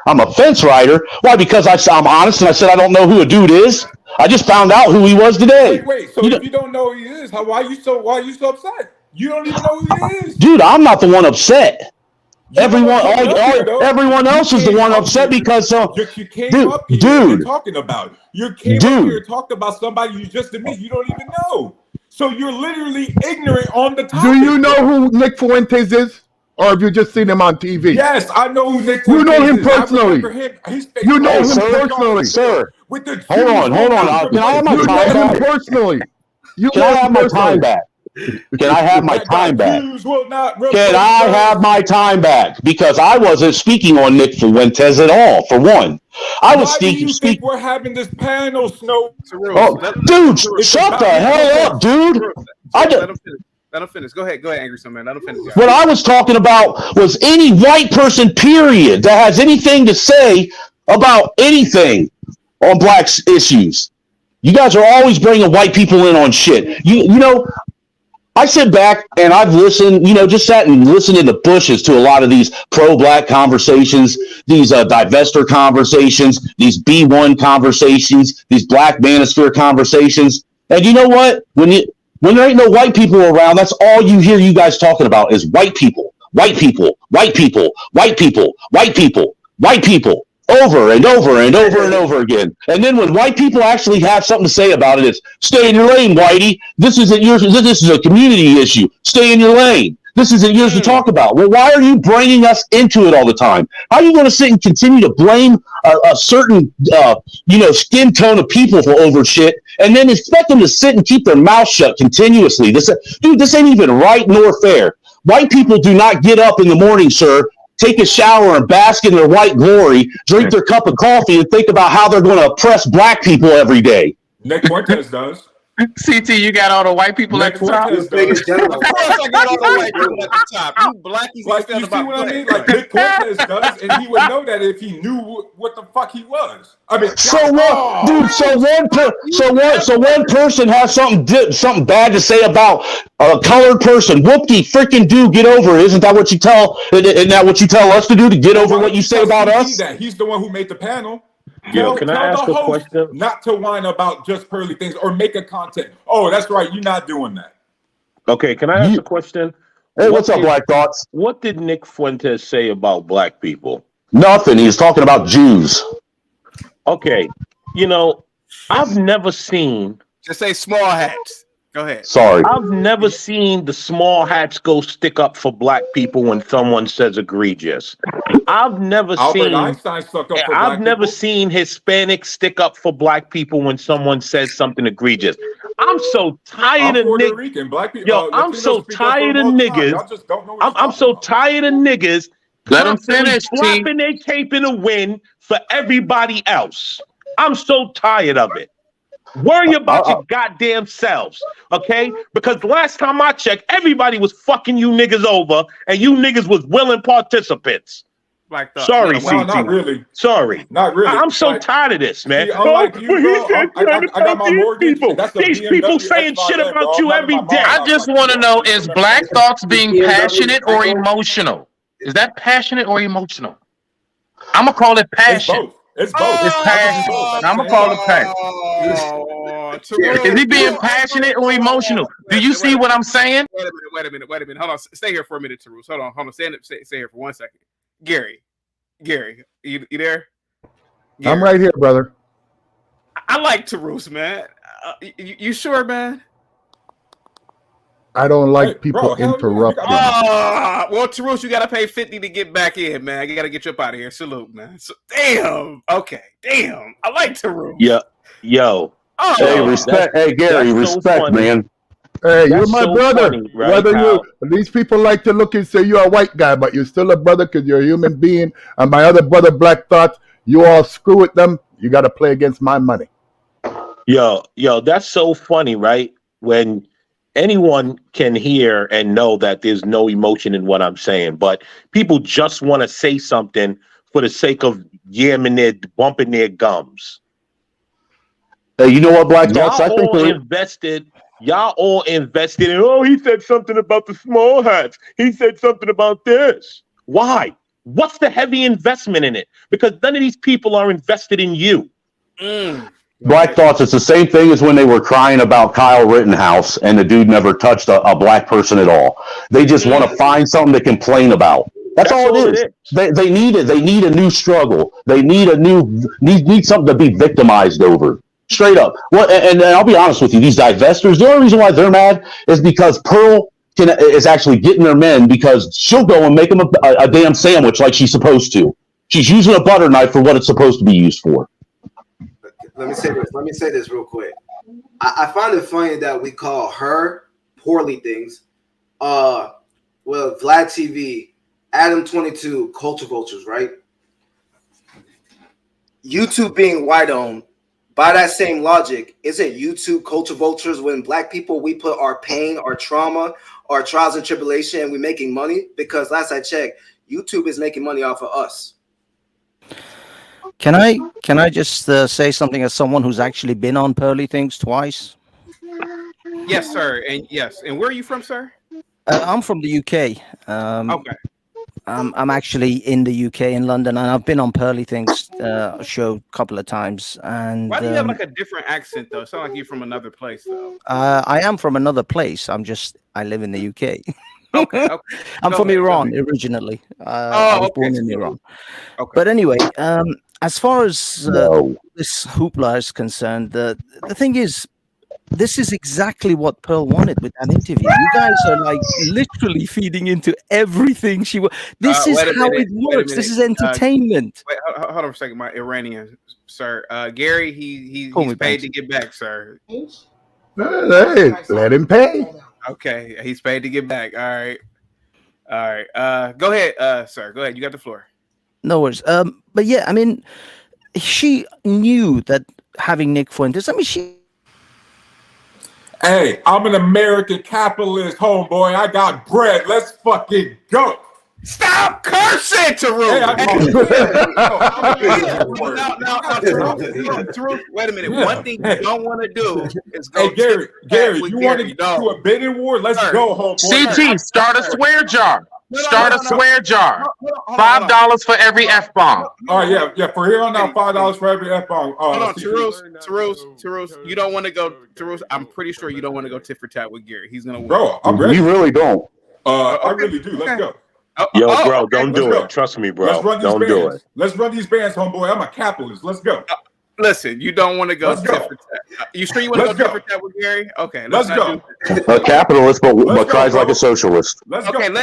I'm a fence rider. Why? Because I'm honest and I said I don't know who a dude is. I just found out who he was today. Wait. So if you don't know who he is, why are you so upset? You don't even know who he is. Dude, I'm not the one upset. Everyone else is the one upset because you came up here and talking about. You came up here and talked about somebody you just admitted you don't even know. So you're literally ignorant on the topic. Do you know who Nick Fuentes is? Or have you just seen him on TV? Yes, I know who Nick Fuentes is. You know him personally. You know him personally. Sir, hold on. Can I have my time back? You know him personally. Can I have my time back? Can I have my time back? Can I have my time back? Because I wasn't speaking on Nick Fuentes at all, for one. I was speaking. We're having this panel, Snow. Dude, shut the hell up, dude. Let him finish. Go ahead, Angry Snowman. Let him finish. Guys. What I was talking about was any white person, period, that has anything to say about anything on black issues. You guys are always bringing white people in on shit. You know, I sit back and I've listened, just sat and listened in the bushes to a lot of these pro-black conversations, these divestor conversations, these B1 conversations, these black manosphere conversations. And you know what? When there ain't no white people around, that's all you hear you guys talking about is white people, white people, white people, white people, white people, white people, over and over and over and over again. And then when white people actually have something to say about it, it's stay in your lane, whitey. This isn't yours. This is a community issue. Stay in your lane. This isn't yours to talk about. Well, why are you bringing us into it all the time? How are you going to sit and continue to blame a certain, skin tone of people for over shit, and then expect them to sit and keep their mouth shut continuously? This ain't even right nor fair. White people do not get up in the morning, sir, take a shower and bask in their white glory, drink their cup of coffee, and think about how they're going to oppress black people every day. Nick Fuentes does. CT, you got all the white people at the top. Of course, I got all the white people at the top. You blackies, like, you see what I mean? Like Nick Fuentes does, and he would know that if he knew what the fuck he was. I mean, so what, dude? So one person has something bad to say about a colored person. Whoopty freaking do get over it. Isn't that what you tell? Isn't that what you tell us to do, to get over what you say about us? That he's the one who made the panel. Yo, can I ask a question? Not to whine about just pearly things or make a content. Oh, that's right. You're not doing that. Okay, can I ask a question? Hey, what's up, Black Thoughts? What did Nick Fuentes say about black people? Nothing. He's talking about Jews. Okay, I've never seen. Just say small hats. Go ahead. Sorry. I've never seen the small hats go stick up for black people when someone says egregious. I've never seen Hispanics stick up for black people when someone says something egregious. I'm so tired of niggas. Black people. Yo, I'm so tired of niggas. I'm so tired of niggas. Let them finish. Flapping their cape in the wind for everybody else. I'm so tired of it. Worry about your goddamn selves, okay? Because last time I checked, everybody was fucking you niggas over, and you niggas was willing participants. Black Thought. Sorry, no, CT. not really. Sorry. Not really. I'm so tired of this, man. See, unlike you, bro, I got my mortgage. These people saying shit about you every day. I just want to know, is Black Thoughts being passionate or emotional? Is that passionate or emotional? I'm going to call it passion. It's both. It's passion. I'm going to call it passion. Is he being passionate or emotional? Do you see what I'm saying? Wait a minute. Hold on. Stay here for a minute, Tarus. Hold on. Stay here for 1 second. Gary, you there? Gary. I'm right here, brother. I like Tarus, man. You sure, man? I don't like people interrupting. Well, Tarus, you gotta pay $50 to get back in, man. You gotta get you up out of here. Salute, man. Damn. Okay. Damn. I like Tarus. Yeah. Yo. Hey, respect. Hey, Gary, respect, man. Hey, you're my brother. Whether these people like to look and say you're a white guy, but you're still a brother because you're a human being. And my other brother, Black Thought, you all screw with them. You got to play against my money. Yo, that's so funny, right? When anyone can hear and know that there's no emotion in what I'm saying, but people just want to say something for the sake of bumping their gums. Hey, you know what, Black Thoughts? Y'all all invested in, oh, he said something about the small hats. He said something about this. Why? What's the heavy investment in it? Because none of these people are invested in you. Black Thoughts, it's the same thing as when they were crying about Kyle Rittenhouse and the dude never touched a black person at all. They just want to find something to complain about. That's all it is. They need it. They need a new struggle. They need need something to be victimized over. Straight up. Well, and I'll be honest with you, these divestors, the only reason why they're mad is because Pearl is actually getting their men, because she'll go and make them a damn sandwich like she's supposed to. She's using a butter knife for what it's supposed to be used for. Let me say this real quick. I find it funny that we call her poorly things. Vlad TV, Adam 22, Culture Vultures, right? YouTube being white owned. By that same logic, isn't YouTube culture vultures when black people, we put our pain, our trauma, our trials and tribulation, and we're making money? Because last I checked, YouTube is making money off of us. Can I just say something as someone who's actually been on Pearly Things twice? Yes, sir. And where are you from, sir? I'm from the UK. Okay. I'm actually in the UK in London, and I've been on Pearly Things show a couple of times. And Why do you have like a different accent though? It sounds like you're from another place though. I am from another place. I live in the UK. Okay. I'm Go from ahead, go Iran ahead. originally. Oh, I was okay. born in Iran. But anyway, as far as this hoopla is concerned, the thing is, this is exactly what Pearl wanted with that interview. You guys are like literally feeding into everything she was. This is Wait a how minute, it wait a works. This is minute. entertainment. Wait, hold on for a second, my Iranian sir. Gary, he's Call me paid Banks. to get back, sir. Hey, let him pay. Okay, he's paid to get back. All right. Go ahead, sir. Go ahead. You got the floor. No worries. But yeah, I mean, she knew that having Nick Fuentes. I mean, Hey, I'm an American capitalist, homeboy. I got bread. Let's fucking go. Stop cursing, Tarun. Tarun, wait a minute. Yeah. One thing you don't want to do is go. Hey, Gary, with you want to Gary, get to a bidding war? Let's Sir. go, homeboy. CT, start a swear jar. Start a swear jar. Hold on. $5 for every F bomb. Oh yeah. For here on out, $5 for every F bomb. Hold on, Tarus, you don't want to go. Tarus, I'm pretty sure you don't want to go tit for tat with Gary. He's gonna win. Bro, I'm ready. You really don't. I really do. Let's go. Yo, bro, don't do it. Trust me, bro. Let's run these Don't bands. do it. Let's run these bands, homeboy. I'm a capitalist. Let's go. Listen, you don't want to go Let's tit go. for tat. You sure you want to go tit for tat with Gary? Okay, Let's not go. do A capitalist, but Let's go, cries like bro. a socialist. Let's Okay, go.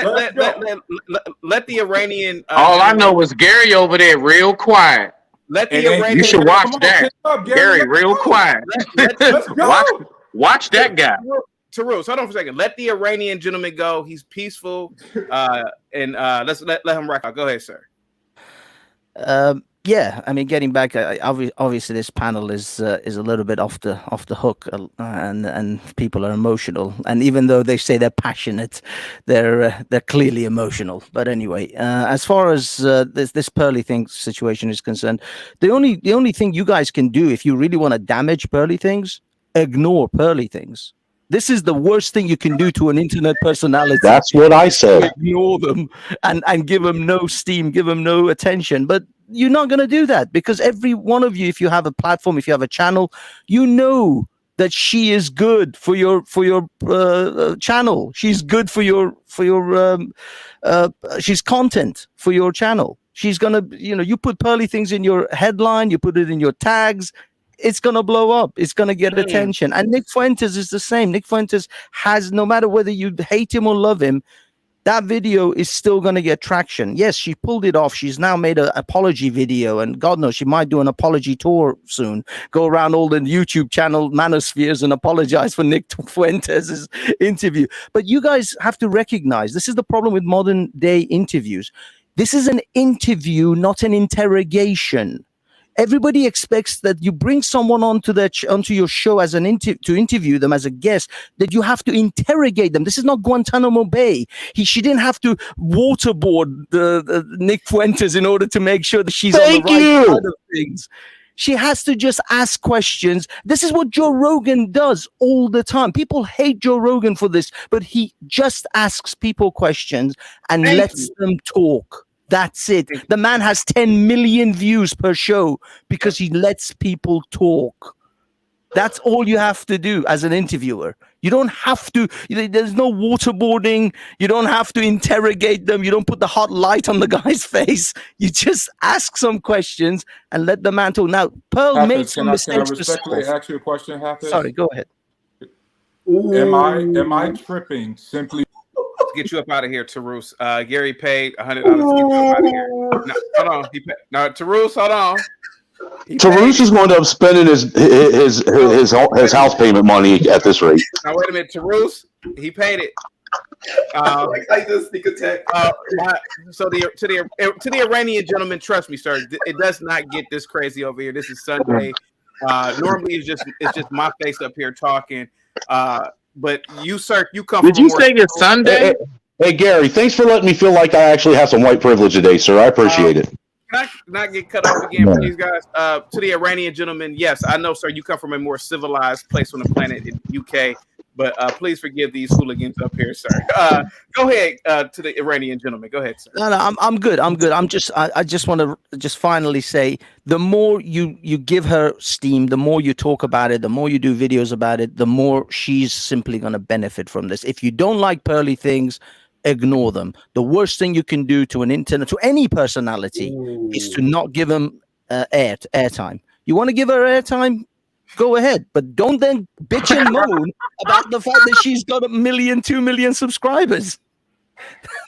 let the Iranian. All I know is Gary over there real quiet. Let the And then- Iranian. You should Come watch on, that. pick up, Gary, Let's real go. quiet. Let's go. Watch that guy. Tarus, hold on for a second. Let the Iranian gentleman go. He's peaceful, and let's let him rock out. Go ahead, sir. yeah, I mean, getting back, obviously this panel is a little bit off the hook, and people are emotional. And even though they say they're passionate, they're clearly emotional. But anyway, as far as this Pearly Things situation is concerned, the only thing you guys can do if you really want to damage Pearly Things, ignore Pearly Things. This is the worst thing you can do to an internet personality. That's what I said. Ignore them and give them no steam, give them no attention. But you're not going to do that because every one of you, if you have a platform, if you have a channel, you know that she is good for your channel. She's good for your she's content for your channel. She's gonna, you put Pearly Things in your headline, you put it in your tags. It's going to blow up. It's going to get attention. And Nick Fuentes is the same. Nick Fuentes has, no matter whether you hate him or love him, that video is still going to get traction. Yes, she pulled it off. She's now made an apology video, and God knows she might do an apology tour soon. Go around all the YouTube channel manospheres and apologize for Nick Fuentes' interview. But you guys have to recognize this is the problem with modern day interviews. This is an interview, not an interrogation. Everybody expects that you bring someone onto your show as to interview them as a guest, that you have to interrogate them. This is not Guantanamo Bay. She didn't have to waterboard the Nick Fuentes in order to make sure that she's on the right side of things. She has to just ask questions. This is what Joe Rogan does all the time. People hate Joe Rogan for this, but he just asks people questions and lets them talk. That's it. The man has 10 million views per show because he lets people talk. That's all you have to do as an interviewer. You don't have to, there's no waterboarding. You don't have to interrogate them. You don't put the hot light on the guy's face. You just ask some questions and let the man talk. Now, Pearl made some mistakes. Can I respectfully ask you a question, Hafiz? Sorry, go ahead. Am I tripping simply? Get you up out of here, Tarus. Gary paid $100 to get you up out of here. No, hold on. Tarus, hold on. Tarus is going to up spending his house payment money at this rate. Now wait a minute, Tarus, he paid it. Like this sneak attack. So to the Iranian gentleman, trust me, sir, it does not get this crazy over here. This is Sunday. Normally it's just my face up here talking. But you, sir, you come. Did you say it's Sunday? Hey, Gary, thanks for letting me feel like I actually have some white privilege today, sir. I appreciate it. Can I not get cut off again for these guys? To the Iranian gentleman, yes, I know, sir, you come from a more civilized place on the planet in the UK. But please forgive these hooligans up here, sir. Go ahead to the Iranian gentleman. Go ahead, sir. No, I'm good. I'm good. I just want to just finally say, the more you give her steam, the more you talk about it, the more you do videos about it, the more she's simply going to benefit from this. If you don't like Pearly things, ignore them. The worst thing you can do to any personality is to not give them airtime. You want to give her airtime? Go ahead, but don't then bitch and moan about the fact that she's got 1 million, 2 million subscribers.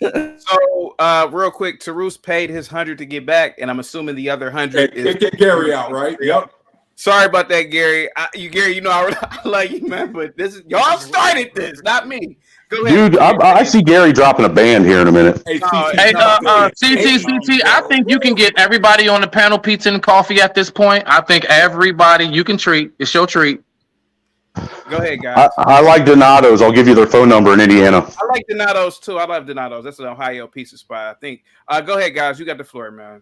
So, real quick, Tarus paid his 100 to get back, and I'm assuming the other 100 is get Gary out, right? Yep. Sorry about that, Gary. Gary, you know I like you, man, but this is y'all started this, not me. Go ahead, Dude, I see Gary dropping a band here in a minute. Hey, CT, I think you can get everybody on the panel pizza and coffee at this point. I think everybody you can treat. It's your treat. Go ahead, guys. I like Donato's. I'll give you their phone number in Indiana. I like Donato's too. I love Donato's. That's an Ohio pizza spot, I think. Go ahead, guys. You got the floor, man.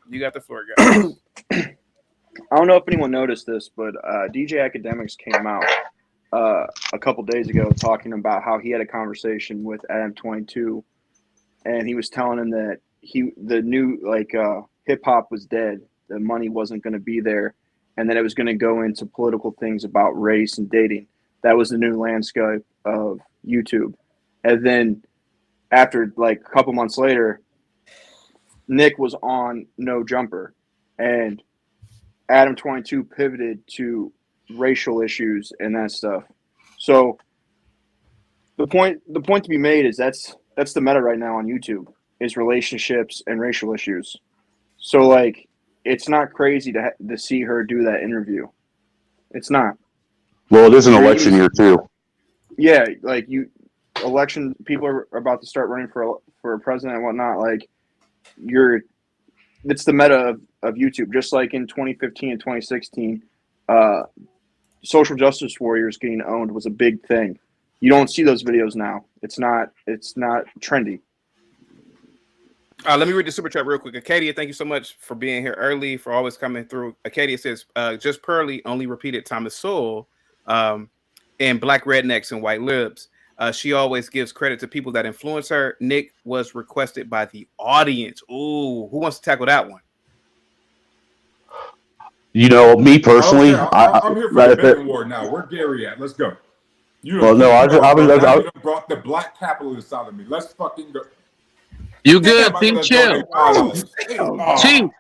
You got the floor, guys. I don't know if anyone noticed this, but DJ Academics came out a couple days ago talking about how he had a conversation with Adam 22, and he was telling him that the new hip hop was dead, the money wasn't going to be there, and that it was going to go into political things about race and dating. That was the new landscape of YouTube. And then after a couple months later, Nick was on No Jumper, and Adam 22 pivoted to racial issues and that stuff. So the point to be made is that's the meta right now on YouTube, is relationships and racial issues. So it's not crazy to see her do that interview. It's not. Well, it is an election year too. Yeah, election people are about to start running for a president and whatnot. It's the meta of YouTube. Just like in 2015 and 2016, social justice warriors getting owned was a big thing. You don't see those videos now. It's not trendy. Let me read the super chat real quick. Acadia, thank you so much for being here early, for always coming through. Acadia says, just Pearly only repeated Thomas Sowell and black rednecks and white libs. She always gives credit to people that influence her. Nick was requested by the audience. Ooh, who wants to tackle that one? You know, me personally, I'm here for the bidding war now. Where Gary at? Let's go. I brought the black capitalist out of me. Let's fucking go. You good? Team chill. Chief.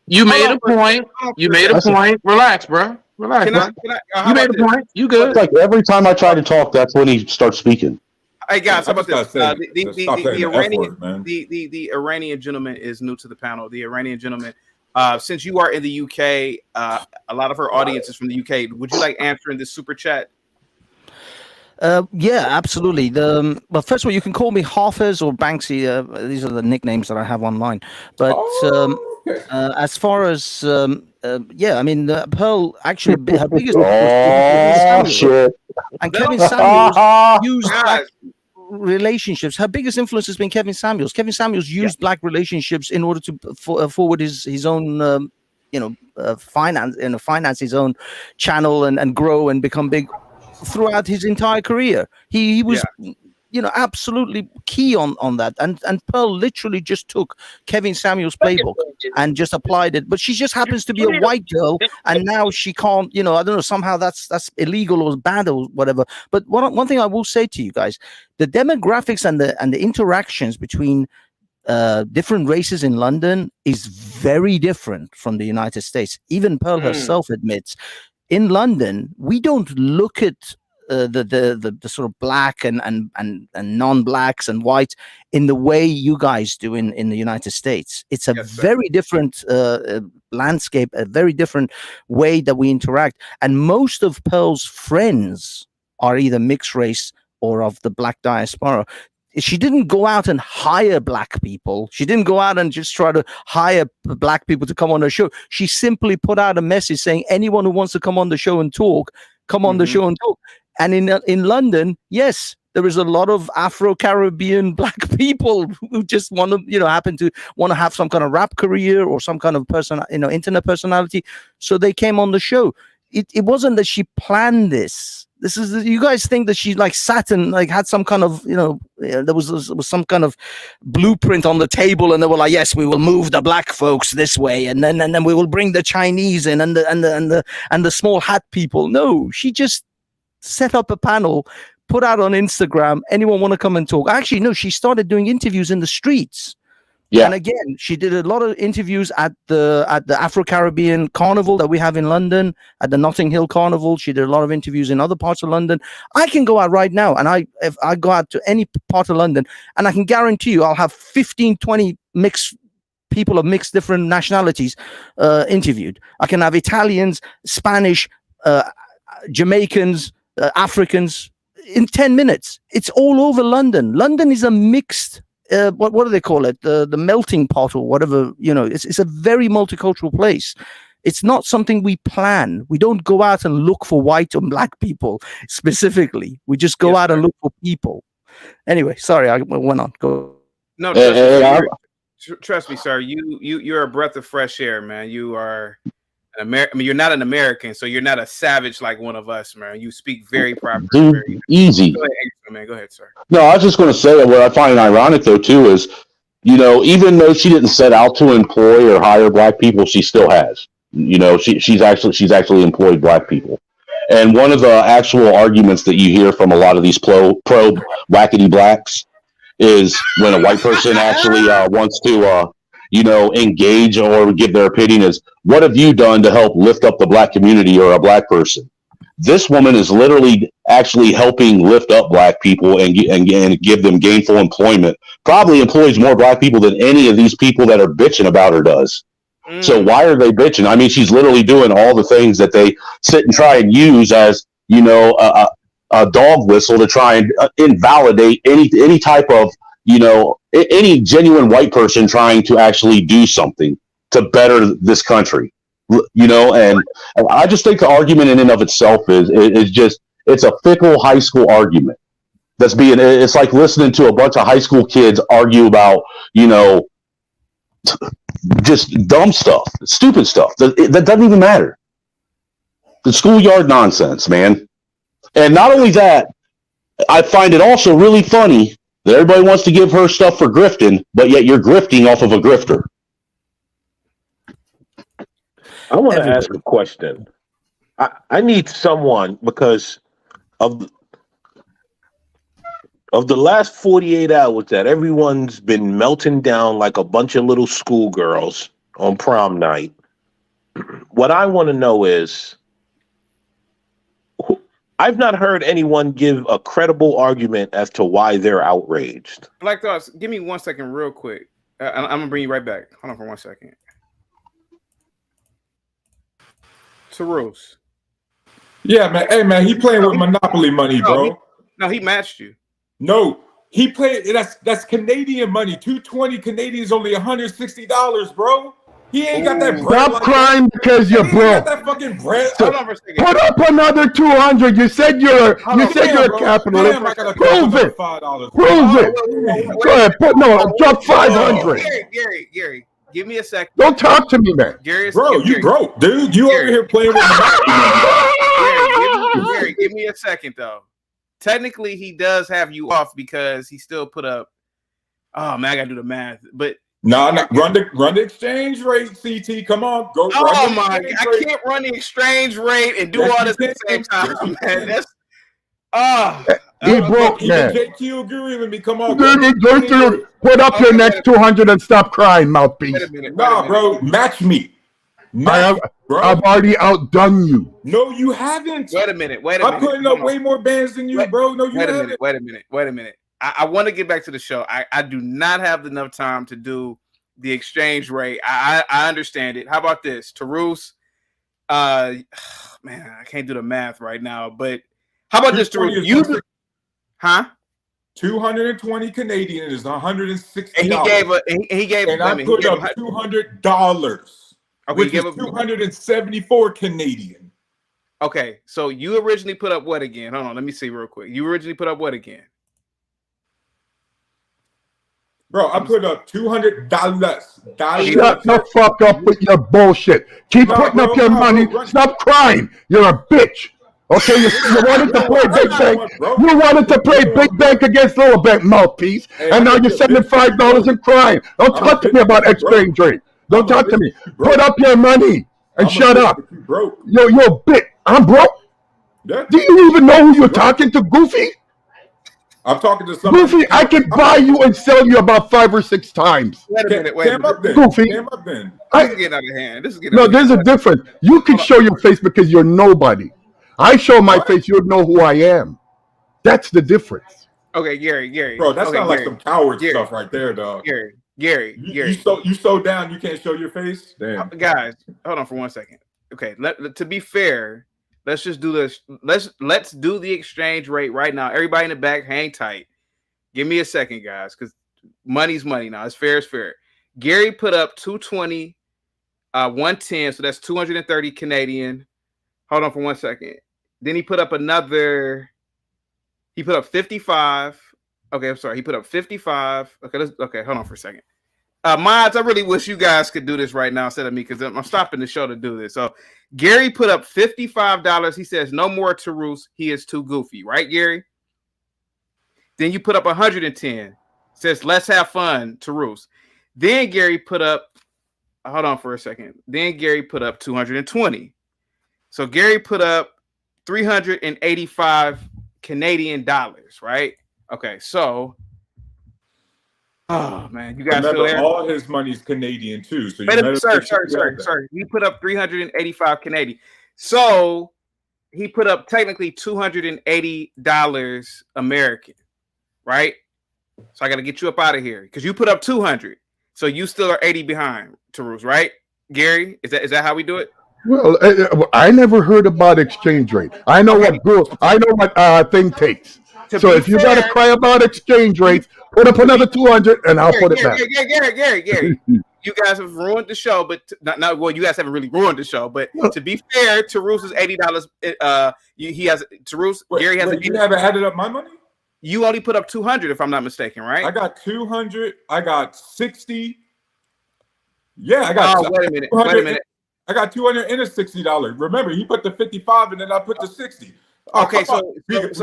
You made a point. You made a point. Relax, bro. Relax. You made a point. You good? It's like every time I try to talk, that's when he starts speaking. Hey guys, how about this? The Iranian gentleman is new to the panel. The Iranian gentleman, since you are in the UK, a lot of her audience is from the UK. Would you like answering this super chat? Yeah, absolutely. Well, first of all, you can call me Hafiz or Banksy. These are the nicknames that I have online. But as far as I mean, Pearl actually her biggest shit. And Kevin Samuels used black relationships. Her biggest influence has been Kevin Samuels. Kevin Samuels used black relationships in order to forward his own finance his own channel and grow and become big throughout his entire career. He was absolutely key on that, and Pearl literally just took Kevin Samuels' playbook and just applied it. But she just happens to be a white girl, and now she can't, I don't know, somehow that's illegal or bad or whatever. But one thing I will say to you guys, the demographics and the interactions between different races in London is very different from the United States. Even Pearl herself admits, in London, we don't look at the sort of black and non-blacks and whites in the way you guys do in the United States. It's a very different landscape, a very different way that we interact. And most of Pearl's friends are either mixed race or of the black diaspora. She didn't go out and hire black people. She didn't go out and just try to hire black people to come on her show. She simply put out a message saying, anyone who wants to come on the show and talk, come on the show and talk. And in London, yes, there is a lot of Afro-Caribbean black people who just want to, happen to want to have some kind of rap career or some kind of internet personality. So they came on the show. It wasn't that she planned this. This is, you guys think that she like sat and like had some kind of, there was some kind of blueprint on the table, and they were like, yes, we will move the black folks this way, and then we will bring the Chinese in and the small hat people. No, she just set up a panel, put out on Instagram. Anyone want to come and talk? Actually, no, she started doing interviews in the streets. Yeah. And again, she did a lot of interviews at the Afro-Caribbean Carnival that we have in London, at the Notting Hill Carnival. She did a lot of interviews in other parts of London. I can go out right now, and if I go out to any part of London, and I can guarantee you I'll have 15, 20 mixed people of mixed different nationalities interviewed. I can have Italians, Spanish, Jamaicans, Africans in 10 minutes. It's all over London. London is a mixed what do they call it? The melting pot or whatever, it's a very multicultural place. It's not something we plan. We don't go out and look for white and black people specifically. We just go out and look for people. Anyway, sorry, I went on. Go. No, trust me, sir. You're a breath of fresh air, man. You are an American. You're not an American, so you're not a savage like one of us, man. You speak very properly. Dude, easy. Go ahead, man. Go ahead, sir. No, I was just going to say that what I find ironic, though, too, is, even though she didn't set out to employ or hire black people, she still has. She's actually employed black people. And one of the actual arguments that you hear from a lot of these pro wackety blacks is when a white person actually wants to, engage or give their opinion is, what have you done to help lift up the black community or a black person? This woman is literally actually helping lift up black people and give them gainful employment. Probably employs more black people than any of these people that are bitching about her does. So why are they bitching? I mean, she's literally doing all the things that they sit and try and use as, a dog whistle to try and invalidate any type of, any genuine white person trying to actually do something to better this country. And I just think the argument in and of itself is just, it's a fickle high school argument it's like listening to a bunch of high school kids argue about, just dumb stuff, stupid stuff that doesn't even matter. The schoolyard nonsense, man. And not only that, I find it also really funny that everybody wants to give her stuff for grifting, but yet you're grifting off of a grifter. I want to ask a question. I need someone, because of the last 48 hours that everyone's been melting down like a bunch of little schoolgirls on prom night. What I want to know is, I've not heard anyone give a credible argument as to why they're outraged. Black Thoughts, give me 1 second real quick. I'm going to bring you right back. Hold on for 1 second. Rose. Yeah, man. Hey, man, he playing with Monopoly money, bro. He matched you. No, he played. That's Canadian money. 220 Canadian is only $160, bro. He ain't got that bread. Stop crying because you're broke. Got that fucking bread. Put up another 200. You said you're a capitalist. Prove it. Prove it. Go ahead. Drop 500. Gary. Give me a second. Don't talk to me, man. Gary, you broke, dude. You over here playing with Gary, give me a second, though. Technically, he does have you off because he still put up. Oh man, I gotta do the math. But run the exchange rate, CT. Come on, go. Oh my! I can't run the exchange rate and do all this at the same time, man. That's he broke, man. JQ agree with me. Come on, put up your next 200 and stop crying, mouthpiece. Nah, bro, match me. I've already outdone you. No, you haven't. Wait a minute. I'm putting up way more bands than you, bro. No, you haven't. Wait a minute. I want to get back to the show. I do not have enough time to do the exchange rate. I understand it. How about this, Tarus? Man, I can't do the math right now. But how about this, Tarus? Huh? 220 Canadian is $160. And he gave. And I put up $200. Okay, which is 274 Canadian. Okay, so you originally put up what again? Hold on, let me see real quick. You originally put up what again? Bro, I put up $200. Shut the fuck up with your bullshit. Keep putting up your money. Stop crying. You're a bitch. Okay, you wanted to play big bank. You wanted to play big bank against little bank, mouthpiece, and now you're sending $5 and crying. Don't talk to me about exchange rate. Don't talk to me. Put up your money and shut up. You're big. I'm broke. Yeah. Do you even know who you're talking to, Goofy? I'm talking to somebody. Goofy, I can buy you and sell you about 5 or 6 times. Wait a minute. Wait a minute. Goofy. This is getting out of hand. No, there's a difference. You can show your face because you're nobody. I show my face, you'll know who I am. That's the difference. Okay, Gary. Bro, that okay, sounds like Gary. some coward Gary. stuff right there, dog. Gary. You so down you can't show your face? Damn. Guys, hold on for 1 second. Okay, to be fair, let's just do this. Let's do the exchange rate right now. Everybody in the back, hang tight. Give me a second, guys, because money's money now. It's fair. Gary put up 220, 110, so that's 230 Canadian. Hold on for 1 second. Then he put up another. He put up 55. Okay, I'm sorry. He put up 55. Okay, hold on for a second. Mods, I really wish you guys could do this right now instead of me because I'm stopping the show to do this. So Gary put up $55. He says no more to Roos. He is too goofy, right, Gary? Then you put up 110. Says let's have fun to Roos. Then Gary put up. Hold on for a second. Then Gary put up 220. So Gary put up 385 Canadian dollars, right? Okay, so oh man, you guys remember still there? all his money's Canadian too. So Sir. He put up 385 Canadian. So he put up technically $280 American, right? So I got to get you up out of here because you put up 200. So you still are 80 behind, Tarus, right? Gary, is that how we do it? Well, I never heard about exchange rate. I know what thing takes. So if you got to cry about exchange rates, put up another 200 and I'll put it back. Gary. You guys have ruined the show, but well, you guys haven't really ruined the show. But to be fair, Tarus is $80. He has Tarus. Gary has. You haven't added up my money. You only put up 200, if I'm not mistaken, right? I got 200. I got 60. Yeah, I got. Wait a minute. I got 200 and a $60. Remember, he put the 55 and then I put the 60. Okay, so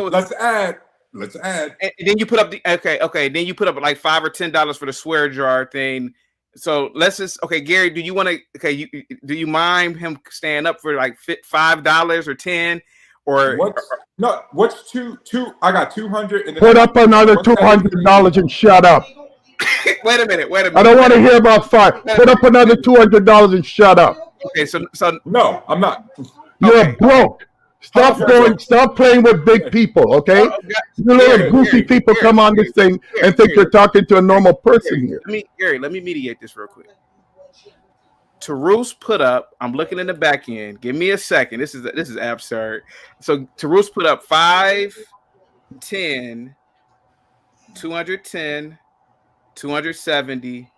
let's add. And then you put up okay. Then you put up like $5 or $10 for the swear jar thing. So let's just Gary. Do you want to? Do you mind him staying up for like $5 or 10 or? What's two? I got 200 and then put up another $200 and shut up. Wait a minute. I don't want to hear about 5. Put up another $200 and shut up. Okay, so no, I'm not. You're broke. Stop playing with big people, okay? You little goofy people come on this thing and think you're talking to a normal person here. Let me mediate this real quick. Tarus put up, I'm looking in the back end. Give me a second. This is absurd. So Tarus put up 510, 210, 270.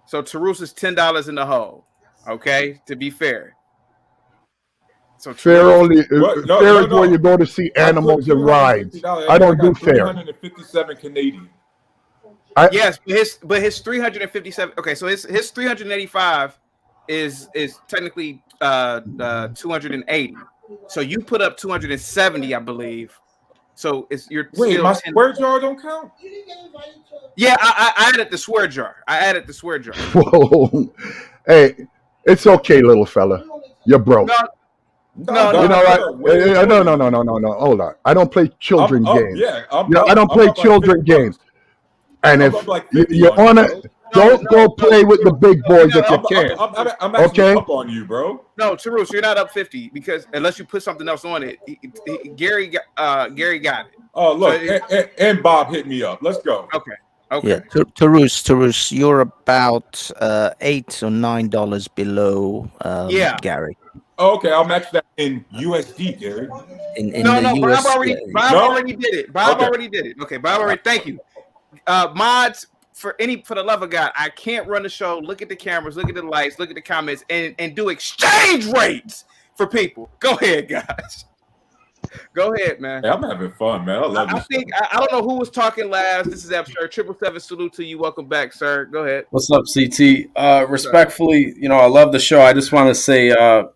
So Tarus is $10 in the hole. Okay, to be fair. So fair only fair is where you go to see animals and rides. I don't do fair. 357 Canadian. Yes, but his 357. Okay, so his 385 is technically 280. So you put up 270, I believe. So you're wait, still my swear jar don't count. Yeah, I added the swear jar. Whoa, hey, it's okay, little fella. You're broke. No. Hold on. I don't play children games. I don't play children games. And if you're on it, don't go play with the big boys if you can. I'm actually up on you, bro. No, Tarus, you're not up 50 because unless you put something else on it, Gary got it. Oh, look, and Bob hit me up. Let's go. Okay. Yeah, Tarus, you're about $8 or $9 below Gary. Oh, okay, I'll match that in USD, Gary. Bob already did it. Bob already did it. Okay, Bob already. Thank you. Mods, for the love of God, I can't run the show. Look at the cameras, look at the lights, look at the comments, and do exchange rates for people. Go ahead, guys. Go ahead, man. Hey, I'm having fun, man. I love this. I don't know who was talking last. This is absurd. 777 salute to you. Welcome back, sir. Go ahead. What's up, CT? Respectfully, I love the show. I just want to say, I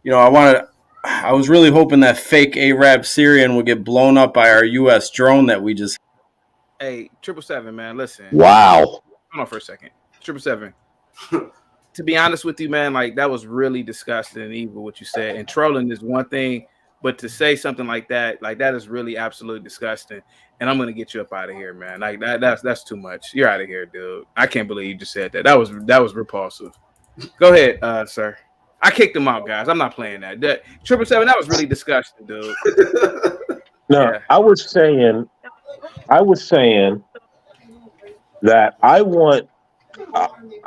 want to I was really hoping that fake Arab Syrian would get blown up by our U.S. drone that we just. Hey, 777, man, listen. Wow. Hold on for a second. 777. To be honest with you, man, like that was really disgusting and evil what you said. And trolling is one thing, but to say something like that is really absolutely disgusting. And I'm gonna get you up out of here, man. Like that's too much. You're out of here, dude. I can't believe you just said that. That was repulsive. Go ahead, sir. I kicked him out, guys. I'm not playing that. 777, that was really disgusting, dude. No, Yeah. I was saying that I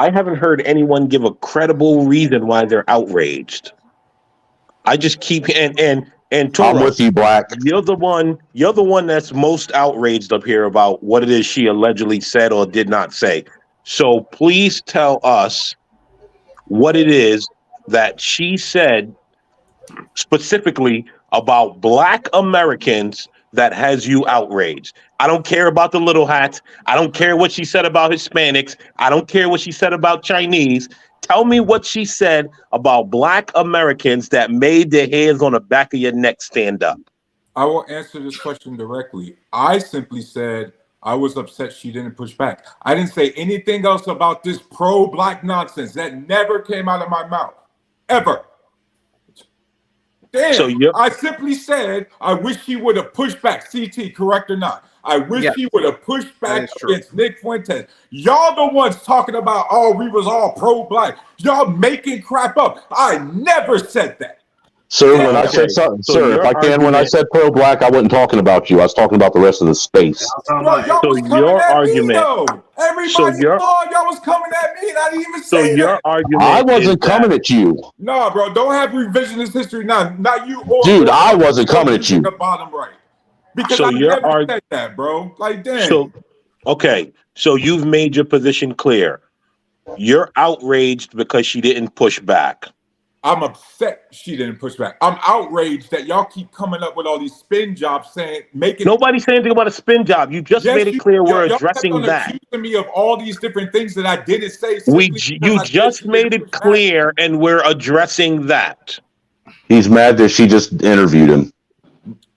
haven't heard anyone give a credible reason why they're outraged. I just keep and Toro, I'm with you, Black. You're the one that's most outraged up here about what it is she allegedly said or did not say. So please tell us what it is that she said specifically about Black Americans that has you outraged. I don't care about the little hats. I don't care what she said about Hispanics. I don't care what she said about Chinese. Tell me what she said about Black Americans that made their hairs on the back of your neck stand up. I will answer this question directly. I simply said I was upset she didn't push back. I didn't say anything else about this pro-Black nonsense. That never came out of my mouth. Ever. Damn. So I simply said, I wish she would have pushed back. CT, correct or not? I wish she would have pushed back against Nick Fuentes. Y'all the ones talking about, oh, we was all pro-Black. Y'all making crap up. I never said that. Sir, when I said something, sir, if I can, when I said pro-Black, I wasn't talking about you. I was talking about the rest of the space. Bro, y'all was coming at me, though. Everybody saw y'all was coming at me, and I didn't even say that. I wasn't coming at you. No, bro, don't have revisionist history now. Not you or Dude, I wasn't coming at you. The bottom right. Because So I your never said that, bro. Like, damn. So you've made your position clear. You're outraged because she didn't push back. I'm upset she didn't push back. I'm outraged that y'all keep coming up with all these spin jobs Nobody's saying anything about a spin job. You just made it clear we're addressing y'all that. kept on accusing me of all these different things that I didn't say. You just made it clear, and we're addressing that. He's mad that she just interviewed him.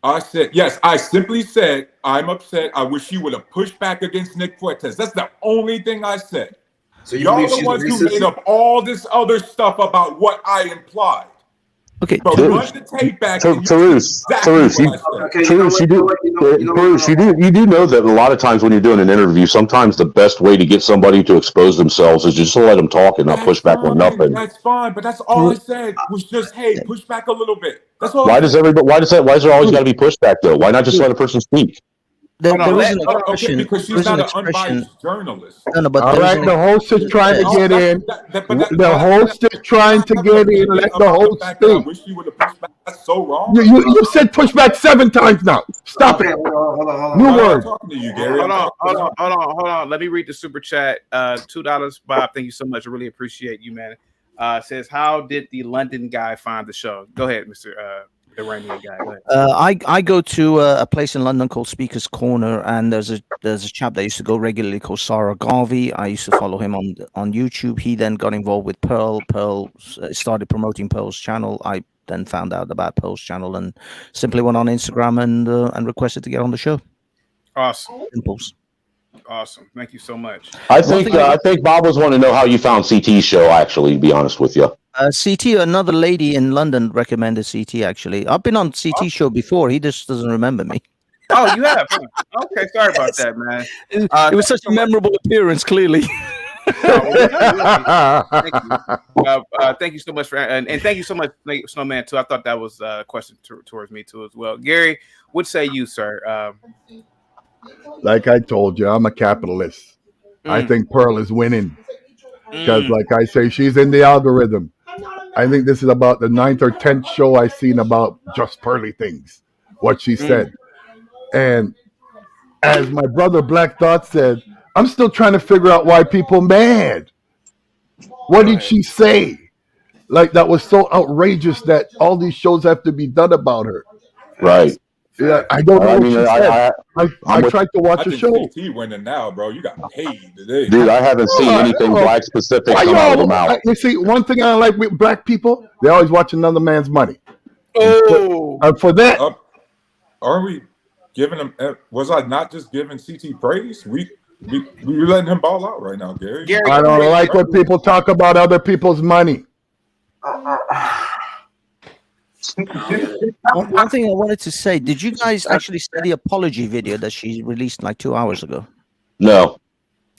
I said, yes, I simply said, I'm upset. I wish she would have pushed back against Nick Fuentes. That's the only thing I said. So you y'all believe the she's ones who racist? made up all this other stuff about what I implied. Okay, But run the tape back. and you Tarus, exactly what I said. you do know that a lot of times when you're doing an interview, sometimes the best way to get somebody to expose themselves is just to let them talk and not push back on nothing. That's fine, but that's all I said was just, hey, push back a little bit. That's all. Why does there always got to be pushback though? Why not just let a person speak? There is an expression. Because she's not an unbiased journalist. No, but All there is right, an the host is trying to get in. The The host is trying to get in. Let the host I speak. wish you would have pushed back. That's so wrong. You said push back 7 times now. Stop it. Hold on. New I'm word. talking to you, Gary. Hold on. Let me read the super chat. $2, Bob. Thank you so much. I really appreciate you, man. Says, how did the London guy find the show? Go ahead, Mr. Iranian guy. Go ahead. I go to a place in London called Speaker's Corner, and there's a chap that used to go regularly called Sarah Garvey. I used to follow him on YouTube. He then got involved with Pearl. Pearl started promoting Pearl's channel. I then found out about Pearl's channel and simply went on Instagram and requested to get on the show. Awesome. Simples. Awesome. Thank you so much. I think Bob was wanting to know how you found CT's show. Actually, to be honest with you. CT, another lady in London recommended CT. Actually, I've been on CT show before. He just doesn't remember me. Oh, you have? Huh? Okay, sorry about that, man. It was such a memorable appearance. Clearly. Thank you so much and thank you so much, Snowman, too. I thought that was a question towards me too as well. Gary, what say you, sir? Like I told you, I'm a capitalist. I think Pearl is winning because, like I say, she's in the algorithm. I think this is about the 9th or 10th show I've seen about just Pearly things, what she said. And as my brother Black Thought said, I'm still trying to figure out why people mad. What did she say? Like, that was so outrageous that all these shows have to be done about her. Right. Yeah, I don't know what she said. I tried to watch the show. CT winning now, bro. You got paid today. Dude, I haven't seen anything Black specific come out of the mouth. You see, one thing I like with Black people, they always watch another man's money. And for that, are we giving him? Was I not just giving CT praise? We letting him ball out right now, Gary. I don't like when people talk about other people's money. One thing I wanted to say, did you guys actually see the apology video that she released like 2 hours ago? No.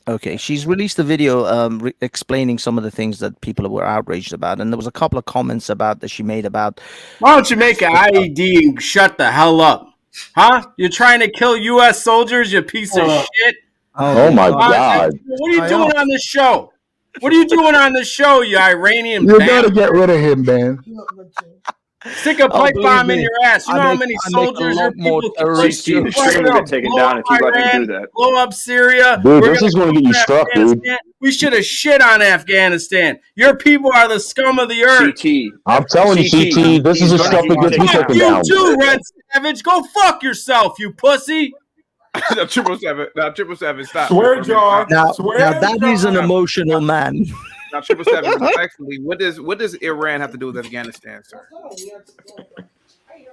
Okay, she's released a video explaining some of the things that people were outraged about, and there was a couple of comments about that she made about. Why don't you make an IED and shut the hell up? Huh? You're trying to kill U.S. soldiers, you piece of shit? Oh my God. What are you doing on this show? What are you doing on this show, you Iranian You bastard? gotta get rid of him, man. Stick a pipe bomb in your ass. You know how many soldiers your people CT, the stream will get taken down if you let him do that. blow up Syria. Dude, We're this is going to get you struck, dude. Afghanistan. We should have shit on Afghanistan. Your people are the scum of the earth. I'm telling you, CT, this is the stuff that gets me Fuck taken you down. too, Red Savage. Go fuck yourself, you pussy. No, 777, stop. Swear jar. Now Swear that is an emotional man. Now, 777, respectfully, what does Iran have to do with Afghanistan, sir?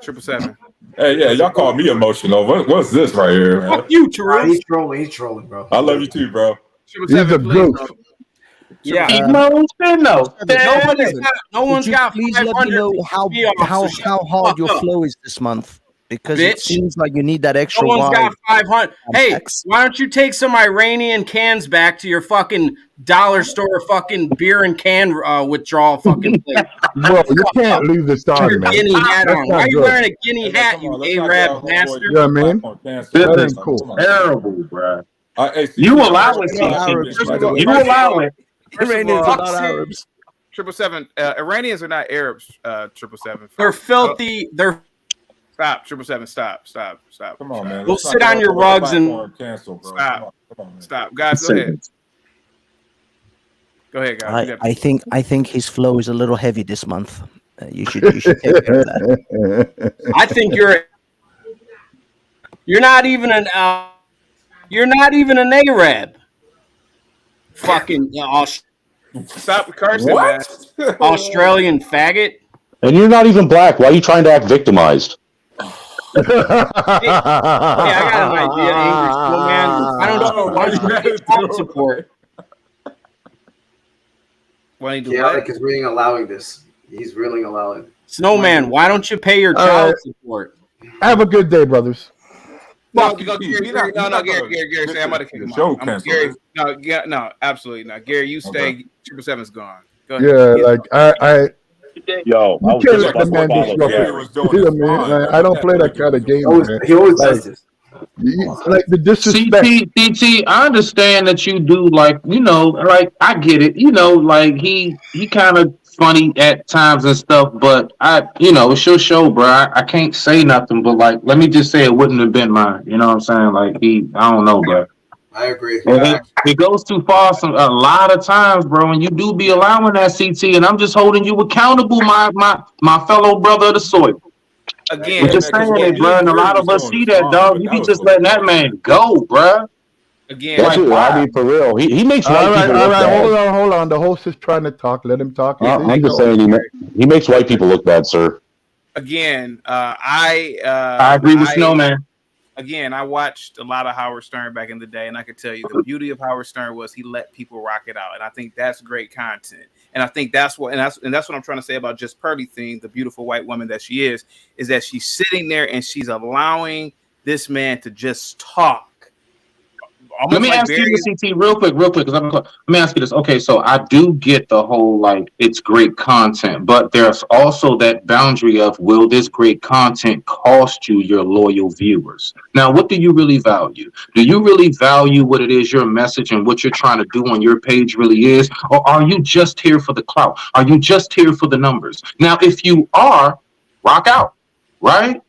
777. Hey, yeah, y'all call me emotional. What's this right here, man? Fuck you, Terrell. He's trolling, bro. I love you too, bro. He's a goof. Yeah. Emotional. No one's Could you got please let me 500 know how hard your flow is this month, because it Bitch. seems like you need that extra No one's wide. got 500. Hey, why don't you take some Iranian cans back to your fucking dollar store fucking beer and can withdrawal fucking place? Bro, you can't leave this on, Your man. guinea hat That's on. not Why are you good. wearing a guinea hat, you Arab bastard? You know what I mean? That ain't cool. Terrible, bro. Hey, You allow it, Arabs, CT. by the way. You allow it. Iranians are not Arabs. 777, Iranians are not Arabs. 777. They're filthy. They're Stop. 777. Stop. Come on, man. Go sit on your rugs and cancel, bro. Stop. Come on, man. Stop, guys. Go ahead. Go ahead, guys. I think his flow is a little heavy this month. You should take care of that. I think you're not even an Arab. Fucking Stop cursing, man. Australian faggot. And you're not even black. Why are you trying to act victimized? Hey, I got an idea, angry snowman. I don't know why you get support. Why you do Chaotic is really allowing this. He's really allowing. Snowman, why don't you pay your child support? Have a good day, brothers. Gary, say I'm about to kick him off. Gary, no, absolutely not. Gary, you stay. 777's gone. Go ahead. Yeah, like I Yo, you can't let the man disrupt. You know what I mean? Like, I don't play that kind of game, man. He always does this. Like the disrespect. CT, I understand that you do, like, you know, like, I get it, you know, like he kind of funny at times and stuff, but it's your show, bro. I can't say nothing, but like, let me just say it wouldn't have been mine. You know what I'm saying? Like, I don't know, bro. I agree. It goes too far a lot of times, bro, and you do be allowing that, CT, and I'm just holding you accountable, my fellow brother of the soil. Again, I'm just saying it, bro, and a lot of us see that, dog. You be just letting that man go, bro. Again, That's it. I mean, for real, he makes white All right, people look bad. hold on. The host is trying to talk. Let him talk. I'm just saying he makes white people look bad, sir. Again, I agree with Snowman. Again, I watched a lot of Howard Stern back in the day, and I can tell you the beauty of Howard Stern was he let people rock it out, and I think that's great content. And I think that's what I'm trying to say about Just Pearly thing, the beautiful white woman that she is that she's sitting there and she's allowing this man to just talk. Let me ask you this, CT, real quick. Let me ask you this. Okay, so I do get the whole, like, it's great content, but there's also that boundary of, will this great content cost you your loyal viewers? Now, what do you really value? Do you really value what it is your message and what you're trying to do on your page really is? Or are you just here for the clout? Are you just here for the numbers? Now, if you are, rock out. Right?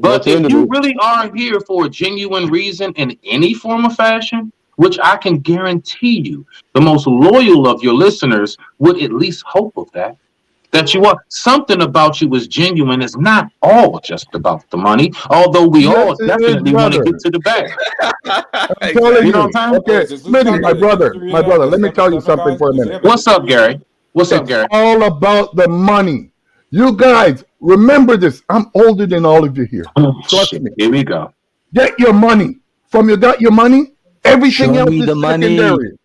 But if you really are here for a genuine reason in any form of fashion, which I can guarantee you, the most loyal of your listeners would at least hope of that you are, something about you is genuine. It's not all just about the money, although we all definitely want to get to the bag. I'm telling you. Okay, Smitty, my brother, let me tell you something for a minute. What's up, Gary? It's all about the money. You guys, remember this. I'm older than all of you here. Trust me. Here we go. Get your money. From you got your money, everything Show else me is the money. secondary.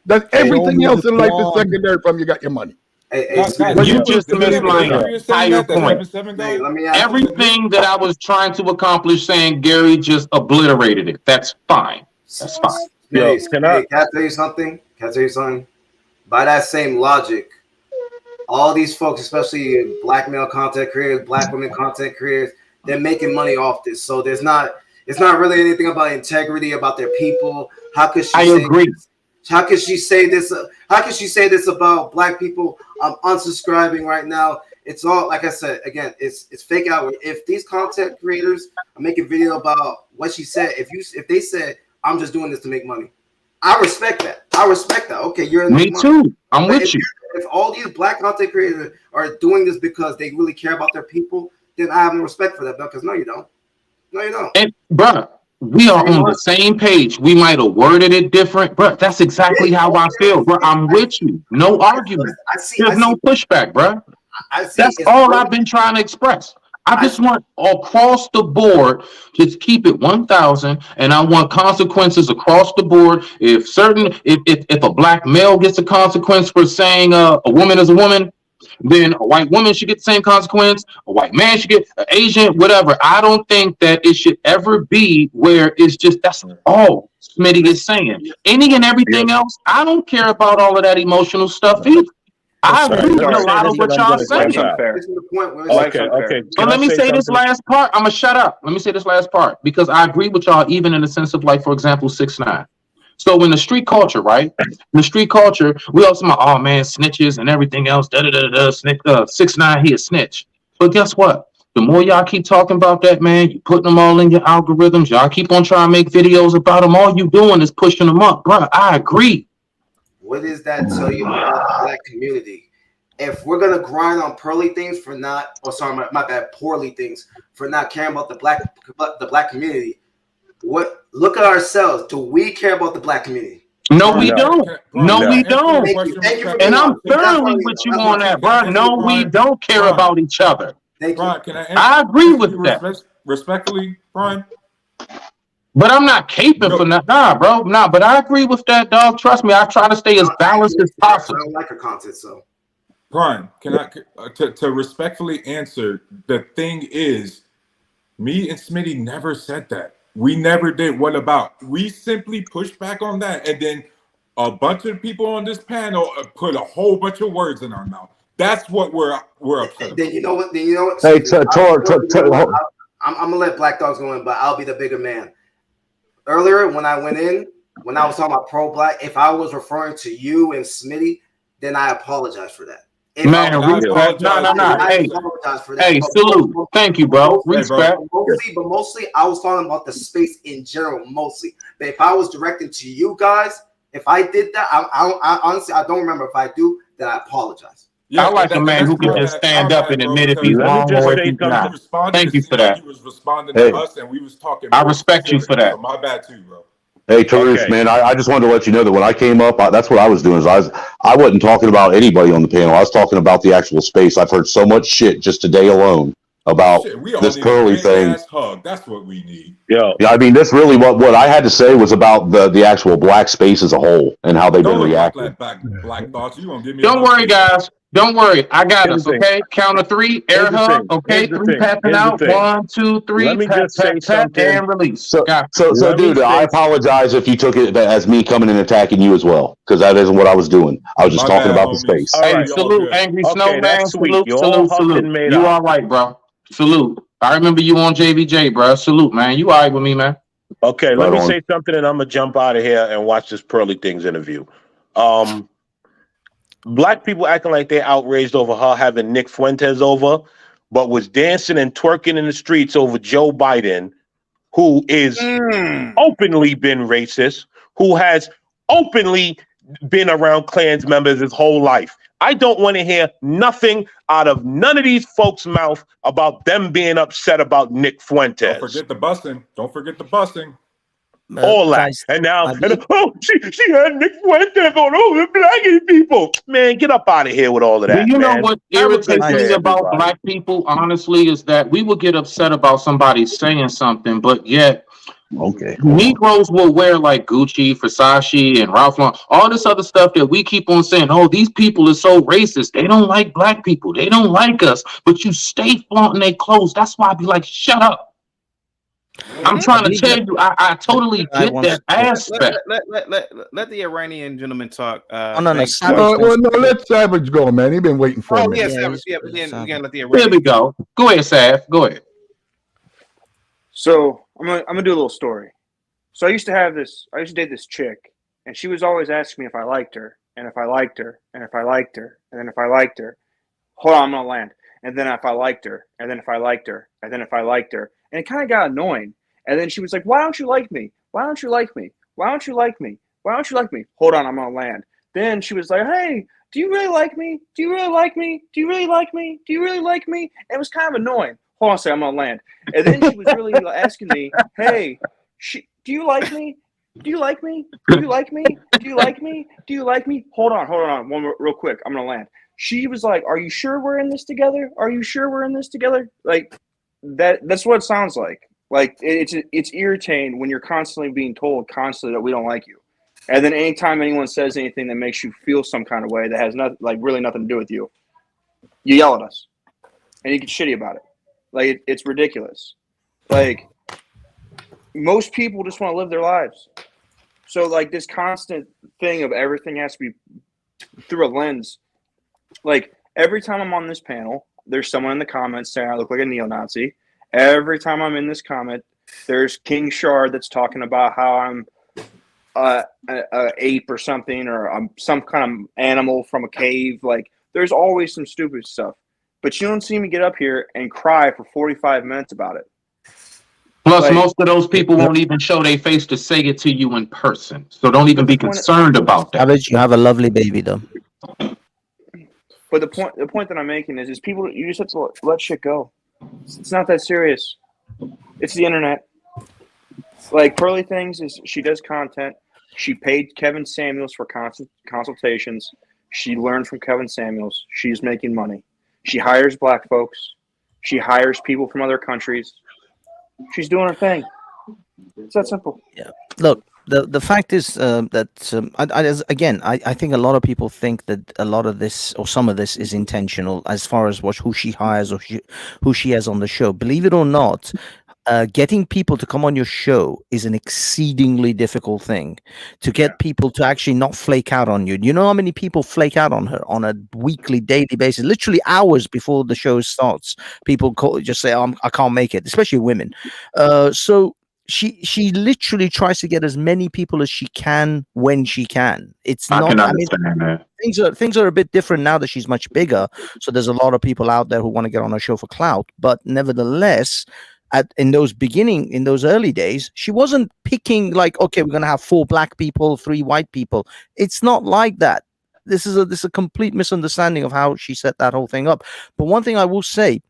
That Show everything me else the in life is quan. secondary from you got your money. You just mislined the entire point. Let me ask Everything that I was trying to accomplish, saying Gary just obliterated it. That's fine. That's fine. Can I tell you something? Can I tell you something? By that same logic, all these folks, especially black male content creators, black women content creators, they're making money off this. So it's not really anything about integrity, about their people. How could she agree. How could she say this? How could she say this about black people? I'm unsubscribing right now. It's all, like I said, again, it's fake out. If these content creators are making video about what she said, if they said, I'm just doing this to make money, I respect that. Okay, you're in me too. I'm with you. If all these black content creators are doing this because they really care about their people, then I have no respect for that. Because no, you don't. No, you don't. And brother, we are on the same page. We might have worded it different, but that's exactly how I feel, bro. I'm with you. No argument. There's no pushback, bro. That's all I've been trying to express. I just want across the board, just keep it 1,000, and I want consequences across the board. If a black male gets a consequence for saying a woman is a woman, then a white woman should get the same consequence. A white man should get an Asian, whatever. I don't think that it should ever be where it's just that's all Smitty is saying. Any and everything else, I don't care about all of that emotional stuff either. I agree with a lot of what y'all saying. Okay. But let me say this last part. I'm gonna shut up. Let me say this last part because I agree with y'all, even in the sense of, like, for example, 6ix9ine. So in the street culture, right? In the street culture, we also say, oh man, snitches and everything else. 6ix9ine, he a snitch. But guess what? The more y'all keep talking about that, man, you putting them all in your algorithms. Y'all keep on trying to make videos about them. All you doing is pushing them up, bro. I agree. What does that tell you about the black community? If we're gonna grind on pearly things for not, my bad, poorly things for not caring about the black community, look at ourselves. Do we care about the black community? No, we don't. No, we don't. Thank you for and I'm thoroughly with you on that, bro. No, we don't care about each other. Brian, can I agree with that. Respectfully, Brian. But I'm not caping for that. Nah, bro. Nah, but I agree with that, dog. Trust me, I try to stay as balanced as possible. I don't like her content, so. Brian, can I to respectfully answer? The thing is, me and Smitty never said that. We never did. What about? We simply pushed back on that, and then a bunch of people on this panel put a whole bunch of words in our mouth. That's what we're upset. Then you know what? Hey, I'm gonna let Black Dogs go in, but I'll be the bigger man. Earlier, when I went in, when I was talking about pro-black, if I was referring to you and Smitty, then I apologize for that. Man, respect. No. Hey, salute. Thank you, bro. Respect. But mostly, I was talking about the space in general, mostly. But if I was directing to you guys, if I did that, I honestly, I don't remember. If I do, then I apologize. Yeah, I like a man who can just stand up and admit if he's wrong or if he's not. Thank you for that. He was responding to us, and we was talking. I respect you for that. So my bad too, bro. Hey, Tarus, man, I just wanted to let you know that when I came up, that's what I was doing. I wasn't talking about anybody on the panel. I was talking about the actual space. I've heard so much shit just today alone about this Curly thing. Hug. That's what we need. Yeah, I mean, that's really what I had to say was about the actual black space as a whole and how they've been reacting. Black thoughts. You gonna give me? Don't worry, guys. Don't worry. I got us. Okay, count of 3. Air hug. Okay, 3 tapping out. 1, 2, 3. Let me just say something and release. So, dude, I apologize if you took it as me coming and attacking you as well, because that isn't what I was doing. I was just talking about the space. Hey, salute, Angry Snowman. Salute. You all right, bro? Salute. I remember you on JVJ, bro. Salute, man. You all right with me, man? Okay, let me say something, and I'm gonna jump out of here and watch this Pearly Things interview. Black people acting like they're outraged over her having Nick Fuentes over, but was dancing and twerking in the streets over Joe Biden, who is openly been racist, who has openly been around Klans members his whole life. I don't want to hear nothing out of none of these folks' mouth about them being upset about Nick Fuentes. Don't forget the busing. All that. guys, And now, I believe- she had Nick Fuentes on all the black people. Man, get up out of here with all of Do that, you know man. what Have a good irritates day, me about everybody. black people, honestly, is that we will get upset about somebody saying something, but yet Okay. Negroes will wear like Gucci, Versace, and Ralph Lauren, all this other stuff that we keep on saying, oh, these people are so racist. They don't like black people. They don't like us. But you stay flaunting their clothes. That's why I be like, shut up. I'm trying to tell you, I totally get that aspect. Let the Iranian gentleman talk. Oh, no, Thanks. Savage Well, no, let Savage go, man. He's been waiting for a Oh minute. yes, but then we're gonna let the There Iranian. we go. Go ahead, Sav. Go ahead. So I'm gonna do a little story. So I used to date this chick, and she was always asking me if I liked her, and if I liked her, and if I liked her, and then if I liked her. Hold on, I'm gonna land. And then if I liked her, and then if I liked her, and then if I liked her, and it kind of got annoying. And then she was like, "Why don't you like me? Why don't you like me? Why don't you like me? Why don't you like me?" Hold on, I'm gonna land. Then she was like, "Hey, do you really like me? Do you really like me? Do you really like me? Do you really like me?" And it was kind of annoying. Hold on a second, I'm gonna land. And then she was really asking me, "Hey, do you like me? Do you like me? Do you like me? Do you like me? Do you like me?" Hold on, one more, real quick. I'm gonna land. She was like, "Are you sure we're in this together? Are you sure we're in this together?" Like that's what it sounds like. Like it's irritating when you're constantly being told constantly that we don't like you, and then anytime anyone says anything that makes you feel some kind of way that has really nothing to do with you, you yell at us, and you get shitty about it. Like it's ridiculous. Like most people just want to live their lives, so like this constant thing of everything has to be through a lens. Like every time I'm on this panel, there's someone in the comments saying I look like a neo-Nazi. Every time I'm in this comment, there's King Shard that's talking about how I'm a ape or something, or I'm some kind of animal from a cave. Like there's always some stupid stuff, but you don't see me get up here and cry for 45 minutes about it. Plus, Like, most of those people won't even show their face to say it to you in person. So don't even be concerned about that. Savage, you have a lovely baby, though. But the point that I'm making is people, you just have to let shit go. It's not that serious. It's the internet. Like Pearly Things is she does content. She paid Kevin Samuels for consultations. She learned from Kevin Samuels. She's making money. She hires black folks. She hires people from other countries. She's doing her thing. It's that simple. Yeah. Look, the fact is that I think a lot of people think that a lot of this or some of this is intentional as far as who she hires or who she has on the show. Believe it or not, getting people to come on your show is an exceedingly difficult thing. To get people to actually not flake out on you. You know how many people flake out on her on a weekly, daily basis, literally hours before the show starts. People just say, I can't make it, especially women. So she literally tries to get as many people as she can when she can. It's I not. can I mean, understand that. things are a bit different now that she's much bigger. So there's a lot of people out there who want to get on her show for clout. But nevertheless, in those early days, she wasn't picking like, okay, we're gonna have 4 black people, 3 white people. It's not like that. This is a complete misunderstanding of how she set that whole thing up. But one thing I will say,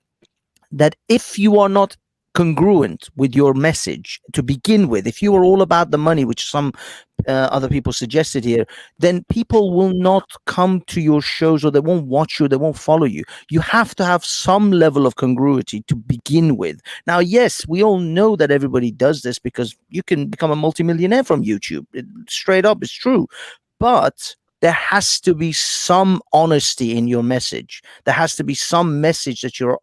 that if you are not congruent with your message to begin with, if you are all about the money, which some other people suggested here, then people will not come to your shows, or they won't watch you, they won't follow you. You have to have some level of congruity to begin with. Now, yes, we all know that everybody does this because you can become a multimillionaire from YouTube. Straight up, it's true. But there has to be some honesty in your message. There has to be some message that you're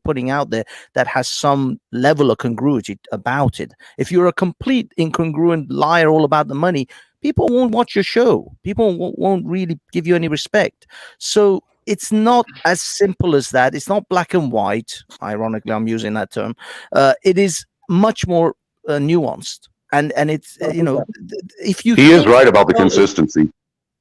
putting out there that has some level of congruity about it. If you're a complete incongruent liar all about the money, people won't watch your show. People won't really give you any respect. So it's not as simple as that. It's not black and white. Ironically, I'm using that term. It is much more nuanced. And it's, if you He is right about the consistency.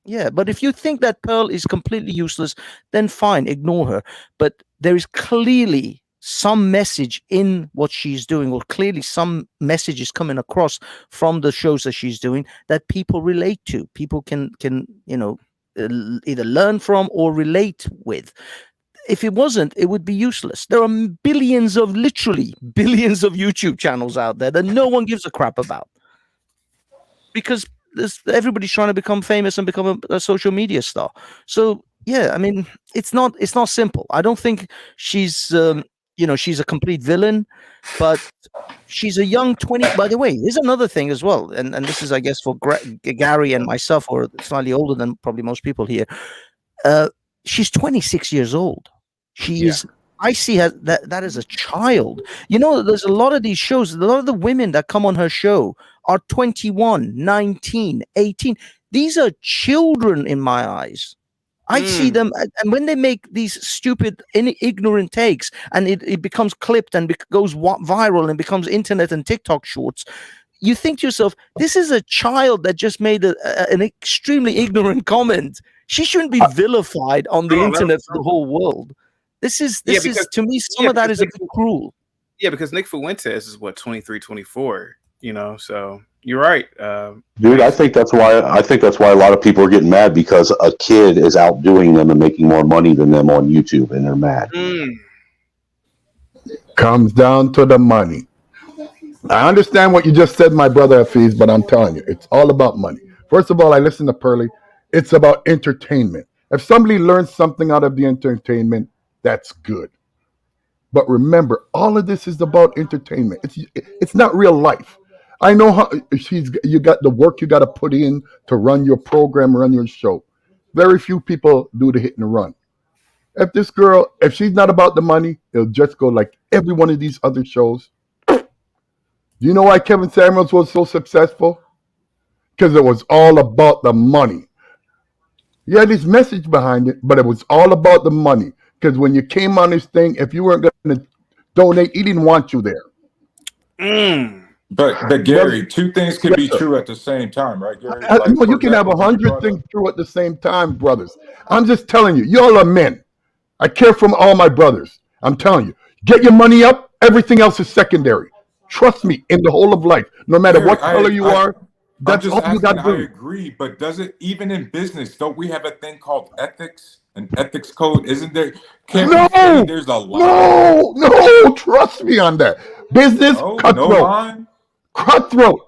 Yeah, but if you think that Pearl is completely useless, then fine, ignore her. But there is clearly some message in what she's doing, or clearly some message is coming across from the shows that she's doing that people relate to. People can either learn from or relate with. If it wasn't, it would be useless. There are literally billions of YouTube channels out there that no one gives a crap about. because everybody's trying to become famous and become a social media star. So yeah, I mean, it's not simple. I don't think she's she's a complete villain, but she's a young 20. By the way, here's another thing as well, and this is, I guess, for Gary and myself, or slightly older than probably most people here. She's 26 years old. She is. I see her that as a child. There's a lot of these shows. A lot of the women that come on her show are 21, 19, 18. These are children in my eyes. I see them, and when they make these stupid, ignorant takes, and it becomes clipped and goes viral and becomes internet and TikTok shorts, you think to yourself, this is a child that just made an extremely ignorant comment. She shouldn't be vilified on the internet for the whole world. This is to me, some of that is a bit cruel. Yeah, because Nick Fuentes is what, 23, 24, so you're right. Dude, I think that's why a lot of people are getting mad, because a kid is outdoing them and making more money than them on YouTube, and they're mad. Comes down to the money. I understand what you just said, my brother Hafiz, but I'm telling you, it's all about money. First of all, I listen to Pearly. It's about entertainment. If somebody learns something out of the entertainment, that's good. But remember, all of this is about entertainment. It's not real life. I know how you got the work you got to put in to run your program, run your show. Very few people do the hit and run. If this girl, if she's not about the money, it'll just go like every one of these other shows. You know why Kevin Samuels was so successful? Because it was all about the money. He had his message behind it, but it was all about the money. Because when you came on this thing, if you weren't going to donate, he didn't want you there. But Gary, two things can be true at the same time, right, Gary? You can have 100 things true at the same time, brothers. I'm just telling you, y'all are men. I care for all my brothers. I'm telling you, get your money up. Everything else is secondary. Trust me, in the whole of life, no matter Gary, what color you are, that's all you got to do. I agree, but does it, even in business, don't we have a thing called ethics? An ethics code, isn't there? There's a line. No, trust me on that. Business, cutthroat. Cutthroat.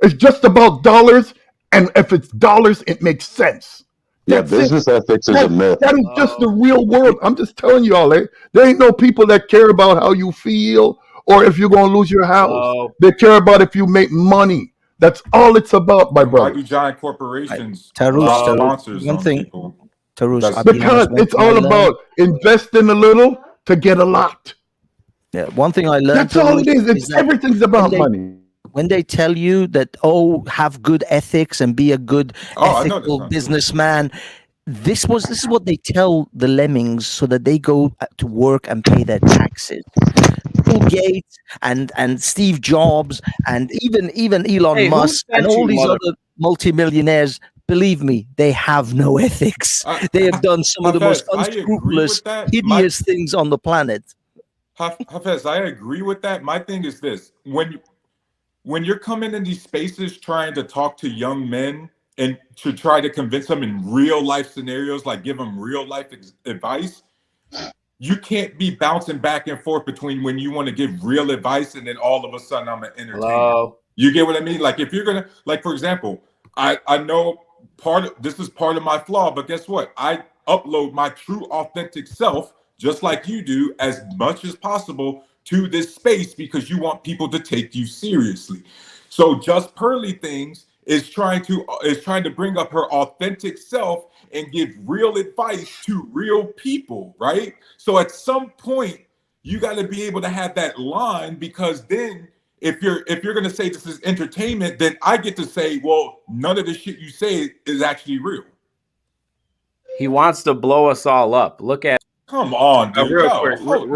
It's just about dollars, and if it's dollars, it makes sense. That's business ethics is a myth. That is just the real world. I'm just telling you all, there ain't no people that care about how you feel or if you're going to lose your house. They care about if you make money. That's all it's about, my brother. Why do giant corporations Tarus, sponsors one thing, people? Because it's all about investing a little to get a lot. Yeah, one thing I learned. That's all it is. Everything's about money. When they tell you that, have good ethics and be a good ethical businessman, this is what they tell the lemmings so that they go to work and pay their taxes. Bill Gates and Steve Jobs and even Elon Musk and all these other multimillionaires, believe me, they have no ethics. They have done some of the most unscrupulous, hideous things on the planet. Hafez, I agree with that. My thing is this: when you're coming in these spaces trying to talk to young men and to try to convince them in real life scenarios, like give them real life advice, you can't be bouncing back and forth between when you want to give real advice and then all of a sudden I'm an entertainer. Hello? You get what I mean? Like if you're gonna, like for example, I know this is part of my flaw, but guess what? I upload my true authentic self just like you do as much as possible to this space because you want people to take you seriously. So Just Pearly Things is trying to bring up her authentic self and give real advice to real people, right? So at some point you got to be able to have that line, because then if you're going to say this is entertainment, then I get to say, well, none of the shit you say is actually real. He wants to blow us all up. Look at. Come on, dude. Real quick. Hold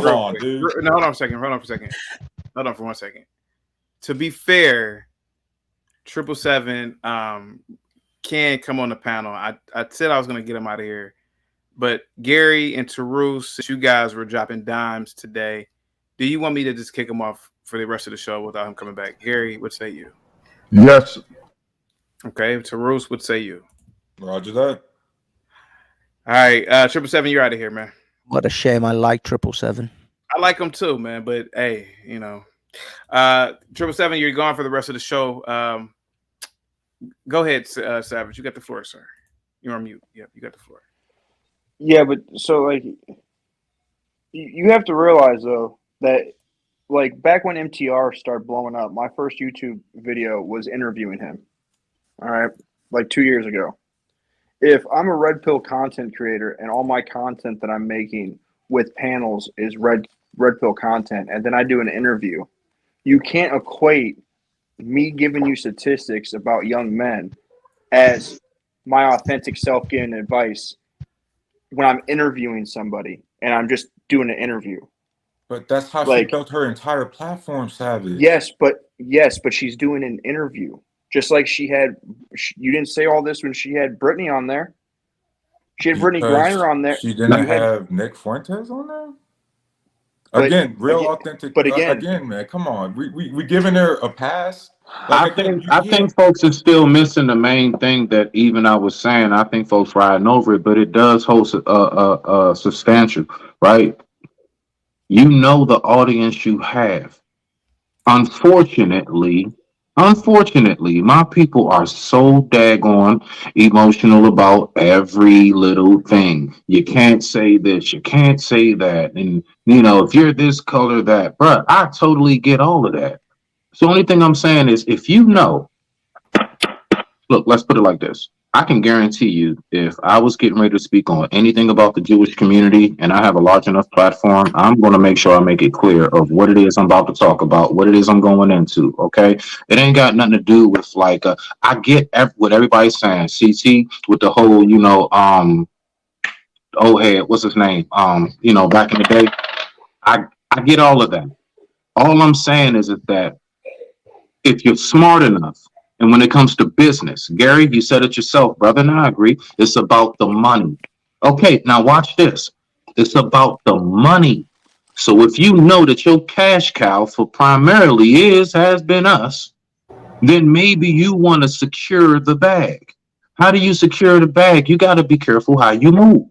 on, dude. No, hold on for a second. To be fair, 777 can come on the panel. I said I was going to get him out of here, but Gary and Tarus, you guys were dropping dimes today. Do you want me to just kick him off for the rest of the show without him coming back? Gary, what say you? Yes. Okay, Tarus, what say you? Roger that. All right, 777, you're out of here, man. What a shame. I like 777. I like him too, man. But hey, 777, you're gone for the rest of the show. Go ahead, Savage. You got the floor, sir. You're on mute. Yep, you got the floor. Yeah, but so like, you have to realize though that like back when MTR started blowing up, my first YouTube video was interviewing him. All right, like 2 years ago. If I'm a red pill content creator and all my content that I'm making with panels is red pill content, and then I do an interview, you can't equate me giving you statistics about young men as my authentic self giving advice when I'm interviewing somebody and I'm just doing an interview. But that's how she built her entire platform, Savage. Yes, but she's doing an interview. Just like you didn't say all this when she had Brittany on there. She had Brittany Griner on there. She didn't have Nick Fuentes on there? Again, authentic. But again, man, come on. We giving her a pass. Like, I think folks are still missing the main thing that even I was saying. I think folks riding over it, but it does hold substantial, right? You know the audience you have. Unfortunately, my people are so daggone emotional about every little thing. You can't say this, you can't say that. And, if you're this color, that, bruh, I totally get all of that. So the only thing I'm saying is if look, let's put it like this. I can guarantee you if I was getting ready to speak on anything about the Jewish community and I have a large enough platform, I'm going to make sure I make it clear of what it is I'm about to talk about, what it is I'm going into. Okay. It ain't got nothing to do with I get what everybody's saying. CT with the whole, what's his name? Back in the day, I get all of that. All I'm saying is that if you're smart enough, and when it comes to business, Gary, you said it yourself, brother, and I agree. It's about the money. Okay, now watch this. It's about the money. So if you know that your cash cow for primarily has been us, then maybe you want to secure the bag. How do you secure the bag? You got to be careful how you move.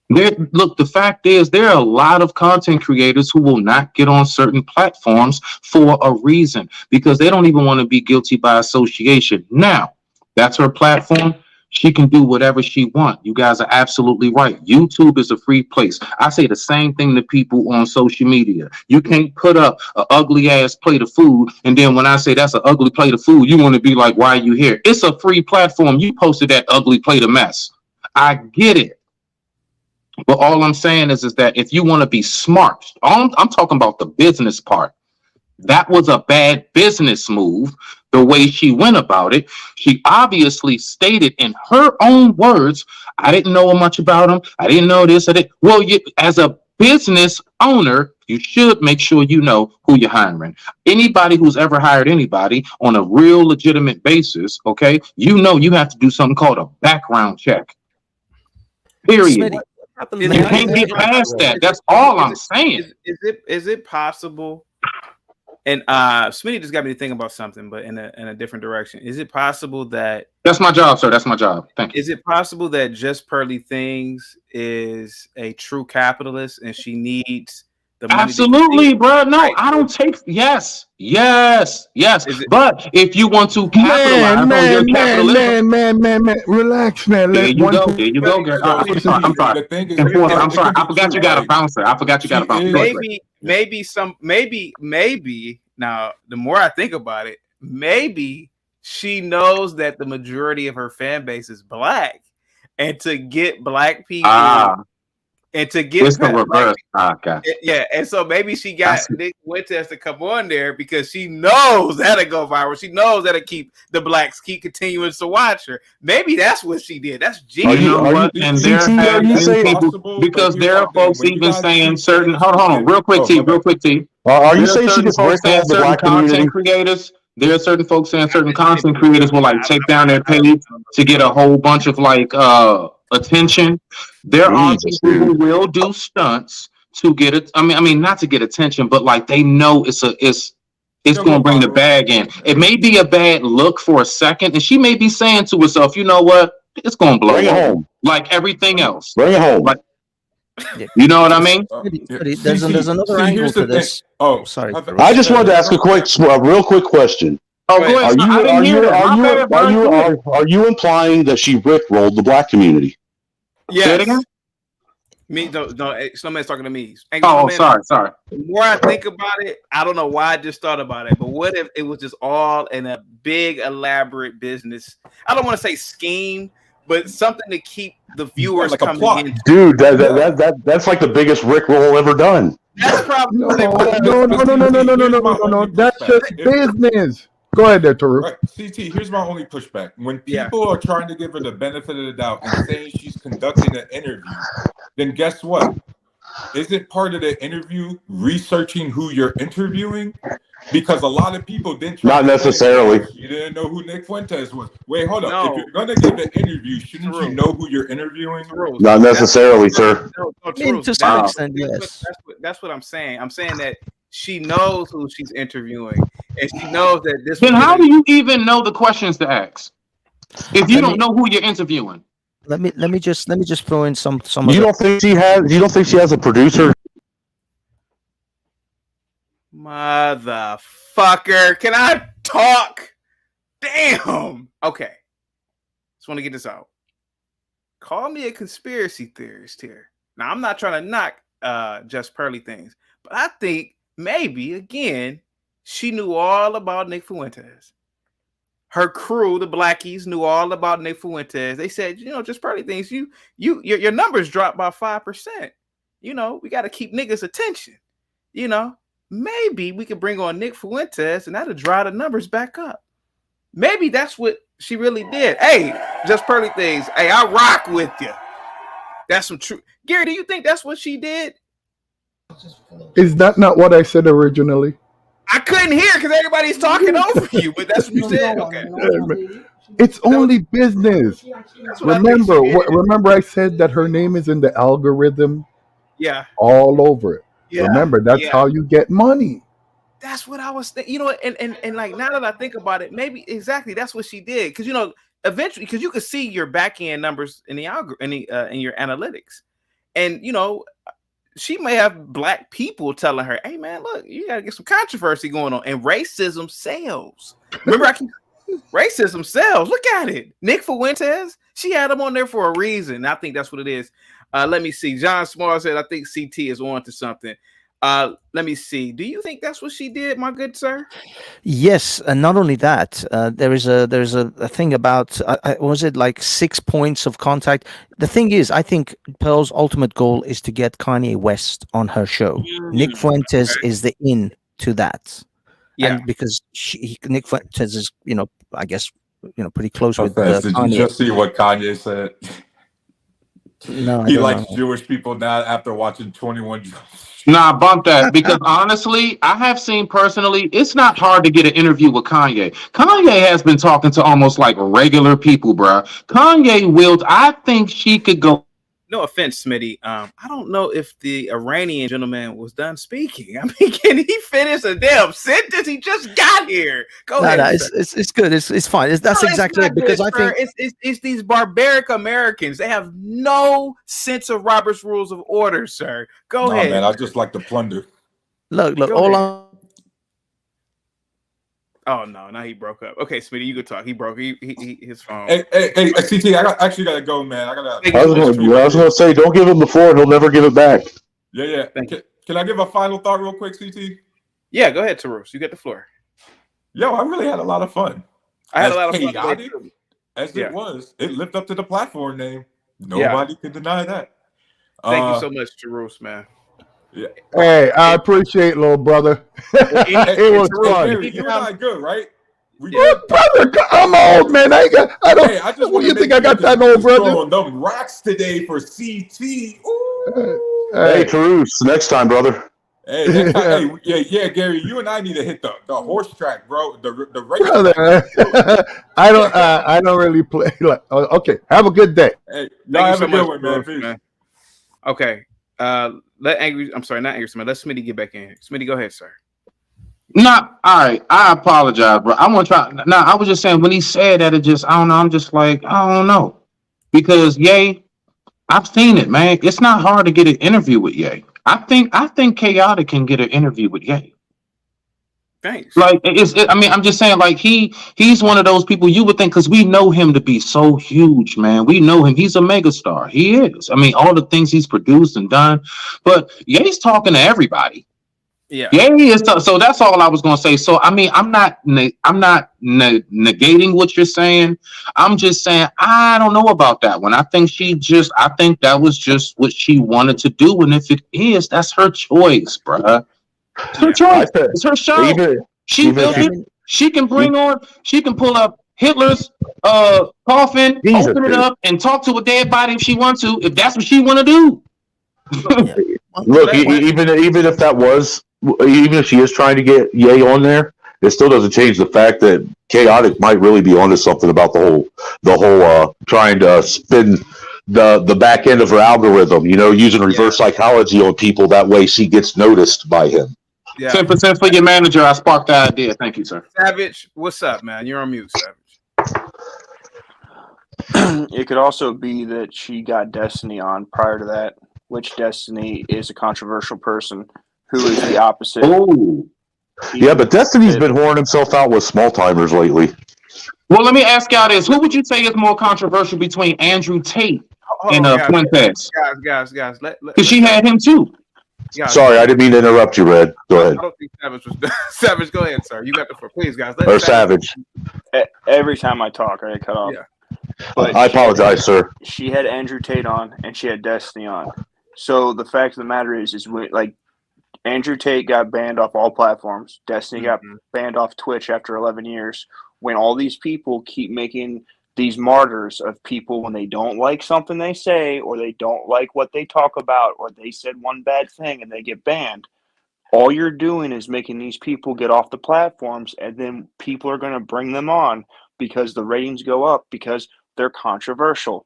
Look, the fact is there are a lot of content creators who will not get on certain platforms for a reason because they don't even want to be guilty by association. Now, that's her platform. She can do whatever she wants. You guys are absolutely right. YouTube is a free place. I say the same thing to people on social media. You can't put up an ugly ass plate of food. And then when I say that's an ugly plate of food, you want to be like, why are you here? It's a free platform. You posted that ugly plate of mess. I get it. But all I'm saying is that if you want to be smart, I'm talking about the business part. That was a bad business move, the way she went about it. She obviously stated in her own words, I didn't know much about him. I didn't know this. Well, as a business owner, you should make sure you know who you're hiring. Anybody who's ever hired anybody on a real legitimate basis, okay, you have to do something called a background check. Period. You can't get past that. That's all I'm saying. Is it possible? And Smitty just got me to think about something, but in a different direction. Is it possible that that's my job, sir? That's my job. Thank you. Is it possible that Just Pearly Things is a true capitalist and she needs the money? Absolutely, bro. No, I don't take. Yes. But if you want to capitalize on your capitalism, man, relax, man. There you go, girl. I'm sorry. I forgot you got a bouncer. Maybe. Now, the more I think about it, maybe she knows that the majority of her fan base is black, and to get black people. And to get it's the reverse. Yeah, and so maybe she got Nick Fuentes to come on there because she knows that'll go viral. She knows that'll keep the blacks keep continuing to watch her. Maybe that's what she did. That's genius. You know what? And there are folks even saying certain. Hold on, real quick, T. Are you saying she just breaks off the black community? Creators. There are certain folks saying certain content creators will take down their page to get a whole bunch of attention. There are people who will do stunts to get it. I mean, not to get attention, but they know it's going to bring the bag in. It may be a bad look for a second, and she may be saying to herself, you know what? It's going to blow home like everything else. Bring it home. You know what I mean? There's another angle to this. Oh, sorry. I just wanted to ask a real quick question. Oh, go ahead. I didn't hear that. Are you implying that she rickrolled the black community? Yes. Me, no, somebody's talking to me. Oh, sorry. The more I think about it, I don't know why I just thought about it, but what if it was just all in a big, elaborate business? I don't want to say scheme, but something to keep the viewers coming in. Dude, that's like the biggest rickroll ever done. That's probably No. That's just business. Go ahead there, Taru. Right. CT, here's my only pushback. When people are trying to give her the benefit of the doubt and saying she's conducting an interview, then guess what? Isn't part of the interview researching who you're interviewing? Because a lot of people didn't. Not necessarily. You didn't know who Nick Fuentes was. Wait, hold up. If you're gonna give an interview, shouldn't you know who you're interviewing? Not necessarily, sir. To some extent, yes. That's what I'm saying. I'm saying that she knows who she's interviewing, and she knows that this. Then how do you even know the questions to ask if you don't know who you're interviewing? Let me just throw in some. You don't think she has a producer? Motherfucker, can I talk? Damn. Okay. Just want to get this out. Call me a conspiracy theorist here. Now, I'm not trying to knock just Pearly things, but I think maybe, again, she knew all about Nick Fuentes. Her crew, the Blackies, knew all about Nick Fuentes. They said, just Pearly things, your numbers dropped by 5%. We got to keep niggas' attention. Maybe we could bring on Nick Fuentes and that'll dry the numbers back up. Maybe that's what she really did. Hey, just Pearly things. Hey, I rock with you. That's some true. Gary, do you think that's what she did? Is that not what I said originally? I couldn't hear because everybody's talking over you, but that's what you said. Okay. It's only business. Remember I said that her name is in the algorithm? Yeah. All over it. Yeah. Remember, that's how you get money. That's what I was thinking. And like now that I think about it, maybe exactly that's what she did. Because eventually, because you could see your back end numbers in the in your analytics, and she may have black people telling her, "Hey man, look, you gotta get some controversy going on." And racism sells. Remember, racism sells. Look at it. Nick Fuentes, she had him on there for a reason. I think that's what it is. Let me see. John Small said, I think CT is on to something. Let me see. Do you think that's what she did, my good sir? Yes, and not only that, there's a thing about was it like 6 points of contact? The thing is, I think Pearl's ultimate goal is to get Kanye West on her show. Nick Fuentes is the in to that. Yeah, and because Nick Fuentes is, I guess, pretty close with Did Kanye. you just see what Kanye said? No, he likes Jewish people now after watching 21 Jump Street. Nah, bump that. Because honestly, I have seen personally, it's not hard to get an interview with Kanye. Kanye has been talking to almost like regular people, bruh. I think she could go. No offense, Smitty. I don't know if the Iranian gentleman was done speaking. I mean, can he finish a damn sentence? He just got here. Go ahead. No, it's good. It's fine. That's exactly it. Because I think it's these barbaric Americans. They have no sense of Robert's Rules of Order, sir. Go ahead. Man, I just like to plunder. Look. Oh no! Now he broke up. Okay, Smitty, you could talk. He broke. His phone. Hey, CT, I actually gotta go, man. I was gonna say, don't give him the floor; he'll never give it back. Yeah. Can I give a final thought real quick, CT? Yeah, go ahead, Tarus. You get the floor. Yo, I really had a lot of fun. I had a lot of fun. Chaotic as it was, it lived up to the platform name. Nobody can deny that. Thank you so much, Tarus, man. Yeah. Hey, I appreciate, little brother. It was fun. You and I good, right? Brother, I'm old, man. I don't. Hey, I just what do you think I got that old, brother? On them rocks today for CT. Hey, Caruso, next time, brother. Hey, next time, yeah, Gary. You and I need to hit the horse track, bro. The race. Brother, I don't really play. Okay, have a good day. Hey, y'all have so a good much, one, man. Okay. Let Smitty get back in. Smitty, go ahead, sir. Nah, all right. I apologize, bro. I'm gonna try. Nah, I was just saying when he said that, I don't know. I'm just like, I don't know, because I I've seen it, man. It's not hard to get an interview with Ye. I think Chaotic can get an interview with Ye. Thanks. Like I mean, I'm just saying, like he's one of those people you would think, because we know him to be so huge, man. We know him. He's a megastar. He is. I mean, all the things he's produced and done. But Ye's talking to everybody. Yeah. Ye is. So that's all I was gonna say. So I mean, I'm not negating what you're saying. I'm just saying I don't know about that one. I think that was just what she wanted to do, and if it is, that's her choice, bruh. It's her choice. It's her show. She built it. She can bring on. She can pull up Hitler's coffin, open it up, and talk to a dead body if she wants to. If that's what she want to do. Look, even if that was, even if she is trying to get Ye on there, it still doesn't change the fact that Chaotic might really be onto something about the whole trying to spin the back end of her algorithm. You know, using reverse psychology on people. That way, she gets noticed by him. 10% for your manager. I sparked the idea. Thank you, sir. Savage, what's up, man? You're on mute, Savage. It could also be that she got Destiny on prior to that, which Destiny is a controversial person who is the opposite. Oh, yeah, but Destiny's been whoring himself out with small timers lately. Well, let me ask y'all this: who would you say is more controversial between Andrew Tate and Fuentes? Guys, because she had him too. Sorry, I didn't mean to interrupt you, Red. Go ahead. I don't think Savage was Savage. Go ahead, sir. You got the floor, please, guys. Or Savage. Every time I talk, I get cut off. Yeah. But I apologize, sir. She had Andrew Tate on, and she had Destiny on. So the fact of the matter is like Andrew Tate got banned off all platforms. Destiny got banned off Twitch after 11 years. When all these people keep making these martyrs of people when they don't like something they say, or they don't like what they talk about, or they said one bad thing and they get banned, all you're doing is making these people get off the platforms, and then people are going to bring them on because the ratings go up because they're controversial.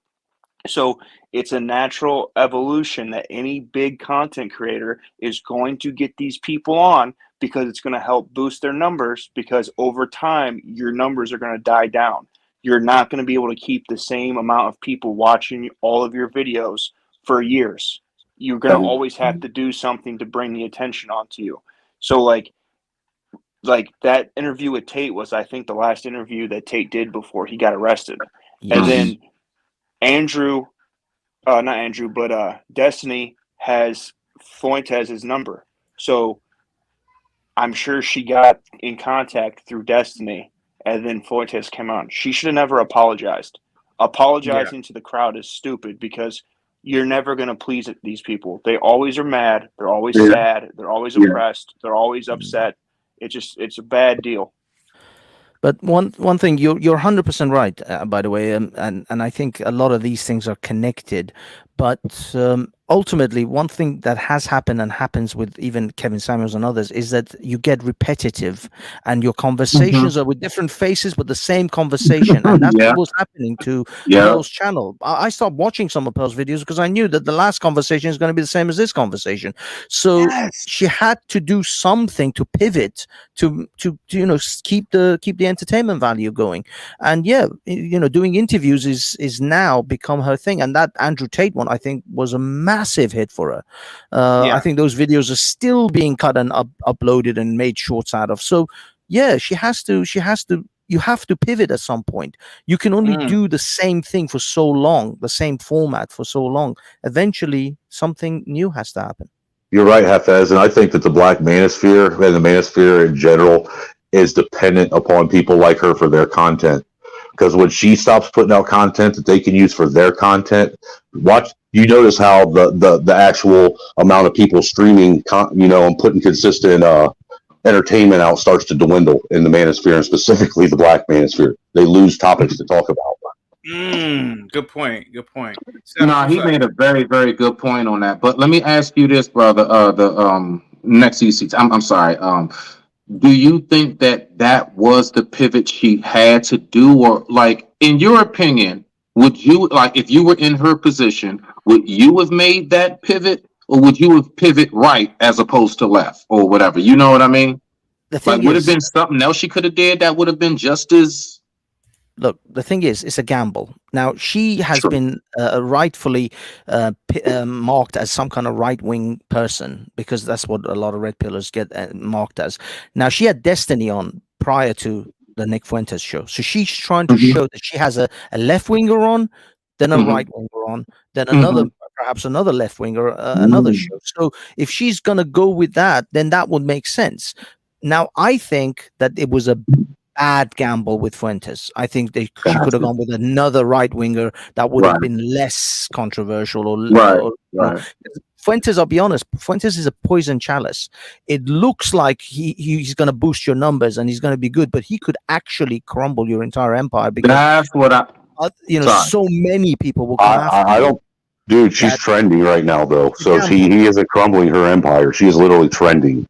So it's a natural evolution that any big content creator is going to get these people on because it's going to help boost their numbers, because over time your numbers are going to die down. You're not going to be able to keep the same amount of people watching all of your videos for years. You're going to always have to do something to bring the attention onto you. So like that interview with Tate was, I think, the last interview that Tate did before he got arrested. Yes. And then Destiny has Fuentes' number. So I'm sure she got in contact through Destiny, and then Fuentes came on. She should have never apologized. Apologizing to the crowd is stupid, because you're never going to please these people. They always are mad. They're always sad. They're always oppressed. They're always upset. It's a bad deal. But one thing, you're 100% right, by the way, and I think a lot of these things are connected. But ultimately, one thing that has happened and happens with even Kevin Samuels and others is that you get repetitive, and your conversations are with different faces, but the same conversation. And that's what was happening to Pearl's channel. I stopped watching some of Pearl's videos because I knew that the last conversation is going to be the same as this conversation. So she had to do something to pivot to keep the entertainment value going. And doing interviews is now become her thing. And that Andrew Tate one, I think, was a massive hit for her. I think those videos are still being cut and uploaded and made shorts out of. So she has to. You have to pivot at some point. You can only do the same thing for so long, the same format for so long. Eventually, something new has to happen. You're right, Hafez, and I think that the Black Manosphere and the Manosphere in general is dependent upon people like her for their content. Because when she stops putting out content that they can use for their content, you notice how the actual amount of people streaming, and putting consistent entertainment out starts to dwindle in the Manosphere, and specifically the Black Manosphere. They lose topics to talk about. Good point. No, he made a very, very good point on that. But let me ask you this, brother. The next EC, I'm sorry. Do you think that was the pivot she had to do, or like, in your opinion, would you, like, if you were in her position, would you have made that pivot, or would you have pivot right as opposed to left, or whatever? You know what I mean? Like, would have been something else she could have did that would have been just as look, the thing is, it's a gamble. Now, she has been rightfully marked as some kind of right-wing person, because that's what a lot of red pillars get marked as. Now, she had Destiny on prior to the Nick Fuentes show. So she's trying to show that she has a left-winger on, then a right-winger on, then perhaps another left-winger, another show. So if she's going to go with that, then that would make sense. Now, I think that it was a bad gamble with Fuentes. I think she could have gone with another right winger that would have been less controversial. Fuentes, I'll be honest, Fuentes is a poison chalice. It looks like he's going to boost your numbers and he's going to be good, but he could actually crumble your entire empire, because That's what so many people will come after I you. don't. Dude, she's trending right now, though. So he isn't crumbling her empire. She is literally trending.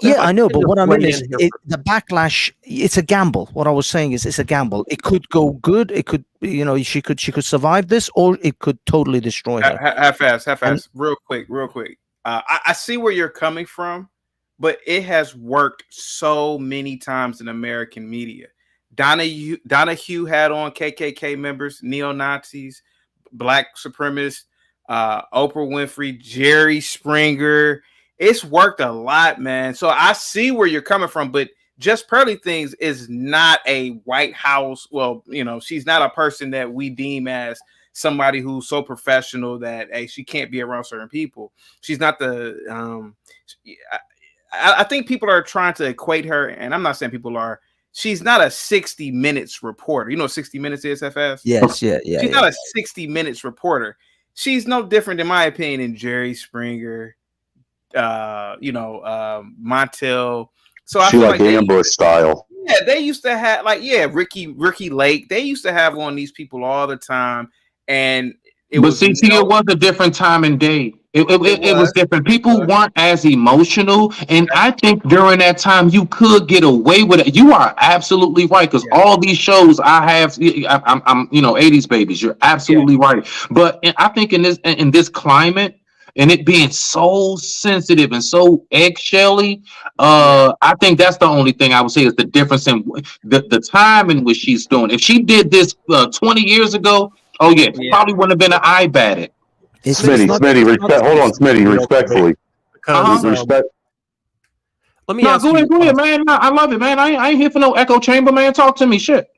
Yeah, I know, but what I mean is the backlash. It's a gamble. What I was saying is, it's a gamble. It could go good. It could, she could survive this, or it could totally destroy her. Half fast, real quick. I see where you're coming from, but it has worked so many times in American media. Donahue had on KKK members, neo-Nazis, black supremacists, Oprah Winfrey, Jerry Springer. It's worked a lot, man. So I see where you're coming from, but Just Pearly Things is not a White House. Well, she's not a person that we deem as somebody who's so professional that, hey, she can't be around certain people. She's not the. I think people are trying to equate her, and I'm not saying people are. She's not a 60 Minutes reporter. You know what 60 Minutes is, FS? Yes, yeah. She's not a 60 Minutes reporter. She's no different, in my opinion, than Jerry Springer, Montel. So I she feel like ambush style. Yeah, they used to have Ricky Lake. They used to have on these people all the time, and it was a different time and day. It was different. People weren't as emotional, and I think during that time you could get away with it. You are absolutely right, because all these shows I'm 80s babies. You're absolutely right. But I think in this climate, and it being so sensitive and so eggshelly, I think that's the only thing I would say is the difference in the time in which she's doing. If she did this 20 years ago, probably wouldn't have been an eye batted. Smitty, respect. Hold on, Smitty, respectfully. Respect. Let me ask go ahead, man. I love it, man. I ain't here for no echo chamber, man. Talk to me, shit.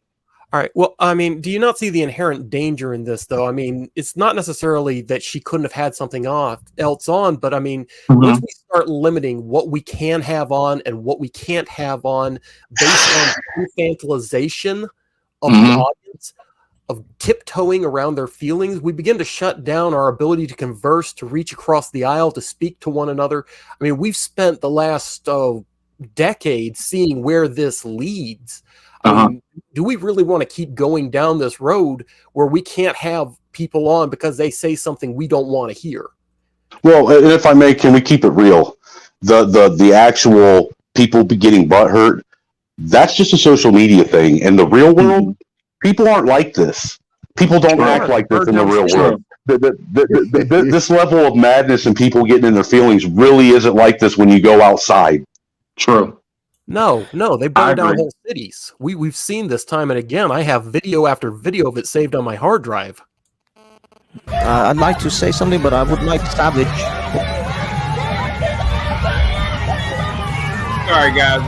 All right. Well, I mean, do you not see the inherent danger in this, though? I mean, it's not necessarily that she couldn't have had something else on, but I mean, once we start limiting what we can have on and what we can't have on based on infantilization of the audience, of tiptoeing around their feelings, we begin to shut down our ability to converse, to reach across the aisle, to speak to one another. I mean, we've spent the last decade seeing where this leads. I mean, do we really want to keep going down this road where we can't have people on because they say something we don't want to hear? Well, and if I may, can we keep it real? The actual people getting butthurt, that's just a social media thing. In the real world, people aren't like this. People don't act like this in the real world. This level of madness and people getting in their feelings really isn't like this when you go outside. True. No, they burn down whole cities. We've seen this time and again. I have video after video of it saved on my hard drive. I'd like to say something, but I would like Savage. Sorry, guys.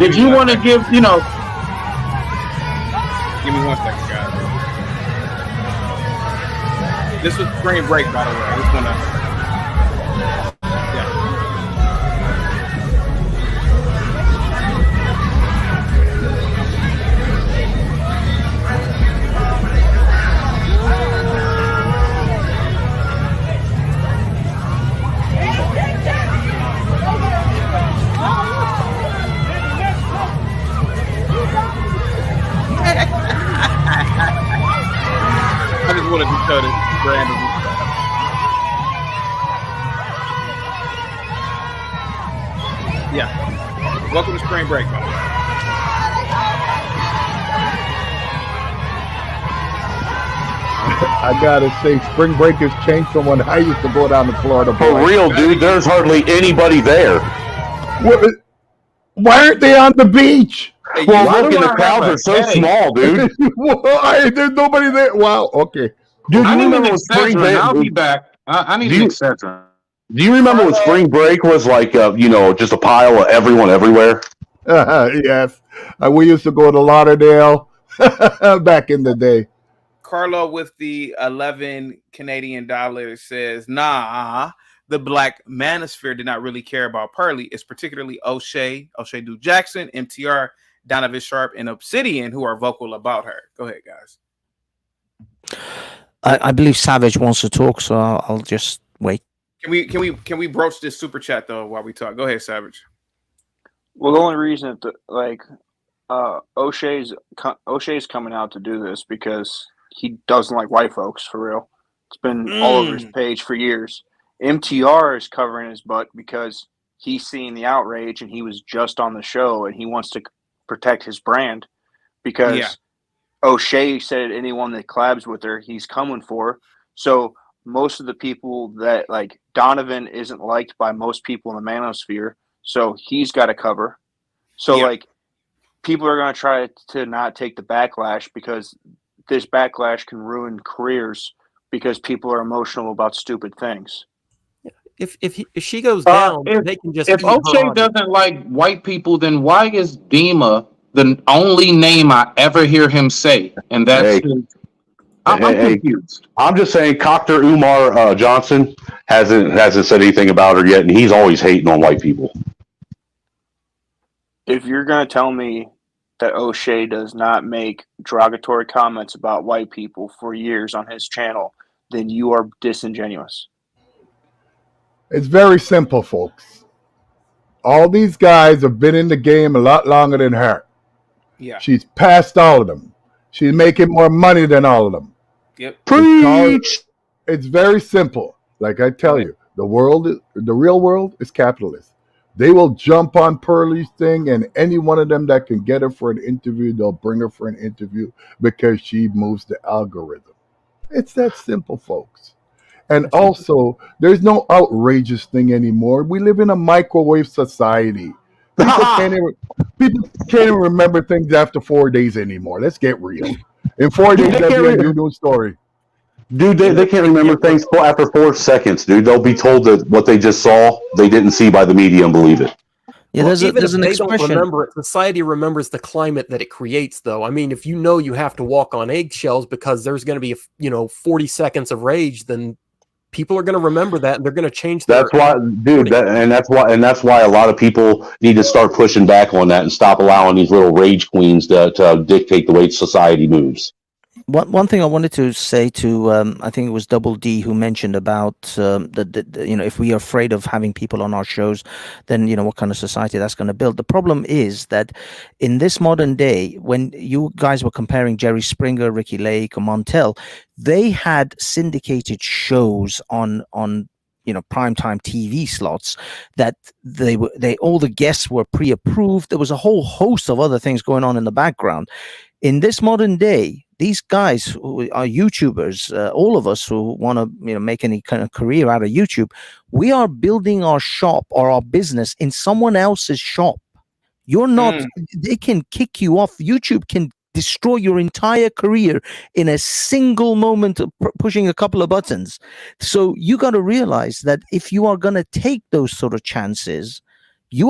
Did you want to give, Give me 1 second, guys. This was spring break, by the way. I just want to. I just wanted to show this random stuff. Yeah. Welcome to spring break, buddy. I gotta say, spring break has changed from when I used to go down to Florida. For real, dude, there's hardly anybody there. Why aren't they on the beach? Hey, Well, Why look, do and the I crowds have are so a K? small, dude. There's nobody there. Wow. Okay. Dude, I you need an remember when spring Excedrin. I'll be break? back. I need Do an you Excedrin. do you remember when spring break was like, just a pile of everyone everywhere? Yes. We used to go to Lauderdale back in the day. Carlo with the 11 Canadian dollars says, nah, the black manosphere did not really care about Pearly. It's particularly O'Shea Du Jackson, MTR, Donovan Sharp, and Obsidian who are vocal about her. Go ahead, guys. I believe Savage wants to talk, so I'll just wait. Can we broach this super chat though while we talk? Go ahead, Savage. Well, the only reason O'Shea's coming out to do this because he doesn't like white folks for real. It's been all over his page for years. MTR is covering his butt because he's seeing the outrage and he was just on the show and he wants to protect his brand because O'Shea said anyone that collabs with her, he's coming for. So most of the people that like Donovan isn't liked by most people in the manosphere, so he's got to cover. So like people are going to try to not take the backlash because this backlash can ruin careers because people are emotional about stupid things. If she goes down, they can just If eat her O'Shea audience. doesn't like white people, then why is Dima the only name I ever hear him say? And that's I'm confused. I'm just saying, Dr. Umar Johnson hasn't said anything about her yet, and he's always hating on white people. If you're going to tell me that O'Shea does not make derogatory comments about white people for years on his channel, then you are disingenuous. It's very simple, folks. All these guys have been in the game a lot longer than her. Yeah. She's past all of them. She's making more money than all of them. Yep. Preach. It's very simple. Like I tell you, the real world is capitalist. They will jump on Pearly's thing, and any one of them that can get her for an interview, they'll bring her for an interview because she moves the algorithm. It's that simple, folks. And also, there's no outrageous thing anymore. We live in a microwave society. People can't even remember things after 4 days anymore. Let's get real. In 4 days, that'll be a new story. Dude, they can't remember things after 4 seconds, dude. They'll be told that what they just saw, they didn't see by the media and believe it. Yeah, Well, there's even if an they expression. don't remember it, society remembers the climate that it creates, though. I mean, if you know you have to walk on eggshells because there's going to be 40 seconds of rage, then people are going to remember that and they're going to change their. That's why, dude. That's why a lot of people need to start pushing back on that and stop allowing these little rage queens to dictate the way society moves. One thing I wanted to say to I think it was Double D who mentioned about if we are afraid of having people on our shows, then what kind of society that's going to build. The problem is that in this modern day, when you guys were comparing Jerry Springer, Ricky Lake, or Montel, they had syndicated shows on primetime TV slots that all the guests were pre-approved. There was a whole host of other things going on in the background. In this modern day, these guys who are YouTubers, all of us who want to make any kind of career out of YouTube, we are building our shop or our business in someone else's shop. You're not, they can kick you off. YouTube can destroy your entire career in a single moment of pushing a couple of buttons. So you got to realize that if you are going to take those sort of chances, you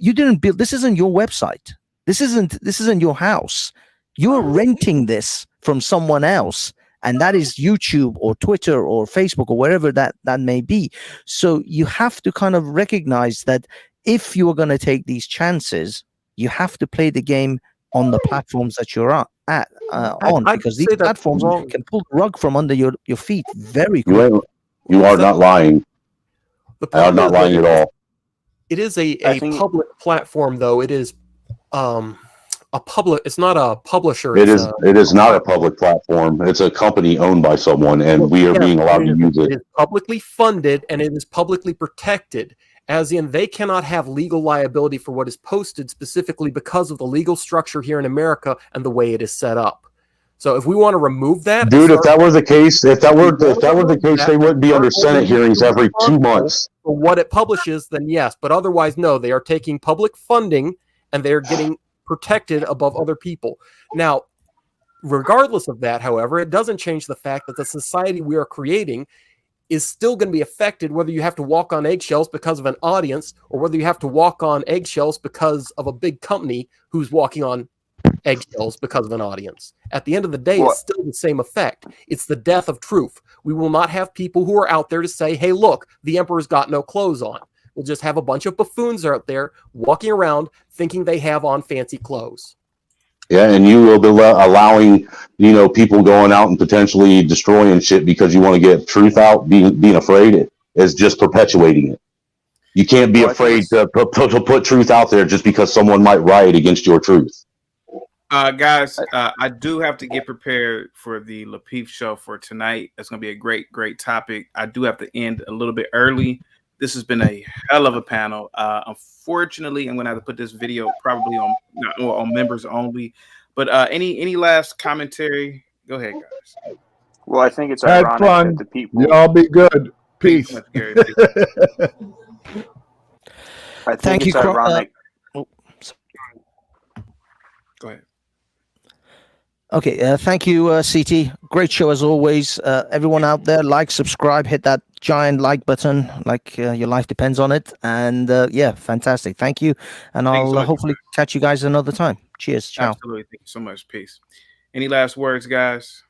didn't build, this isn't your website. This isn't your house. You're renting this from someone else, and that is YouTube or Twitter or Facebook or wherever that may be. So you have to kind of recognize that if you are going to take these chances, you have to play the game on the platforms that you're on, because these platforms can pull the rug from under your feet very quickly. You are not lying. I am not lying at all. It is a public platform, though. It is a public. It's not a publisher. It is not a public platform. It's a company owned by someone, and we are being allowed to use it. It is publicly funded and it is publicly protected. As in, they cannot have legal liability for what is posted specifically because of the legal structure here in America and the way it is set up. So, if we want to remove that, dude, if that were the case, they wouldn't be under Senate hearings every 2 months. For what it publishes, then yes, but otherwise, no. They are taking public funding and they are getting protected above other people. Now, regardless of that, however, it doesn't change the fact that the society we are creating is still going to be affected whether you have to walk on eggshells because of an audience or whether you have to walk on eggshells because of a big company who's walking on eggshells because of an audience. At the end of the day, it's still the same effect. It's the death of truth. We will not have people who are out there to say, hey, look, the emperor's got no clothes on. We'll just have a bunch of buffoons out there walking around thinking they have on fancy clothes. Yeah, and you will be allowing, people going out and potentially destroying shit because you want to get truth out. Being afraid is just perpetuating it. You can't be afraid to put truth out there just because someone might riot against your truth. Guys, I do have to get prepared for the Lapeef show for tonight. That's going to be a great, great topic. I do have to end a little bit early. This has been a hell of a panel. Unfortunately, I'm going to have to put this video probably on members only. But any last commentary? Go ahead, guys. Well, I think it's Had ironic fun. that the people. Y'all be good. Peace. Much, Gary. I think Thank it's you, ironic. Go ahead. Okay, thank you, CT. Great show as always. Everyone out there, like, subscribe, hit that giant like button, like your life depends on it. And yeah, fantastic. Thank you. And Thanks I'll so much, hopefully catch you guys another time. Cheers. Ciao. Absolutely. Thank you so much. Peace. Any last words, guys?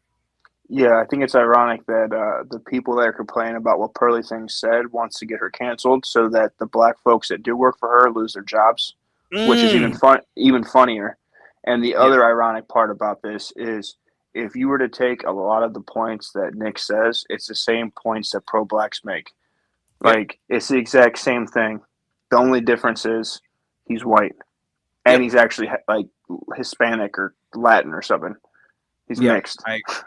Yeah, I think it's ironic that the people that are complaining about what Pearly Things said wants to get her canceled so that the black folks that do work for her lose their jobs, which is even funnier. And the other ironic part about this is if you were to take a lot of the points that Nick says, it's the same points that pro-blacks make. Like, it's the exact same thing. The only difference is he's white. And he's actually, like, Hispanic or Latin or something. He's mixed. That's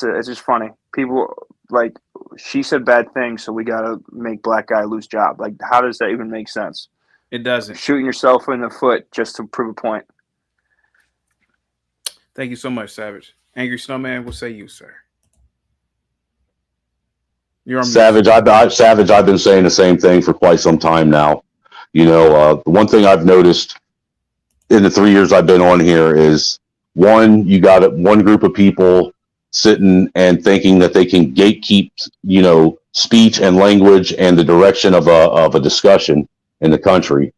it. It's just funny. People, like, she said bad things, so we got to make black guy lose job. Like, how does that even make sense? It doesn't. Shooting yourself in the foot just to prove a point. Thank you so much, Savage. Angry Snowman, what say you, sir? You're on Savage. I've been saying the same thing for quite some time now. The one thing I've noticed in the 3 years I've been on here is you got one group of people sitting and thinking that they can gatekeep, speech and language and the direction of a discussion in the country,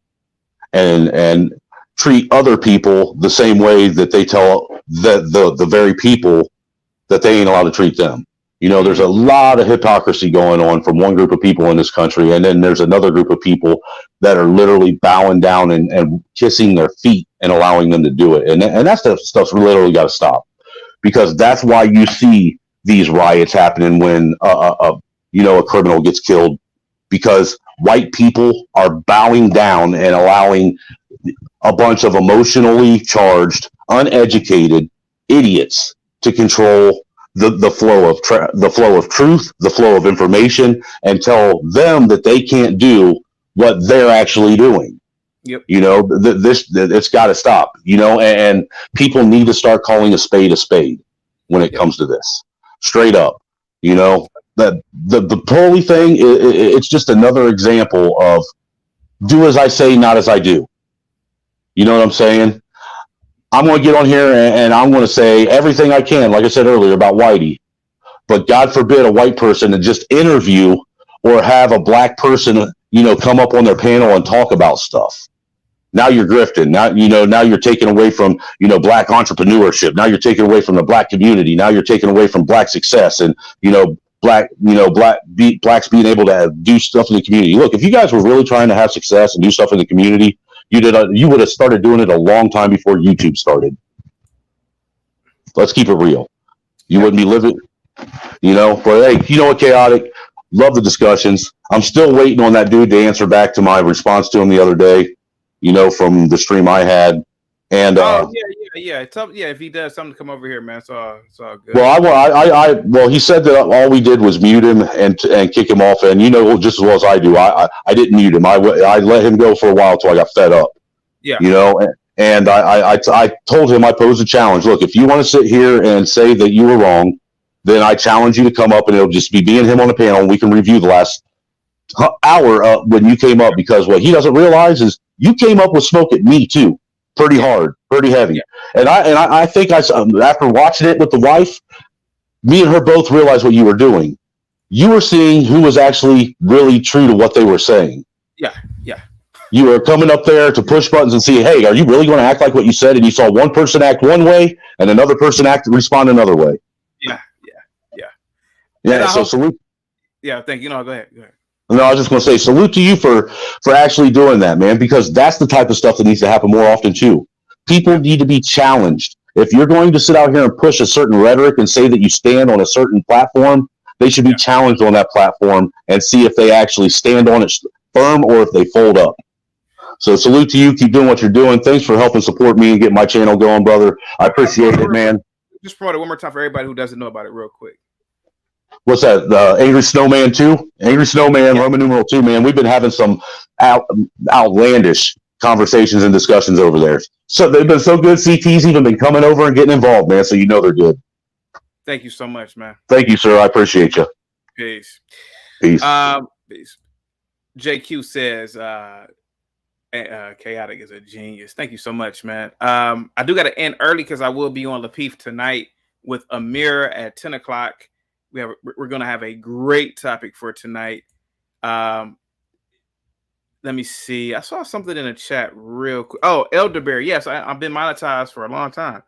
and treat other people the same way that they tell the very people that they ain't allowed to treat them. There's a lot of hypocrisy going on from one group of people in this country, and then there's another group of people that are literally bowing down and kissing their feet and allowing them to do it. And that stuff's literally got to stop, because that's why you see these riots happening when a criminal gets killed, because white people are bowing down and allowing a bunch of emotionally charged, uneducated idiots to control the flow of truth, the flow of information, and tell them that they can't do what they're actually doing. Yep. It's got to stop. And people need to start calling a spade when it comes to this. Straight up. The Pearly thing, it's just another example of do as I say, not as I do. You know what I'm saying? I'm going to get on here and I'm going to say everything I can, like I said earlier, about Whitey. But God forbid a white person to just interview or have a black person, come up on their panel and talk about stuff. Now you're grifting. Now you're taking away from, black entrepreneurship. Now you're taking away from the black community. Now you're taking away from black success and, blacks being able to do stuff in the community. Look, if you guys were really trying to have success and do stuff in the community, you would have started doing it a long time before YouTube started. Let's keep it real. You wouldn't be living, but hey, you know what, Chaotic? Love the discussions. I'm still waiting on that dude to answer back to my response to him the other day, from the stream I had. And if he does something to come over here, man, it's all good. Well, he said that all we did was mute him and kick him off, and just as well as I do, I didn't mute him. I let him go for a while till I got fed up. Yeah. And I told him, I posed a challenge. Look, if you want to sit here and say that you were wrong, then I challenge you to come up, and it'll just be me and him on the panel, and we can review the last hour when you came up, because what he doesn't realize is you came up with smoke at me too, pretty hard, pretty heavy. And I think after watching it with the wife, me and her both realized what you were doing. You were seeing who was actually really true to what they were saying. Yeah. You were coming up there to push buttons and see, hey, are you really going to act like what you said? And you saw one person act one way and another person respond another way. Yeah. So salute. Yeah, thank you. No, go ahead. No, I was just going to say salute to you for actually doing that, man, because that's the type of stuff that needs to happen more often too. People need to be challenged. If you're going to sit out here and push a certain rhetoric and say that you stand on a certain platform, they should be challenged on that platform and see if they actually stand on it firm or if they fold up. So salute to you. Keep doing what you're doing. Thanks for helping support me and get my channel going, brother. I appreciate it, man. Just promote it one more time for everybody who doesn't know about it real quick. What's that? The Angry Snowman 2? Angry Snowman, Roman numeral 2, man. We've been having some outlandish conversations and discussions over there. So they've been so good. CT's even been coming over and getting involved, man. So you know they're good. Thank you so much, man. Thank you, sir. I appreciate you. Peace. Peace. Peace. JQ says, Chaotic is a genius. Thank you so much, man. I do got to end early because I will be on Lapeef tonight with Amir at 10 o'clock. We're going to have a great topic for tonight. Let me see. I saw something in the chat real quick. Oh, Elderberry. Yes, I've been monetized for a long time.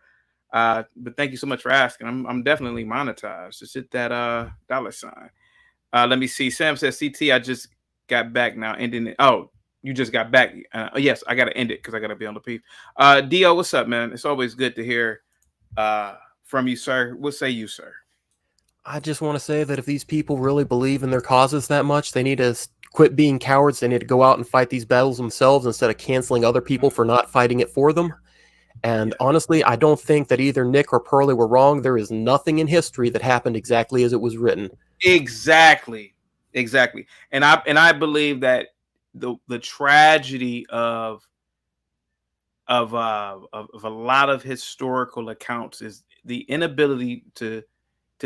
But thank you so much for asking. I'm definitely monetized. Just hit that $sign. Let me see. Sam says, CT, I just got back now. Ending it. Oh, you just got back. Yes, I got to end it because I got to be on the Lapeef. Dio, what's up, man? It's always good to hear from you, sir. What say you, sir? I just want to say that if these people really believe in their causes that much, they need to quit being cowards. They need to go out and fight these battles themselves instead of canceling other people for not fighting it for them. And honestly, I don't think that either Nick or Pearly were wrong. There is nothing in history that happened exactly as it was written. Exactly. And I believe that the tragedy of a lot of historical accounts is the inability to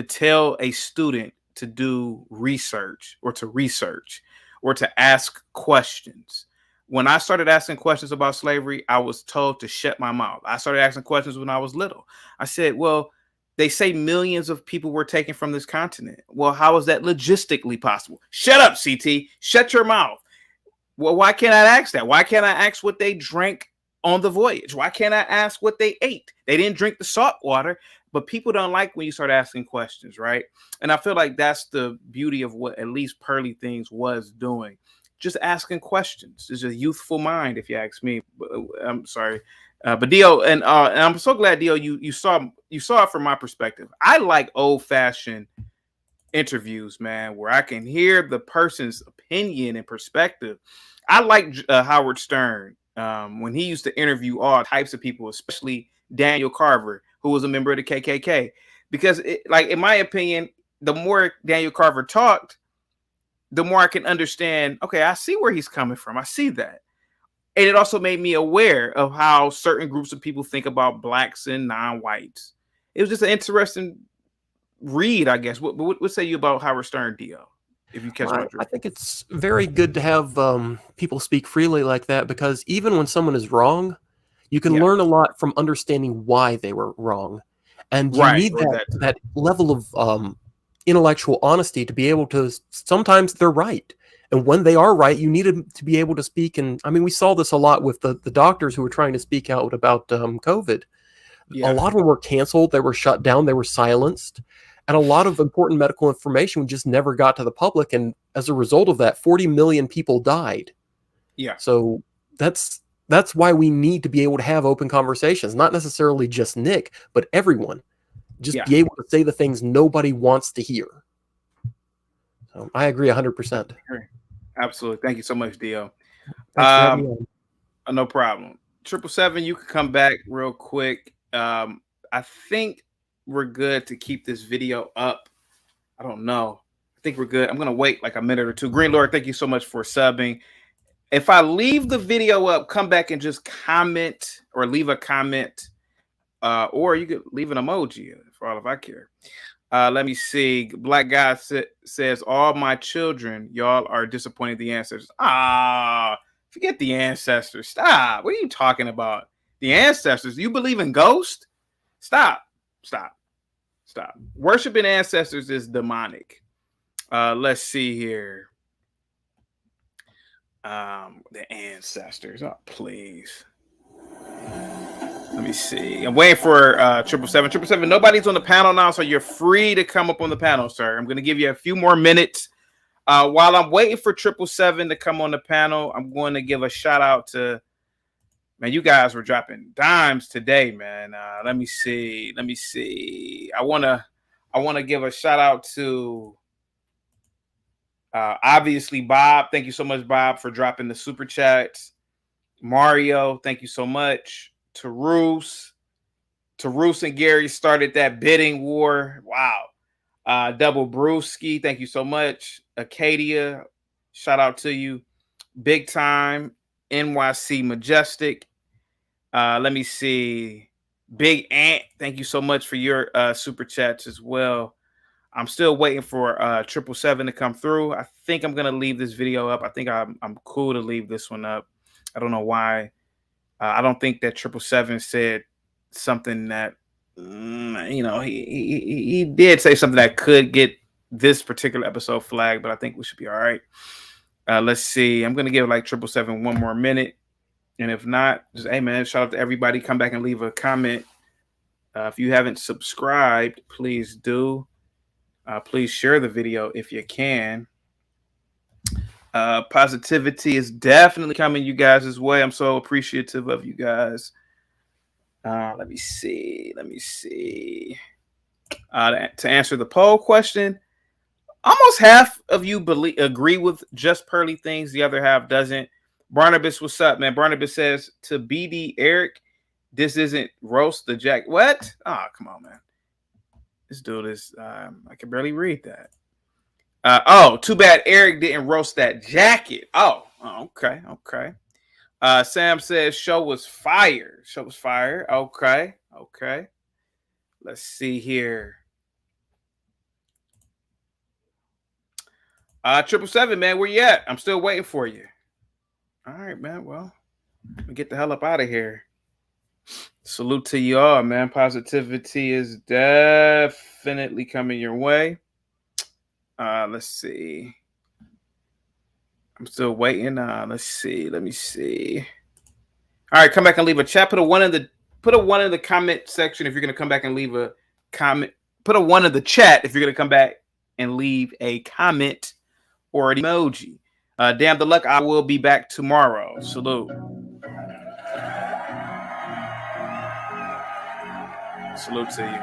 tell a student to do research or to ask questions. When I started asking questions about slavery, I was told to shut my mouth. I started asking questions when I was little. I said, well, they say millions of people were taken from this continent. Well, how is that logistically possible? Shut up, CT. Shut your mouth. Well, why can't I ask that? Why can't I ask what they drank on the voyage? Why can't I ask what they ate? They didn't drink the salt water, but people don't like when you start asking questions, right? And I feel like that's the beauty of what at least Pearly Things was doing. Just asking questions. It's a youthful mind, if you ask me. I'm sorry. But Dio, and I'm so glad, Dio, you saw it from my perspective. I like old-fashioned interviews, man, where I can hear the person's opinion and perspective. I like Howard Stern when he used to interview all types of people, especially Daniel Carver, who was a member of the KKK, because in my opinion, the more Daniel Carver talked, the more I can understand, okay, I see where he's coming from. I see that. And it also made me aware of how certain groups of people think about blacks and non-whites. It was just an interesting read, I guess. What say you about Howard Stern, Dio? If you catch my drift. I think it's very good to have people speak freely like that, because even when someone is wrong, you can learn a lot from understanding why they were wrong. And you need that level of intellectual honesty to be able to, sometimes they're right. And when they are right, you need to be able to speak. And I mean, we saw this a lot with the doctors who were trying to speak out about COVID. A lot of them were canceled. They were shut down. They were silenced. And a lot of important medical information just never got to the public. And as a result of that, 40 million people died. Yeah. So that's why we need to be able to have open conversations, not necessarily just Nick, but everyone. Just be able to say the things nobody wants to hear. So I agree 100%. Absolutely. Thank you so much, Dio. Thanks for having me on. No problem. 777, you can come back real quick. I think we're good to keep this video up. I don't know. I think we're good. I'm going to wait like a minute or two. Green Lord, thank you so much for subbing. If I leave the video up, come back and just comment or leave a comment. Or you could leave an emoji for all if I care. Let me see. Black guy says, all my children, y'all are disappointed the answers. Forget the ancestors. Stop. What are you talking about? The ancestors. You believe in ghosts? Stop. Worshiping ancestors is demonic. Let's see here. The ancestors. Oh, please. Let me see. I'm waiting for 777. Nobody's on the panel now, so you're free to come up on the panel, sir. I'm going to give you a few more minutes. While I'm waiting for 777 to come on the panel, I'm going to give a shout out to, man, you guys were dropping dimes today, man. Let me see. I want to give a shout out to obviously Bob. Thank you so much, Bob, for dropping the super chats. Mario, thank you so much. Tarus and Gary started that bidding war. Wow. Double Brewski, thank you so much. Acadia, shout out to you. Big Time, NYC Majestic. Let me see. Big Ant, thank you so much for your super chats as well. I'm still waiting for 777 to come through. I think I'm gonna leave this video up. I think I'm cool to leave this one up. I don't know why. I don't think that 777 said something that he did say something that could get this particular episode flagged, but I think we should be all right. Let's see. I'm gonna give like 777 one more minute, and if not, just hey man, shout out to everybody. Come back and leave a comment. If you haven't subscribed, please do. Please share the video if you can. Positivity is definitely coming you guys' way. I'm so appreciative of you guys. Let me see. To answer the poll question, almost half of you agree with just Pearly things. The other half doesn't. Barnabas, what's up, man? Barnabas says to BD Eric, this isn't roast the jack. What? Oh, come on, man. This dude is. I can barely read that. Too bad Eric didn't roast that jacket. Okay. Sam says show was fire. Okay. Let's see here. 777, man, where you at? I'm still waiting for you. All right, man. Well, let me get the hell up out of here. Salute to you all, man. Positivity is definitely coming your way. Let's see. I'm still waiting. Let's see. Let me see. All right, come back and leave a chat. Put a one in the comment section if you're gonna come back and leave a comment. Put a one in the chat if you're gonna come back and leave a comment or an emoji. Damn the luck. I will be back tomorrow. Salute. Salute to you.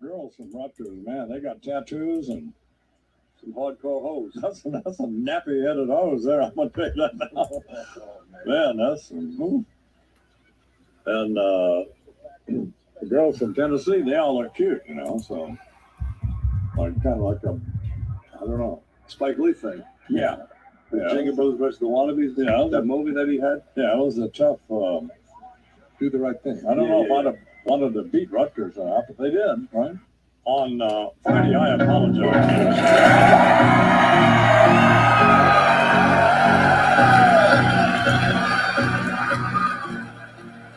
Girls from Rutgers, man, they got tattoos and some hardcore hoes. That's a nappy-headed hose there. I'm gonna tell you that now. Man, that's some. And the girls from Tennessee, they all look cute, you know. So, like kind of like a, I don't know, Spike Lee thing. Yeah. Jingle Brothers versus the Wannabes. Yeah, that movie that he had. Yeah, it was a tough. Do the right thing. I don't know if I'd have wanted to beat Rutgers or not, but they did, right? On Friday, I apologize.